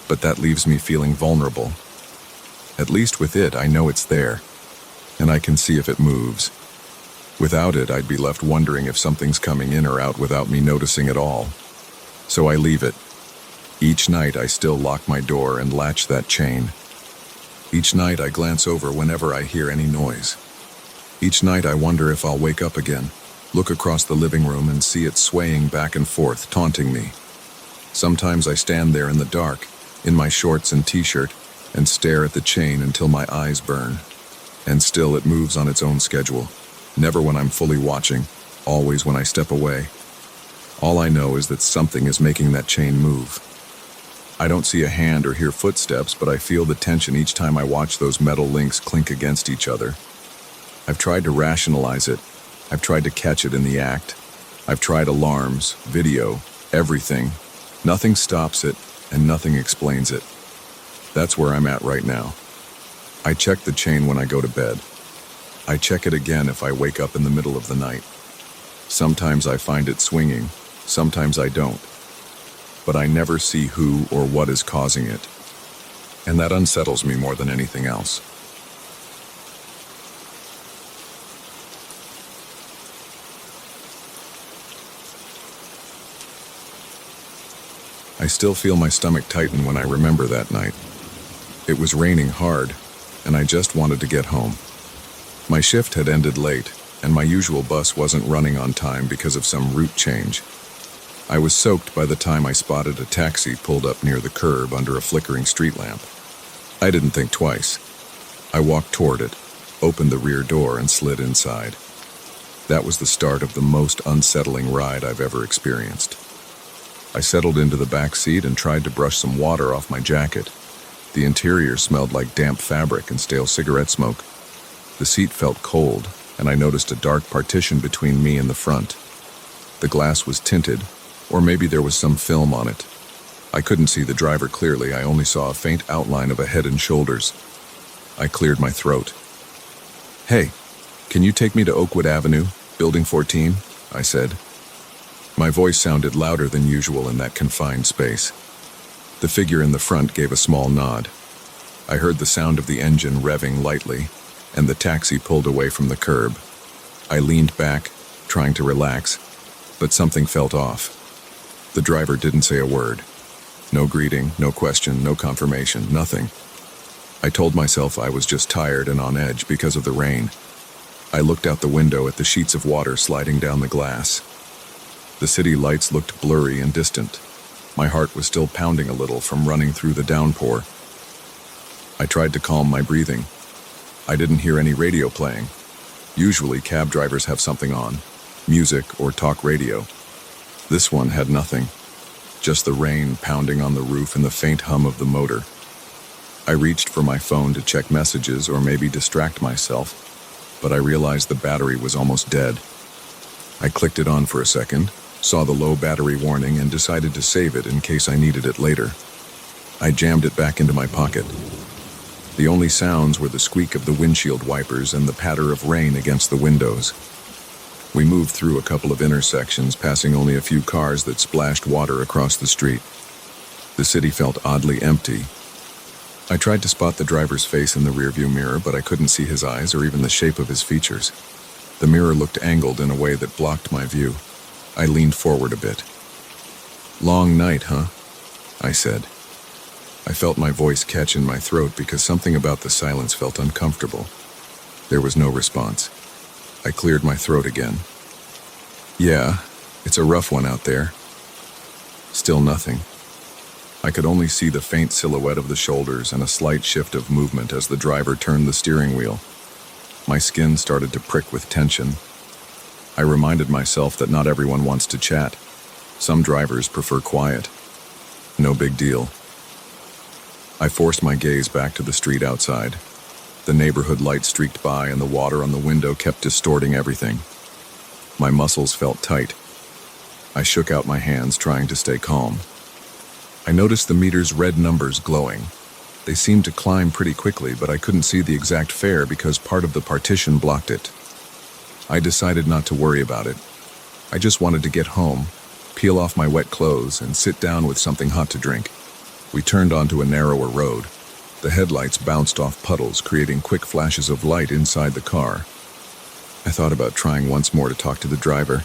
but that leaves me feeling vulnerable. At least with it, I know it's there, and I can see if it moves. Without it, I'd be left wondering if something's coming in or out without me noticing at all. So I leave it. Each night, I still lock my door and latch that chain. Each night, I glance over whenever I hear any noise. Each night, I wonder if I'll wake up again, look across the living room and see it swaying back and forth, taunting me. Sometimes I stand there in the dark, in my shorts and t-shirt, and stare at the chain until my eyes burn. And still it moves on its own schedule. Never when I'm fully watching, always when I step away. All I know is that something is making that chain move. I don't see a hand or hear footsteps, but I feel the tension each time I watch those metal links clink against each other. I've tried to rationalize it. I've tried to catch it in the act. I've tried alarms, video, everything. Nothing stops it, and nothing explains it. That's where I'm at right now. I check the chain when I go to bed. I check it again if I wake up in the middle of the night. Sometimes I find it swinging, sometimes I don't. but I never see who or what is causing it. And that unsettles me more than anything else. I still feel my stomach tighten when I remember that night. It was raining hard, and I just wanted to get home. My shift had ended late, and my usual bus wasn't running on time because of some route change. I was soaked by the time I spotted a taxi pulled up near the curb under a flickering street lamp. I didn't think twice. I walked toward it, opened the rear door, and slid inside. That was the start of the most unsettling ride I've ever experienced. I settled into the back seat and tried to brush some water off my jacket. The interior smelled like damp fabric and stale cigarette smoke. The seat felt cold, and I noticed a dark partition between me and the front. The glass was tinted, or maybe there was some film on it. I couldn't see the driver clearly. I only saw a faint outline of a head and shoulders. I cleared my throat. "Hey, can you take me to Oakwood Avenue, Building 14?" I said. My voice sounded louder than usual in that confined space. The figure in the front gave a small nod. I heard the sound of the engine revving lightly, and the taxi pulled away from the curb. I leaned back, trying to relax, but something felt off. The driver didn't say a word. No greeting, no question, no confirmation, nothing. I told myself I was just tired and on edge because of the rain. I looked out the window at the sheets of water sliding down the glass. The city lights looked blurry and distant. My heart was still pounding a little from running through the downpour. I tried to calm my breathing. I didn't hear any radio playing. Usually cab drivers have something on, music or talk radio. This one had nothing, just the rain pounding on the roof and the faint hum of the motor. I reached for my phone to check messages or maybe distract myself, but I realized the battery was almost dead. I clicked it on for a second, saw the low battery warning, and decided to save it in case I needed it later. I jammed it back into my pocket. The only sounds were the squeak of the windshield wipers and the patter of rain against the windows. We moved through a couple of intersections, passing only a few cars that splashed water across the street. The city felt oddly empty. I tried to spot the driver's face in the rearview mirror, but I couldn't see his eyes or even the shape of his features. The mirror looked angled in a way that blocked my view. I leaned forward a bit. "Long night, huh?" I said. I felt my voice catch in my throat because something about the silence felt uncomfortable. There was no response. I cleared my throat again. "Yeah, it's a rough one out there." Still nothing. I could only see the faint silhouette of the shoulders and a slight shift of movement as the driver turned the steering wheel. My skin started to prick with tension. I reminded myself that not everyone wants to chat. Some drivers prefer quiet. No big deal. I forced my gaze back to the street outside. The neighborhood light streaked by and the water on the window kept distorting everything. My muscles felt tight. I shook out my hands, trying to stay calm. I noticed the meter's red numbers glowing. They seemed to climb pretty quickly, but I couldn't see the exact fare because part of the partition blocked it. I decided not to worry about it. I just wanted to get home, peel off my wet clothes, and sit down with something hot to drink. We turned onto a narrower road. The headlights bounced off puddles, creating quick flashes of light inside the car. I thought about trying once more to talk to the driver,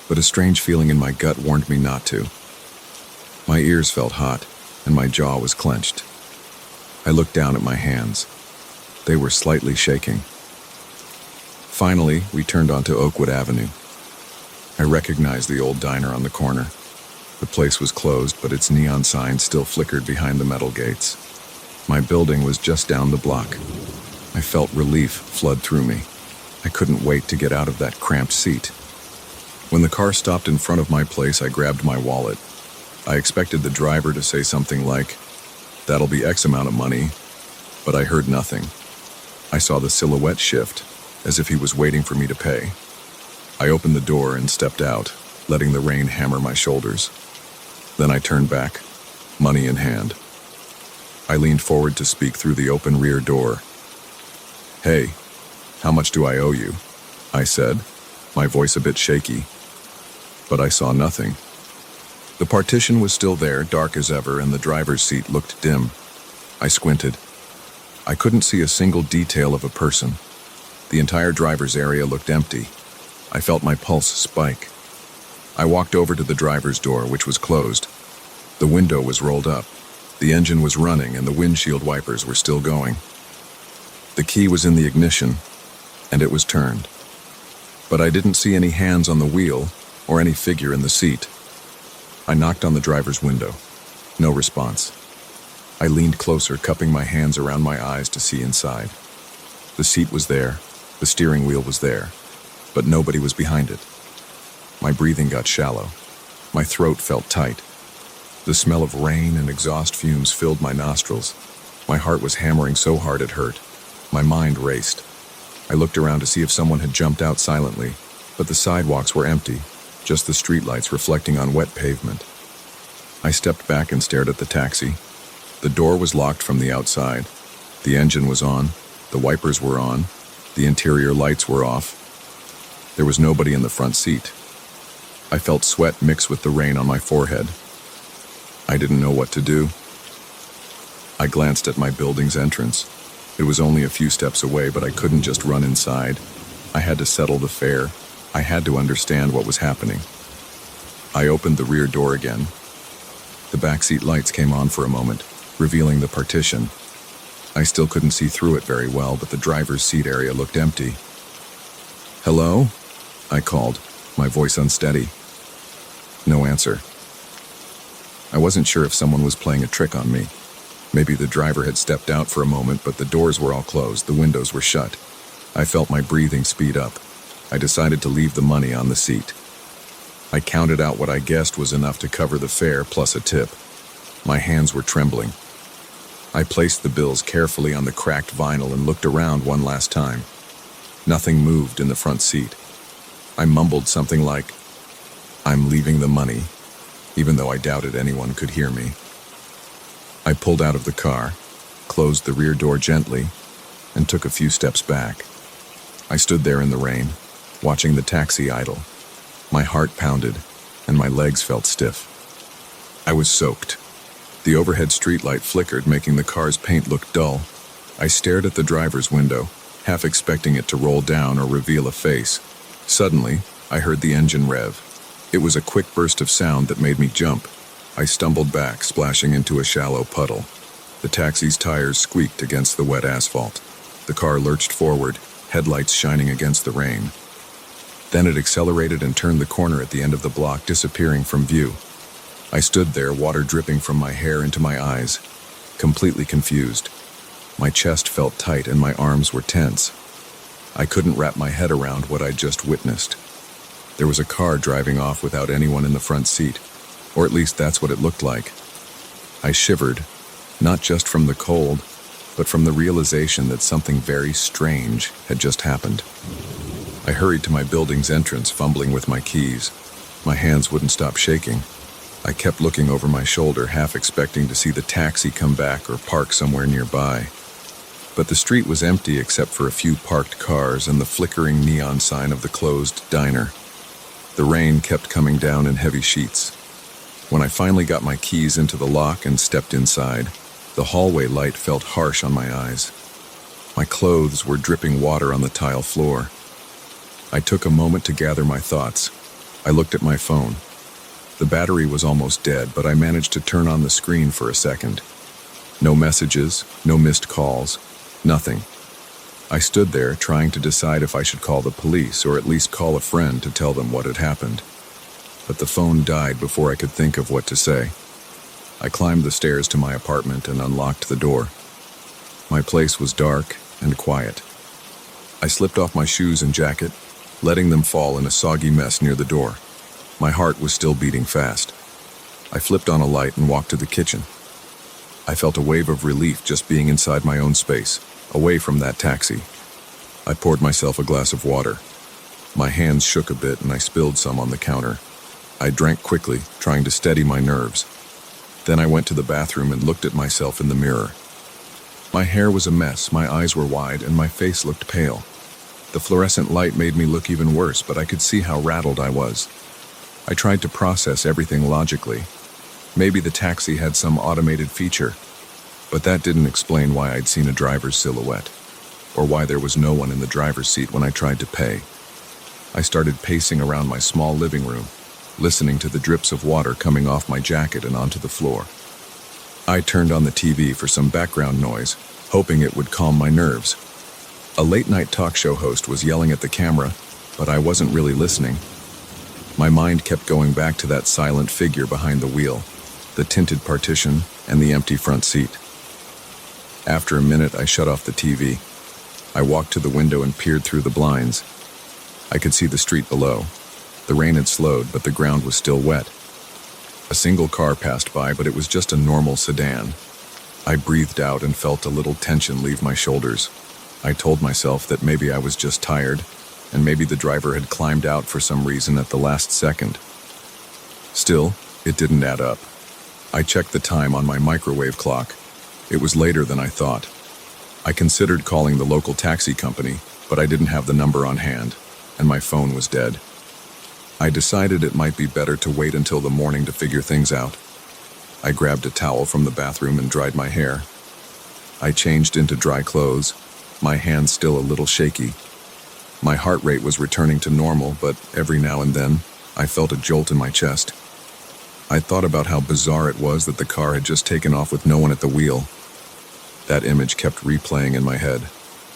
but a strange feeling in my gut warned me not to. My ears felt hot, and my jaw was clenched. I looked down at my hands. They were slightly shaking. Finally, we turned onto Oakwood Avenue. I recognized the old diner on the corner. The place was closed, but its neon sign still flickered behind the metal gates. My building was just down the block. I felt relief flood through me. I couldn't wait to get out of that cramped seat. When the car stopped in front of my place, I grabbed my wallet. I expected the driver to say something like, "That'll be X amount of money," but I heard nothing. I saw the silhouette shift, as if he was waiting for me to pay. I opened the door and stepped out, letting the rain hammer my shoulders. Then I turned back, money in hand. I leaned forward to speak through the open rear door. "Hey, how much do I owe you?" I said, my voice a bit shaky. But I saw nothing. The partition was still there, dark as ever, and the driver's seat looked dim. I squinted. I couldn't see a single detail of a person. The entire driver's area looked empty. I felt my pulse spike. I walked over to the driver's door, which was closed. The window was rolled up. The engine was running, and the windshield wipers were still going. The key was in the ignition, and it was turned. But I didn't see any hands on the wheel or any figure in the seat. I knocked on the driver's window. No response. I leaned closer, cupping my hands around my eyes to see inside. The seat was there, the steering wheel was there, but nobody was behind it. My breathing got shallow. My throat felt tight. The smell of rain and exhaust fumes filled my nostrils. My heart was hammering so hard it hurt. My mind raced. I looked around to see if someone had jumped out silently, but the sidewalks were empty, just the streetlights reflecting on wet pavement. I stepped back and stared at the taxi. The door was locked from the outside. The engine was on. The wipers were on. The interior lights were off. There was nobody in the front seat. I felt sweat mix with the rain on my forehead. I didn't know what to do. I glanced at my building's entrance. It was only a few steps away, but I couldn't just run inside. I had to settle the fare. I had to understand what was happening. I opened the rear door again. The backseat lights came on for a moment, revealing the partition. I still couldn't see through it very well, but the driver's seat area looked empty. "Hello?" I called, my voice unsteady. No answer. I wasn't sure if someone was playing a trick on me. Maybe the driver had stepped out for a moment, but the doors were all closed, the windows were shut. I felt my breathing speed up. I decided to leave the money on the seat. I counted out what I guessed was enough to cover the fare plus a tip. My hands were trembling. I placed the bills carefully on the cracked vinyl and looked around one last time. Nothing moved in the front seat. I mumbled something like, "I'm leaving the money," even though I doubted anyone could hear me. I pulled out of the car, closed the rear door gently, and took a few steps back. I stood there in the rain, watching the taxi idle. My heart pounded, and my legs felt stiff. I was soaked. The overhead streetlight flickered, making the car's paint look dull. I stared at the driver's window, half expecting it to roll down or reveal a face. Suddenly, I heard the engine rev. It was a quick burst of sound that made me jump. I stumbled back, splashing into a shallow puddle. The taxi's tires squeaked against the wet asphalt. The car lurched forward, headlights shining against the rain. Then it accelerated and turned the corner at the end of the block, disappearing from view. I stood there, water dripping from my hair into my eyes, completely confused. My chest felt tight and my arms were tense. I couldn't wrap my head around what I'd just witnessed. There was a car driving off without anyone in the front seat, or at least that's what it looked like. I shivered, not just from the cold, but from the realization that something very strange had just happened. I hurried to my building's entrance, fumbling with my keys. My hands wouldn't stop shaking. I kept looking over my shoulder, half expecting to see the taxi come back or park somewhere nearby. But the street was empty except for a few parked cars and the flickering neon sign of the closed diner. The rain kept coming down in heavy sheets. When I finally got my keys into the lock and stepped inside, the hallway light felt harsh on my eyes. My clothes were dripping water on the tile floor. I took a moment to gather my thoughts. I looked at my phone. The battery was almost dead, but I managed to turn on the screen for a second. No messages, no missed calls, nothing. I stood there trying to decide if I should call the police or at least call a friend to tell them what had happened. But the phone died before I could think of what to say. I climbed the stairs to my apartment and unlocked the door. My place was dark and quiet. I slipped off my shoes and jacket, letting them fall in a soggy mess near the door. My heart was still beating fast. I flipped on a light and walked to the kitchen. I felt a wave of relief just being inside my own space, away from that taxi. I poured myself a glass of water. My hands shook a bit and I spilled some on the counter. I drank quickly, trying to steady my nerves. Then I went to the bathroom and looked at myself in the mirror. My hair was a mess, my eyes were wide, and my face looked pale. The fluorescent light made me look even worse, but I could see how rattled I was. I tried to process everything logically. Maybe the taxi had some automated feature, but that didn't explain why I'd seen a driver's silhouette, or why there was no one in the driver's seat when I tried to pay. I started pacing around my small living room, listening to the drips of water coming off my jacket and onto the floor. I turned on the TV for some background noise, hoping it would calm my nerves. A late-night talk show host was yelling at the camera, but I wasn't really listening. My mind kept going back to that silent figure behind the wheel, the tinted partition, and the empty front seat. After a minute, I shut off the TV. I walked to the window and peered through the blinds. I could see the street below. The rain had slowed, but the ground was still wet. A single car passed by, but it was just a normal sedan. I breathed out and felt a little tension leave my shoulders. I told myself that maybe I was just tired, and maybe the driver had climbed out for some reason at the last second. Still, it didn't add up. I checked the time on my microwave clock. It was later than I thought. I considered calling the local taxi company, but I didn't have the number on hand, and my phone was dead. I decided it might be better to wait until the morning to figure things out. I grabbed a towel from the bathroom and dried my hair. I changed into dry clothes, my hands still a little shaky. My heart rate was returning to normal, but every now and then, I felt a jolt in my chest. I thought about how bizarre it was that the car had just taken off with no one at the wheel. That image kept replaying in my head.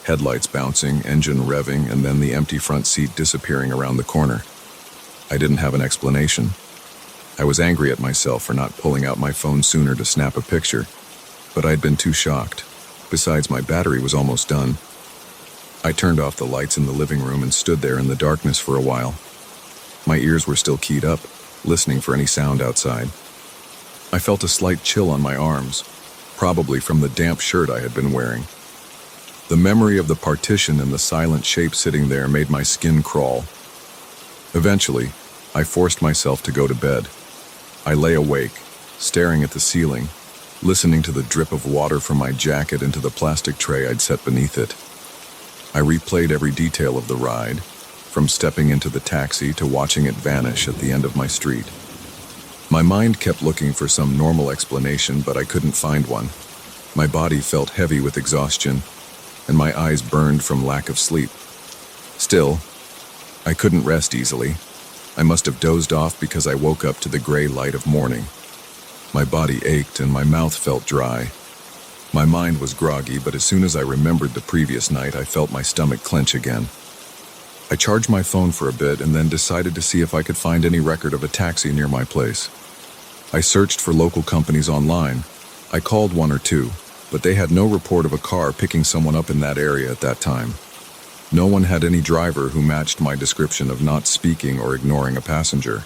Headlights bouncing, engine revving, and then the empty front seat disappearing around the corner. I didn't have an explanation. I was angry at myself for not pulling out my phone sooner to snap a picture, but I'd been too shocked. Besides, my battery was almost done. I turned off the lights in the living room and stood there in the darkness for a while. My ears were still keyed up, listening for any sound outside. I felt a slight chill on my arms, probably from the damp shirt I had been wearing. The memory of the partition and the silent shape sitting there made my skin crawl. Eventually, I forced myself to go to bed. I lay awake, staring at the ceiling, listening to the drip of water from my jacket into the plastic tray I'd set beneath it. I replayed every detail of the ride, from stepping into the taxi to watching it vanish at the end of my street. My mind kept looking for some normal explanation, but I couldn't find one. My body felt heavy with exhaustion, and my eyes burned from lack of sleep. Still, I couldn't rest easily. I must have dozed off because I woke up to the gray light of morning. My body ached and my mouth felt dry. My mind was groggy, but as soon as I remembered the previous night, I felt my stomach clench again. I charged my phone for a bit and then decided to see if I could find any record of a taxi near my place. I searched for local companies online. I called one or two, but they had no report of a car picking someone up in that area at that time. No one had any driver who matched my description of not speaking or ignoring a passenger.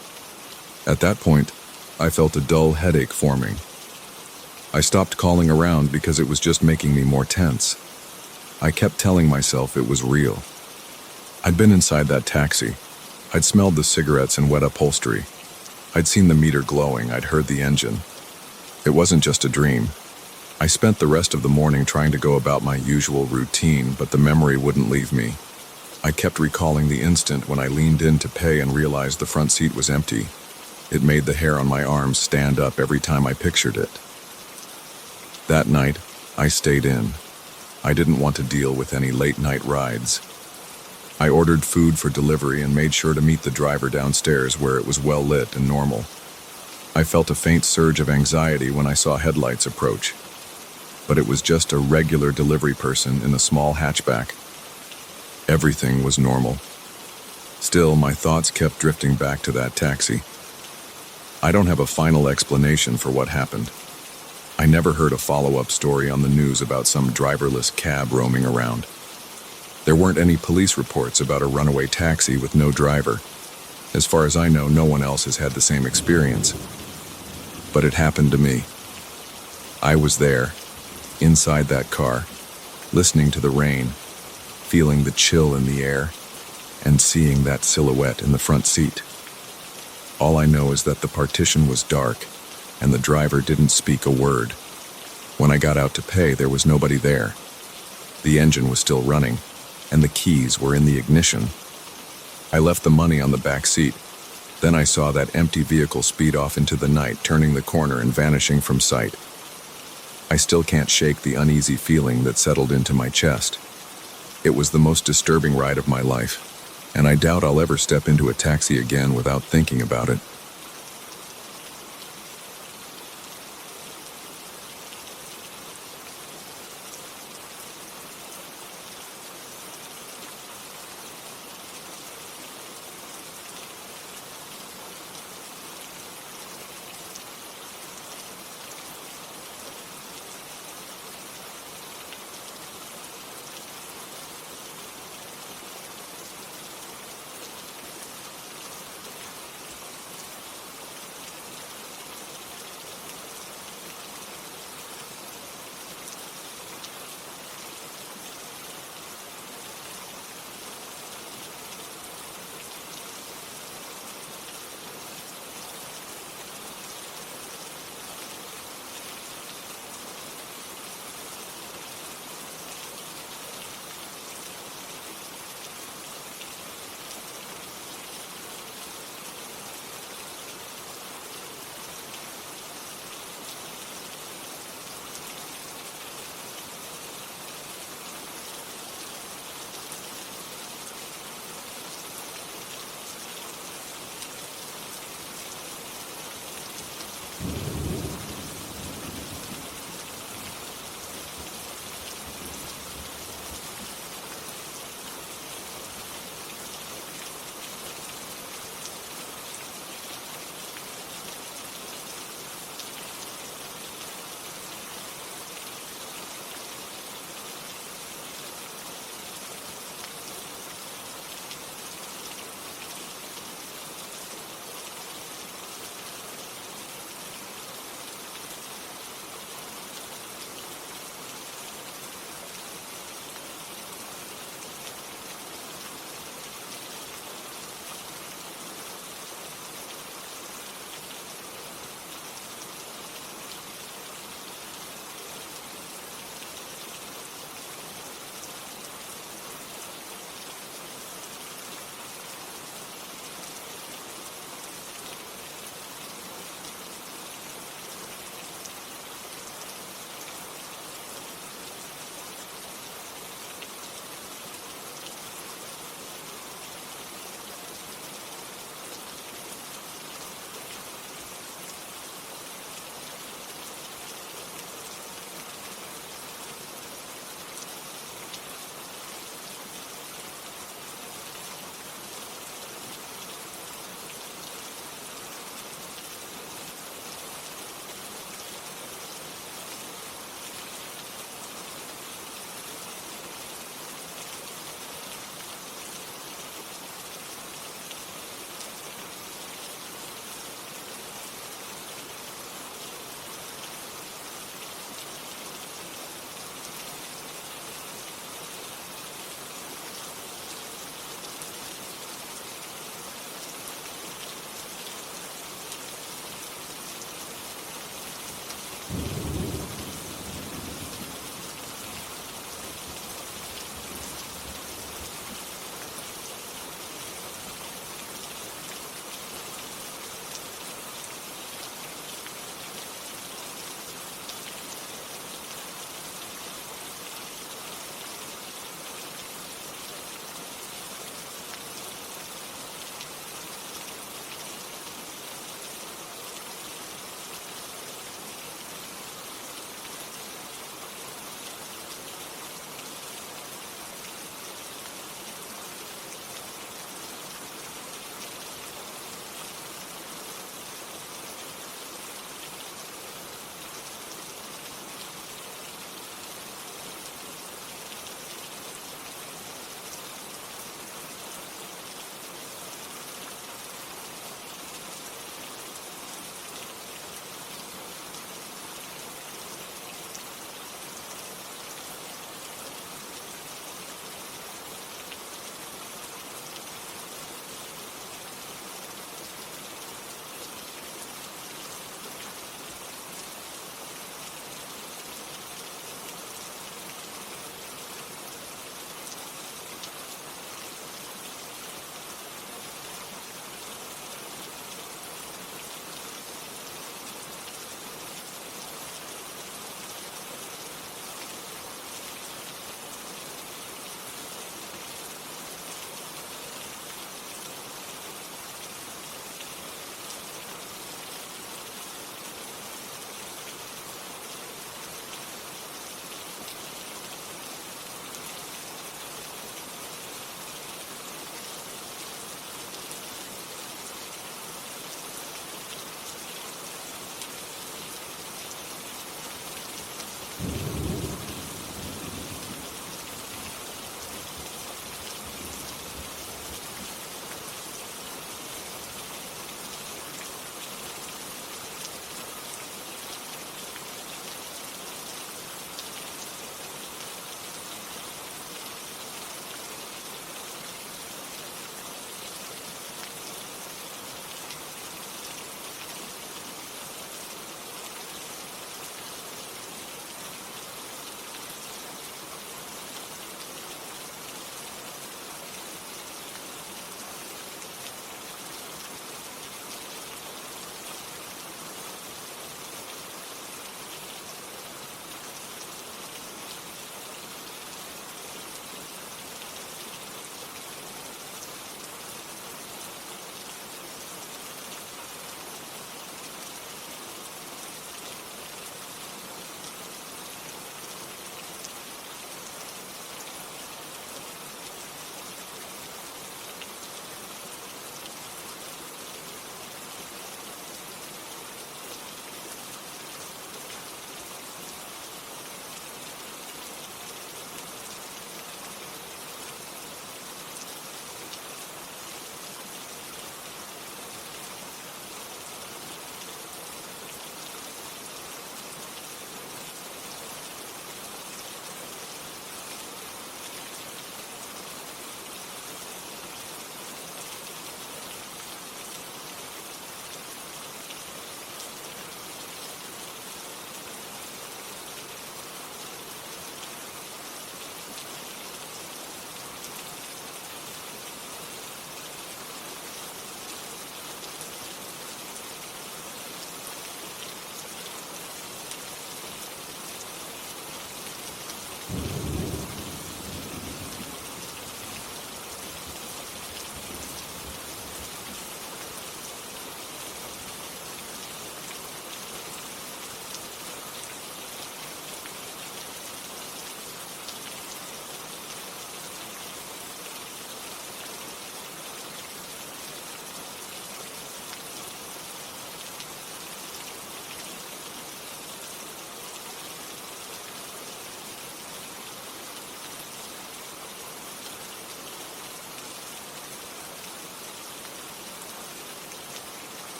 At that point, I felt a dull headache forming. I stopped calling around because it was just making me more tense. I kept telling myself it was real. I'd been inside that taxi. I'd smelled the cigarettes and wet upholstery. I'd seen the meter glowing. I'd heard the engine. It wasn't just a dream. I spent the rest of the morning trying to go about my usual routine, but the memory wouldn't leave me. I kept recalling the instant when I leaned in to pay and realized the front seat was empty. It made the hair on my arms stand up every time I pictured it. That night, I stayed in. I didn't want to deal with any late-night rides. I ordered food for delivery and made sure to meet the driver downstairs where it was well lit and normal. I felt a faint surge of anxiety when I saw headlights approach, but it was just a regular delivery person in a small hatchback. Everything was normal. Still, my thoughts kept drifting back to that taxi. I don't have a final explanation for what happened. I never heard a follow-up story on the news about some driverless cab roaming around. There weren't any police reports about a runaway taxi with no driver. As far as I know, no one else has had the same experience. But it happened to me. I was there, inside that car, listening to the rain, feeling the chill in the air, and seeing that silhouette in the front seat. All I know is that the partition was dark, and the driver didn't speak a word. When I got out to pay, there was nobody there. The engine was still running, and the keys were in the ignition. I left the money on the back seat, Then I saw that empty vehicle speed off into the night, turning the corner and vanishing from sight. I still can't shake the uneasy feeling that settled into my chest. It was the most disturbing ride of my life, and I doubt I'll ever step into a taxi again without thinking about it.